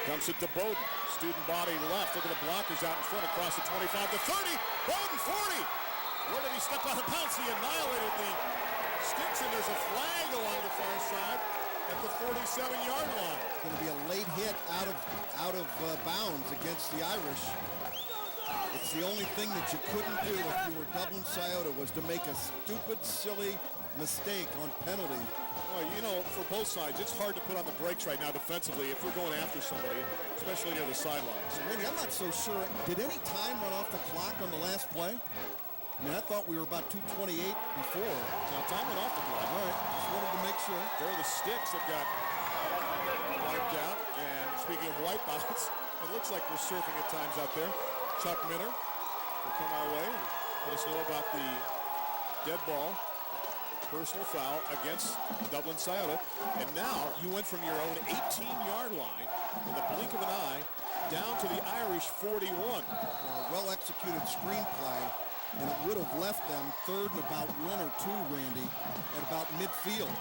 Dumps it to Bowden. Student body left. Look at the blockers out in front across the 25 to 30. Bowden 40. Where did he step out of bounds? He annihilated the sticks, and there's a flag along the far side at the 47-yard line. It's going to be a late hit out of bounds against the Irish. It's the only thing that you couldn't do if you were Dublin Scioto was to make a stupid, silly mistake on penalty. Well, you know, for both sides, it's hard to put on the brakes right now defensively if we're going after somebody, especially near the sidelines. So, Randy, I'm not so sure. Did any time run off the clock on the last play? I mean, I thought we were about 2:28 before. Now, time went off the clock. All right, just wanted to make sure. There are the sticks that got wiped out. And speaking of wipeouts, it looks like we're surfing at times out there. Chuck Minner will come our way and let us know about the dead ball, personal foul against Dublin Scioto. And now you went from your own 18-yard line in the blink of an eye down to the Irish 41. A well-executed screenplay, and it would have left them third and about 1 or 2, Randy, at about midfield.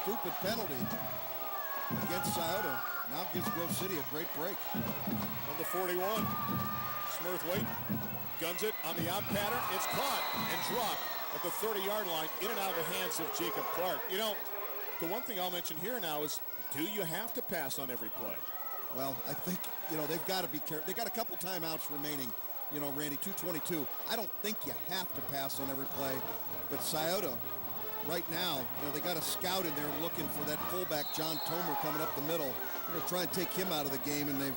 Stupid penalty against Scioto. Now gives Grove City a great break. On the 41. Smurthwaite guns it on the out pattern. It's caught and dropped at the 30-yard line, in and out of the hands of Jacob Clark. You know, the one thing I'll mention here now is, do you have to pass on every play? Well, I think, you know, they've got to be careful. They got a couple timeouts remaining You know, Randy, 222. I don't think you have to pass on every play, but Scioto, right now, you know, they got a scout in there looking for that fullback, John Tomer, coming up the middle. They're going to try and take him out of the game, and they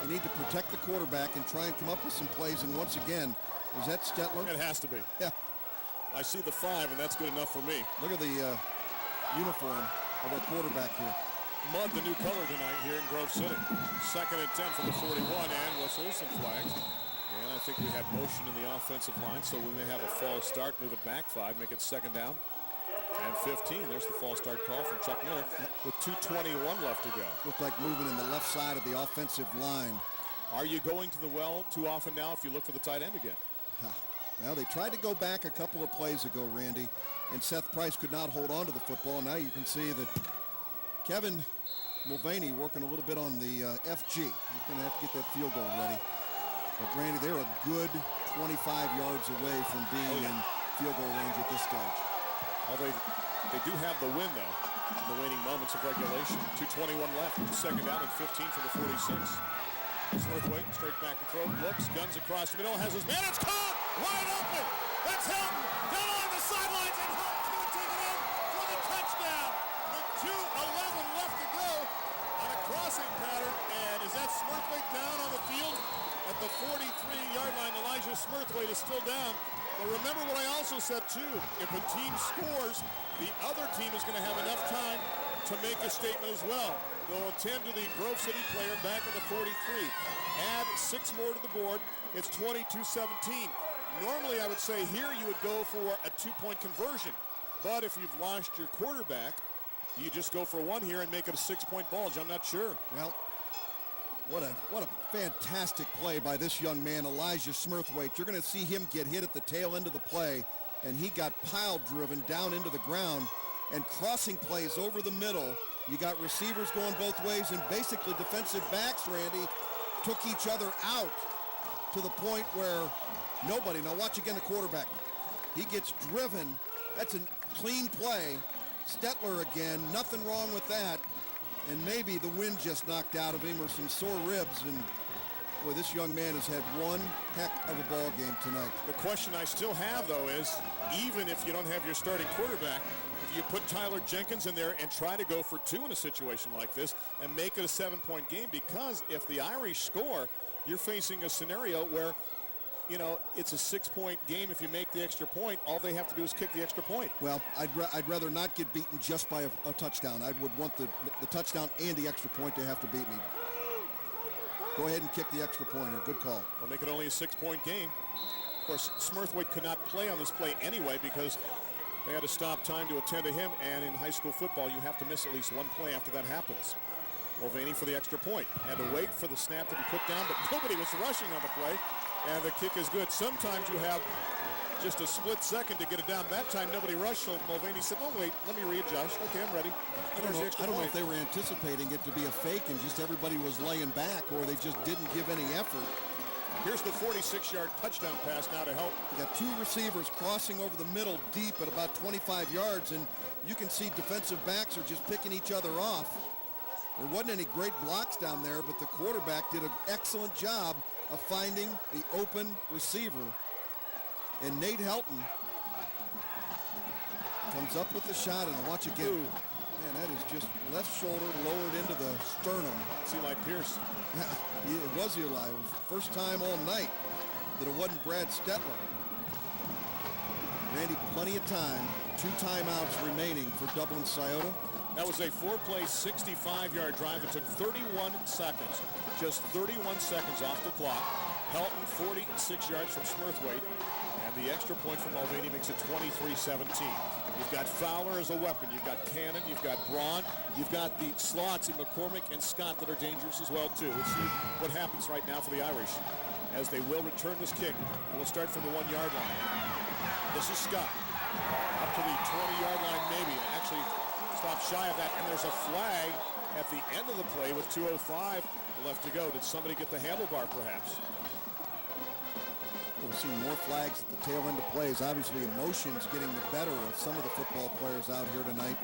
need to protect the quarterback and try and come up with some plays. And once again, is that Stetler? It has to be. Yeah. I see the 5, and that's good enough for me. Look at the uniform of our quarterback here. Mud, the new color tonight here in Grove City. 2nd and 10 from the 41, and whistles and flags. And I think we had motion in the offensive line, so we may have a false start, move it back 5, make it 2nd down. And 15, there's the false start call from Chuck Miller with 2:21 left to go. Looked like moving in the left side of the offensive line. Are you going to the well too often now if you look for the tight end again? Well, they tried to go back a couple of plays ago, Randy, and Seth Price could not hold on to the football. Now you can see that Kevin Mulvaney working a little bit on the FG. He's going to have to get that field goal ready. But Randy, they're a good 25 yards away from being in field goal range at this stage. Well, they do have the win, though, in the waning moments of regulation. 2:21 left, 2nd down and 15 from the 46. Smurthwaite, straight back to throw, looks, guns across the middle, has his man, it's caught! Wide open! That's Hilton! Down on the sidelines, and Hilton's going to take it in for the touchdown! With 2:11 left to go on a crossing pattern, and is that Smurthwaite down on the field? At the 43-yard line, Elijah Smurthwaite is still down. But remember what I also said, too. If a team scores, the other team is going to have enough time to make a statement as well. They'll attend to the Grove City player back at the 43. Add 6 more to the board. It's 22-17. Normally, I would say here you would go for a 2-point conversion. But if you've lost your quarterback, you just go for 1 here and make it a 6-point bulge. I'm not sure. Well, what a fantastic play by this young man, Elijah Smurthwaite. You're going to see him get hit at the tail end of the play, and he got pile driven down into the ground, and crossing plays over the middle. You got receivers going both ways, and basically defensive backs, Randy, took each other out to the point where nobody, now watch again the quarterback. He gets driven. That's a clean play. Stetler again, nothing wrong with that. And maybe the wind just knocked out of him or some sore ribs. And boy, this young man has had one heck of a ball game tonight. The question I still have, though, is even if you don't have your starting quarterback, do you put Tyler Jenkins in there and try to go for 2 in a situation like this and make it a 7-point game? Because if the Irish score, you're facing a scenario where, you know, it's a 6-point game. If you make the extra point, all they have to do is kick the extra point. Well, I'd rather not get beaten just by a touchdown. I would want the touchdown and the extra point to have to beat me. Go ahead and kick the extra pointer. Good call. They'll make it only a 6-point game. Of course, Smurthwaite could not play on this play anyway because they had to stop time to attend to him, and in high school football, you have to miss at least 1 play after that happens. Mulvaney for the extra point. Had to wait for the snap to be put down, but nobody was rushing on the play. And the kick is good. Sometimes you have just a split second to get it down. That time, nobody rushed, so Mulvaney said, oh, wait, let me readjust. Okay, I'm ready. I don't know if they were anticipating it to be a fake and just everybody was laying back, or they just didn't give any effort. Here's the 46-yard touchdown pass now to help. You got 2 receivers crossing over the middle deep at about 25 yards, and you can see defensive backs are just picking each other off. There wasn't any great blocks down there, but the quarterback did an excellent job of finding the open receiver. And Nate Helton comes up with the shot, and watch again. Ooh. Man, that is just left shoulder lowered into the sternum. It's Eli Pierce. Yeah, it was Eli. It was the first time all night that it wasn't Brad Stetler. Randy, plenty of time. 2 timeouts remaining for Dublin Scioto. That was a 4-play, 65-yard drive. It took 31 seconds. Just 31 seconds off the clock. Helton, 46 yards from Smurthwaite. And the extra point from Mulvaney makes it 23-17. You've got Fowler as a weapon. You've got Cannon. You've got Braun. You've got the slots in McCormick and Scott that are dangerous as well, too. Let's see what happens right now for the Irish as they will return this kick. And we'll start from the 1-yard line. This is Scott. Up to the 20-yard line, maybe. Actually, stop shy of that. And there's a flag at the end of the play with 2:05 left to go. Did somebody get the handlebar, perhaps? We've seen more flags at the tail end of plays. Obviously, emotions getting the better of some of the football players out here tonight.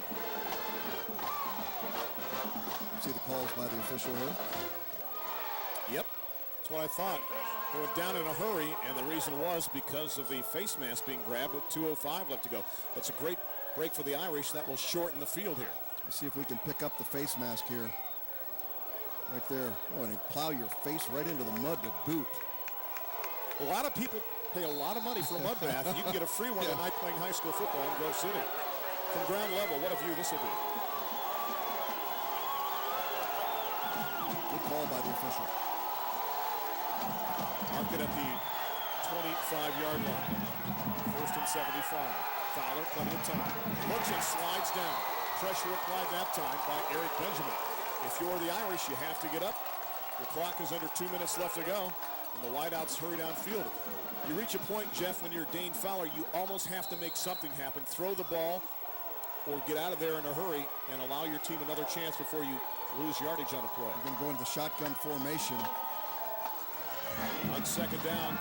See the calls by the official here. Yep. That's what I thought. They went down in a hurry, and the reason was because of the face mask being grabbed with 2:05 left to go. That's a great break for the Irish. That will shorten the field here. Let's see if we can pick up the face mask here. Right there. Oh, and you plow your face right into the mud to boot. A lot of people pay a lot of money for a mud bath. You can get a free one tonight playing high school football in Grove City. From ground level, what a view this will be. Good call by the official. Mark it at the 25-yard line. First and 75. Fowler, plenty of time. Looks and slides down. Pressure applied that time by Eric Benjamin. If you're the Irish, you have to get up. The clock is under 2 minutes left to go, and the wideouts hurry downfield. You reach a point, Jeff, when you're Dane Fowler, you almost have to make something happen. Throw the ball or get out of there in a hurry and allow your team another chance before you lose yardage on a play. We're going to go into the shotgun formation. On second down,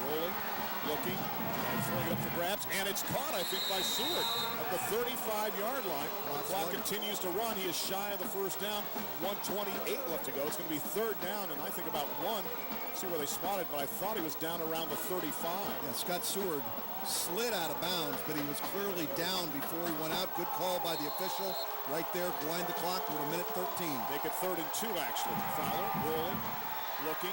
rolling, looking, and throwing it up for grabs, and it's caught, I think, by Seward at the 35-yard line. The clock continues to run. He is shy of the first down. 1:28 left to go. It's going to be third down, and I think about one. See where they spotted, but I thought he was down around the 35. Yeah, Scott Seward slid out of bounds, but he was clearly down before he went out. Good call by the official. Right there, wind the clock with a minute 13. Make it 3rd and 2, actually. Fowler rolling, looking.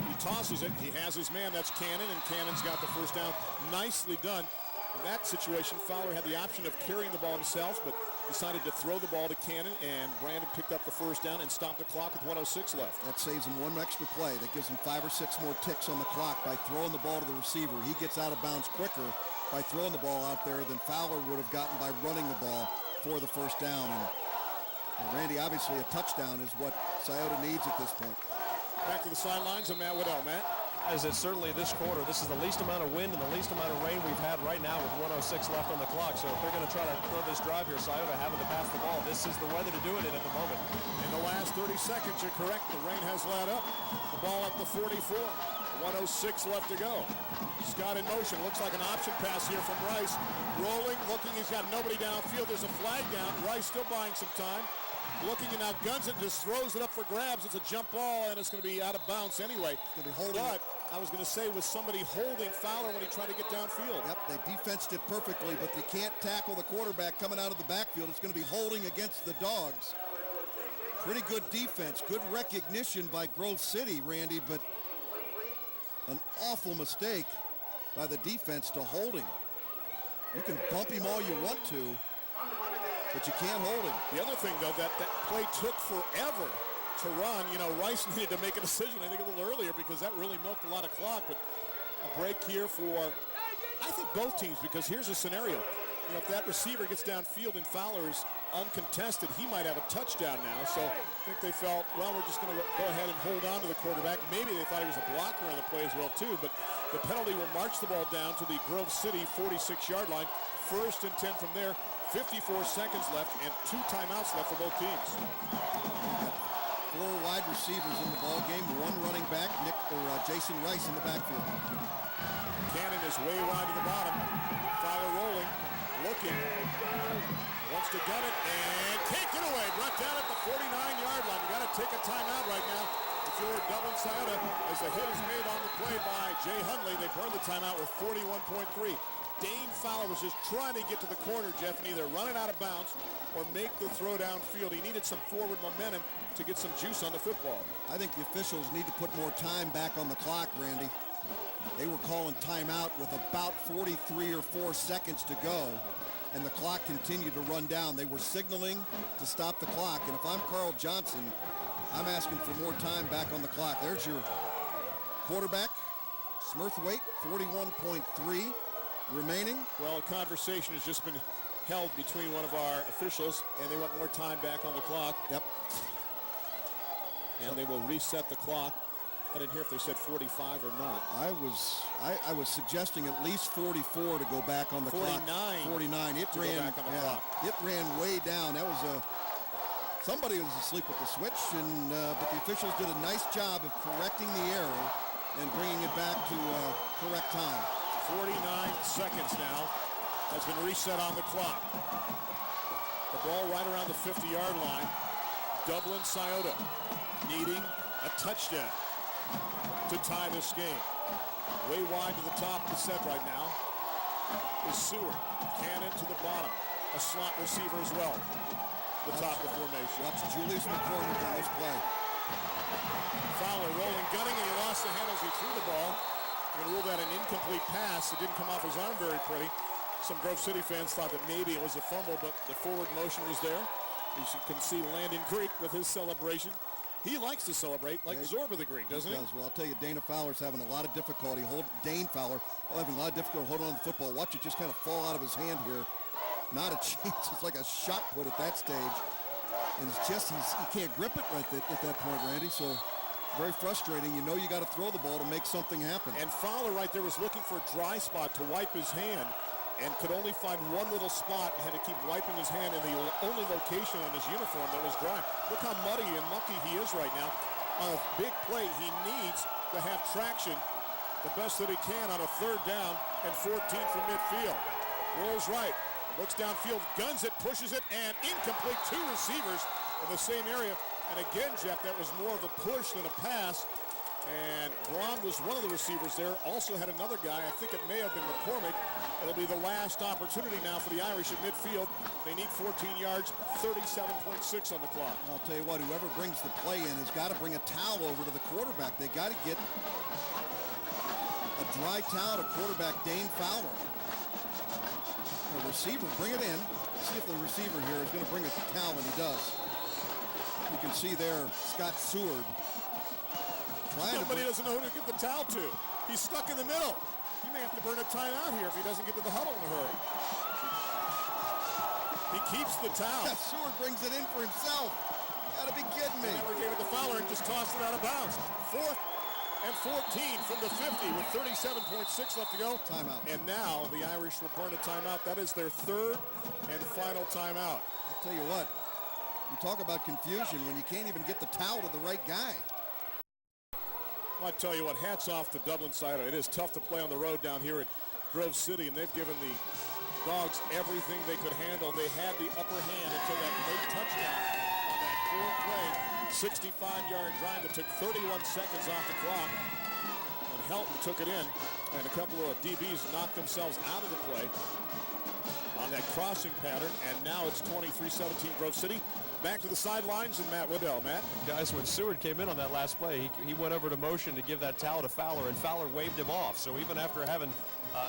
He tosses it. He has his man. That's Cannon, and Cannon's got the first down. Nicely done. In that situation, Fowler had the option of carrying the ball himself, but decided to throw the ball to Cannon, and Brandon picked up the first down and stopped the clock with 1:06 left. That saves him one extra play. That gives him 5 or 6 more ticks on the clock by throwing the ball to the receiver. He gets out of bounds quicker by throwing the ball out there than Fowler would have gotten by running the ball for the first down. And Randy, obviously a touchdown is what Scioto needs at this point. Back to the sidelines and Matt Waddell. Matt? As it's certainly this quarter, this is the least amount of wind and the least amount of rain we've had right now with 1:06 left on the clock. So if they're going to try to throw this drive here, Scioto having to pass the ball, this is the weather to do it in at the moment. In the last 30 seconds, you're correct. The rain has let up. The ball at the 44. 1:06 left to go. Scott in motion. Looks like an option pass here from Rice. Rolling, looking. He's got nobody downfield. There's a flag down. Rice still buying some time. Looking and now guns it, just throws it up for grabs. It's a jump ball, and it's going to be out of bounds anyway. It's going to be holding it. I was going to say, was somebody holding Fowler when he tried to get downfield? Yep, they defensed it perfectly, but they can't tackle the quarterback coming out of the backfield. It's going to be holding against the Dogs. Pretty good defense, good recognition by Grove City, Randy, but an awful mistake by the defense to hold him. You can bump him all you want to, but you can't hold him. The other thing, though, that play took forever to run. You know, Rice needed to make a decision, I think, a little earlier because that really milked a lot of clock. But a break here for, I think, both teams, because here's a scenario. You know, if that receiver gets downfield and Fowler's uncontested, he might have a touchdown now. So I think they felt, well, we're just going to go ahead and hold on to the quarterback. Maybe they thought he was a blocker on the play as well, too. But the penalty will march the ball down to the Grove City 46-yard line. 1st and 10 from there. 54 seconds left and 2 timeouts left for both teams. 4 wide receivers in the ball game, 1 running back, Jason Rice in the backfield. Cannon is way wide to the bottom. Fowler rolling, looking, wants to gun it, and can't get away. Brought down at the 49-yard line. You got to take a timeout right now. If you're Dublin Scioto, as the hit is made on the play by Jay Hundley, they burned the timeout with 41.3. Dane Fowler was just trying to get to the corner, Jeff, and either run it out of bounds or make the throw downfield. He needed some forward momentum to get some juice on the football. I think the officials need to put more time back on the clock, Randy. They were calling timeout with about 43 or 4 seconds to go, and the clock continued to run down. They were signaling to stop the clock, and if I'm Carl Johnson, I'm asking for more time back on the clock. There's your quarterback, Smurthwaite, 41.3. remaining. Well, a conversation has just been held between one of our officials, and they want more time back on the clock. Yep. And they will reset the clock. I didn't hear if they said 45 or not. I was suggesting at least 44 to go back on the 49. clock. 49. It ran back on the clock. It ran way down. That was somebody was asleep with the switch, and but the officials did a nice job of correcting the error and bringing it back to correct time. 49 seconds now has been reset on the clock. The ball right around the 50-yard line. Dublin Scioto needing a a touchdown to tie this game. Way wide to the top of the set right now is Seward. Cannon to the bottom. A slot receiver as well. The top of the formation. Watch Julius McCormick on this play. Fowler rolling, gunning, and he lost the handle as he threw the ball. We're going to rule that an incomplete pass. It didn't come off his arm very pretty. Some Grove City fans thought that maybe it was a fumble, but the forward motion was there. As you can see Landon Creek with his celebration. He likes to celebrate like Zorba the Greek, doesn't he? Well, I'll tell you, Dana Fowler's having a lot of difficulty. Dane Fowler having a lot of difficulty holding on to the football. Watch it just kind of fall out of his hand here. Not a chance. It's like a shot put at that stage. And it's just, he can't grip it right at that point, Randy. So very frustrating. You know you got to throw the ball to make something happen. And Fowler right there was looking for a dry spot to wipe his hand and could only find one little spot and had to keep wiping his hand in the only location on his uniform that was dry. Look how muddy and mucky he is right now. On a big play, he needs to have traction the best that he can on a 3rd down and 14 from midfield. Rolls right, looks downfield, guns it, pushes it, and incomplete. 2 receivers in the same area. And again, Jeff, that was more of a push than a pass. And Braun was one of the receivers there. Also had another guy. I think it may have been McCormick. It'll be the last opportunity now for the Irish at midfield. They need 14 yards, 37.6 on the clock. I'll tell you what, whoever brings the play in has got to bring a towel over to the quarterback. They got to get a dry towel to quarterback Dane Fowler. A receiver, bring it in. See if the receiver here is going to bring a towel, and he does. You can see there, Scott Seward. Somebody doesn't know who to give the towel to. He's stuck in the middle. He may have to burn a timeout here if he doesn't get to the huddle in a hurry. He keeps the towel. Yeah, Seward brings it in for himself. Gotta be kidding me. Never gave it to Fowler and just tossed it out of bounds. 4th and 14 from the 50 with 37.6 left to go. Timeout. And now the Irish will burn a timeout. That is their 3rd and final timeout. I'll tell you what, you talk about confusion when you can't even get the towel to the right guy. Well, I tell you what, hats off to Dublin Scioto. It is tough to play on the road down here at Grove City, and they've given the Dogs everything they could handle. They had the upper hand until that late touchdown on that 4th play. 65-yard drive that took 31 seconds off the clock. And Helton took it in, and a couple of DBs knocked themselves out of the play on that crossing pattern, and now it's 23-17 Grove City. Back to the sidelines and Matt Waddell. Matt? Guys, when Seward came in on that last play, he went over to motion to give that towel to Fowler, and Fowler waved him off. So even after having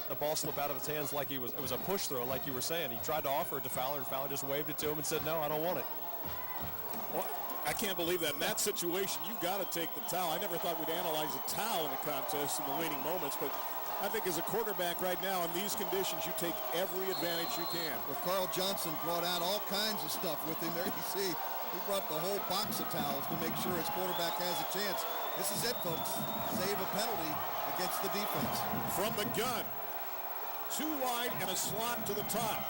the ball slip out of his hands like it was a push throw, like you were saying, he tried to offer it to Fowler, and Fowler just waved it to him and said, no, I don't want it. Well, I can't believe that. In that situation, you've got to take the towel. I never thought we'd analyze a towel in a contest in the waning moments, but I think as a quarterback right now in these conditions, you take every advantage you can. Well, Carl Johnson brought out all kinds of stuff with him there. You see, he brought the whole box of towels to make sure his quarterback has a chance. This is it, folks. Save a penalty against the defense. From the gun, 2 wide and a slot to the top.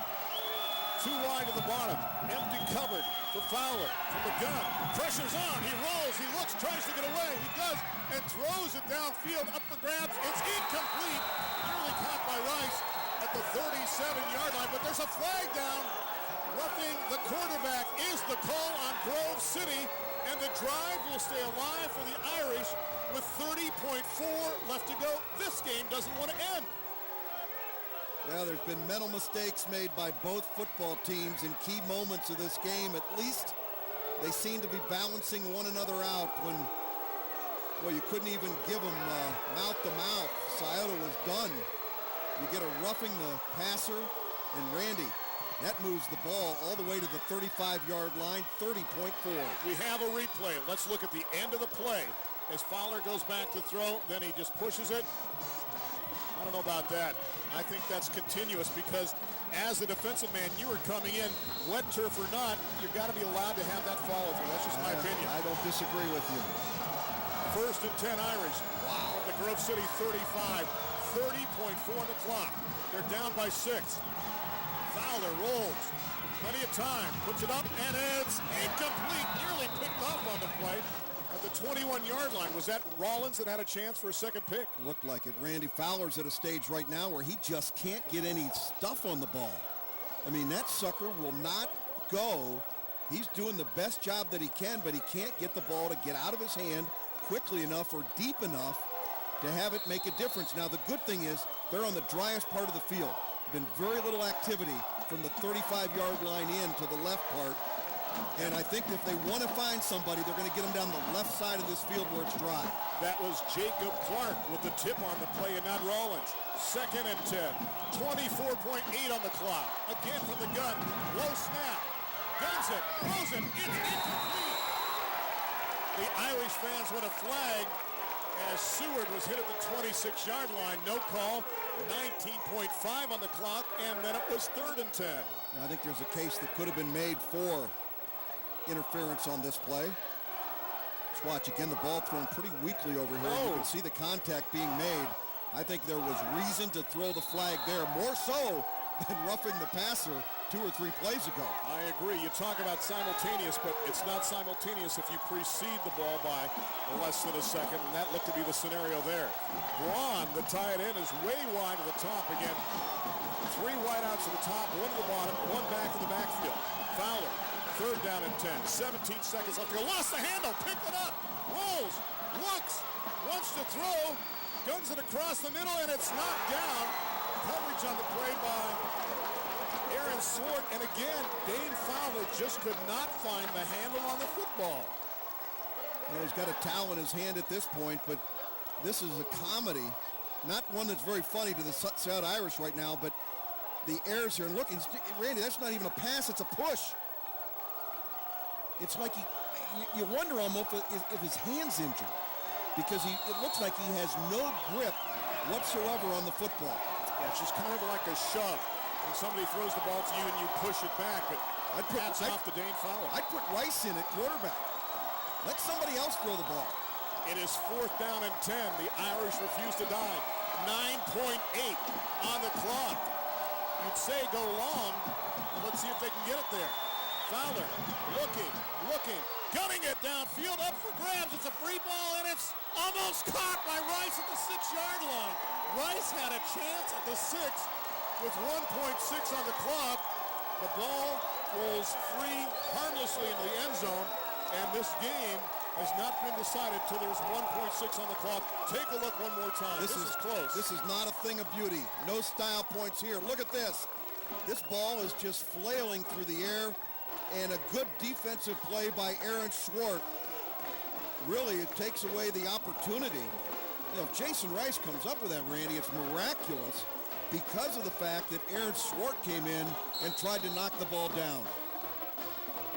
2 wide to the bottom. Empty covered for Fowler from the gun. Pressure's on. He rolls. He looks, tries to get away. He does, and throws it downfield up for grabs. It's incomplete. Nearly caught by Rice at the 37-yard line, but there's a flag down. Roughing the quarterback is the call on Grove City, and the drive will stay alive for the Irish with 30.4 left to go. This game doesn't want to end. Well, there's been mental mistakes made by both football teams in key moments of this game. At least they seem to be balancing one another out when, well, you couldn't even give them mouth-to-mouth. Scioto was done. You get a roughing the passer, and Randy, that moves the ball all the way to the 35-yard line, 30.4. We have a replay. Let's look at the end of the play. As Fowler goes back to throw, then he just pushes it. I don't know about that. I think that's continuous because as a defensive man, you were coming in, wet turf or not, you've got to be allowed to have that follow through. That's just my opinion. I don't disagree with you. 1st and 10 Irish. Wow. From the Grove City 35, 30.4 on the clock. They're down by 6. Fowler rolls. Plenty of time. Puts it up, and it's incomplete. Nearly picked off on the play. At the 21-yard line. Was that Rollins that had a chance for a second pick? Looked like it. Randy Fowler's at a stage right now where he just can't get any stuff on the ball. I mean, that sucker will not go. He's doing the best job that he can, but he can't get the ball to get out of his hand quickly enough or deep enough to have it make a difference. Now, the good thing is they're on the driest part of the field. Been very little activity from the 35-yard line in to the left part. And I think if they want to find somebody, they're going to get them down the left side of this field where it's dry. That was Jacob Clark with the tip on the play, and not Rollins. 2nd and 10. 24.8 on the clock. Again from the gun. Low snap. Guns it. Throws it. It's incomplete. The Irish fans want a flag as Seward was hit at the 26-yard line. No call. 19.5 on the clock, and then it was 3rd and 10. I think there's a case that could have been made for interference on this play. Let's watch again, the ball thrown pretty weakly over here. You can see the contact being made. I think there was reason to throw the flag there, more so than roughing the passer 2 or 3 plays ago. I agree. You talk about simultaneous, but it's not simultaneous if you precede the ball by less than a second, and that looked to be the scenario there. Braun, the tight end, is way wide to the top again. 3 wideouts at the top, 1 to the bottom, 1 back in the backfield. Fowler, 3rd down and 10. 17 seconds left to go. Lost the handle, picked it up, rolls, looks, wants to throw, guns it across the middle, and it's knocked down. Coverage on the play by Aaron Swart, and again, Dane Fowler just could not find the handle on the football. Well, he's got a towel in his hand at this point, but this is a comedy. Not one that's very funny to the South Irish right now, but the errors here. And look, Randy, that's not even a pass, it's a push. It's like you wonder almost if his hand's injured, because it looks like he has no grip whatsoever on the football. Yeah, it's just kind of like a shove. When somebody throws the ball to you and you push it back, but hats off to Dane Fowler. I'd put Rice in at quarterback. Let somebody else throw the ball. It is 4th down and 10. The Irish refuse to die. 9.8 on the clock. You'd say go long, but let's see if they can get it there. Fowler looking, gunning it downfield, up for grabs. It's a free ball, and it's almost caught by Rice at the 6-yard line. Rice had a chance at the 6 with 1.6 on the clock. The ball rolls free harmlessly into the end zone, and this game has not been decided till there's 1.6 on the clock. Take a look one more time. This is close. This is not a thing of beauty. No style points here. Look at this. This ball is just flailing through the air, and a good defensive play by Aaron Swart. Really, it takes away the opportunity. You know, if Jason Rice comes up with that, Randy, it's miraculous because of the fact that Aaron Swart came in and tried to knock the ball down.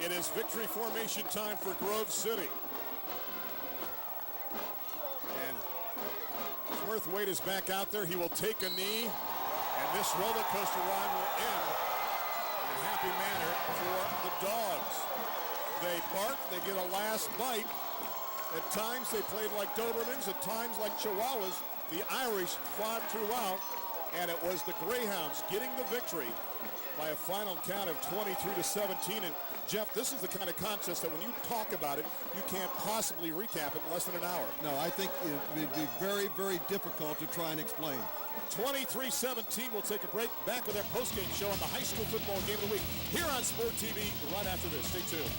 It is victory formation time for Grove City. And Smurth-Wade is back out there. He will take a knee, and this roller coaster ride will end in a happy manner for the Dogs. They bark, they get a last bite. At times they played like Dobermans, at times like Chihuahuas. The Irish fought throughout, and it was the Greyhounds getting the victory by a final count of 23-17. And Jeff, this is the kind of contest that when you talk about it, you can't possibly recap it in less than an hour. No, I think it would be very, very difficult to try and explain. 23-17. We'll take a break. Back with our post-game show on the high school football game of the week here on Sport TV right after this. Stay tuned.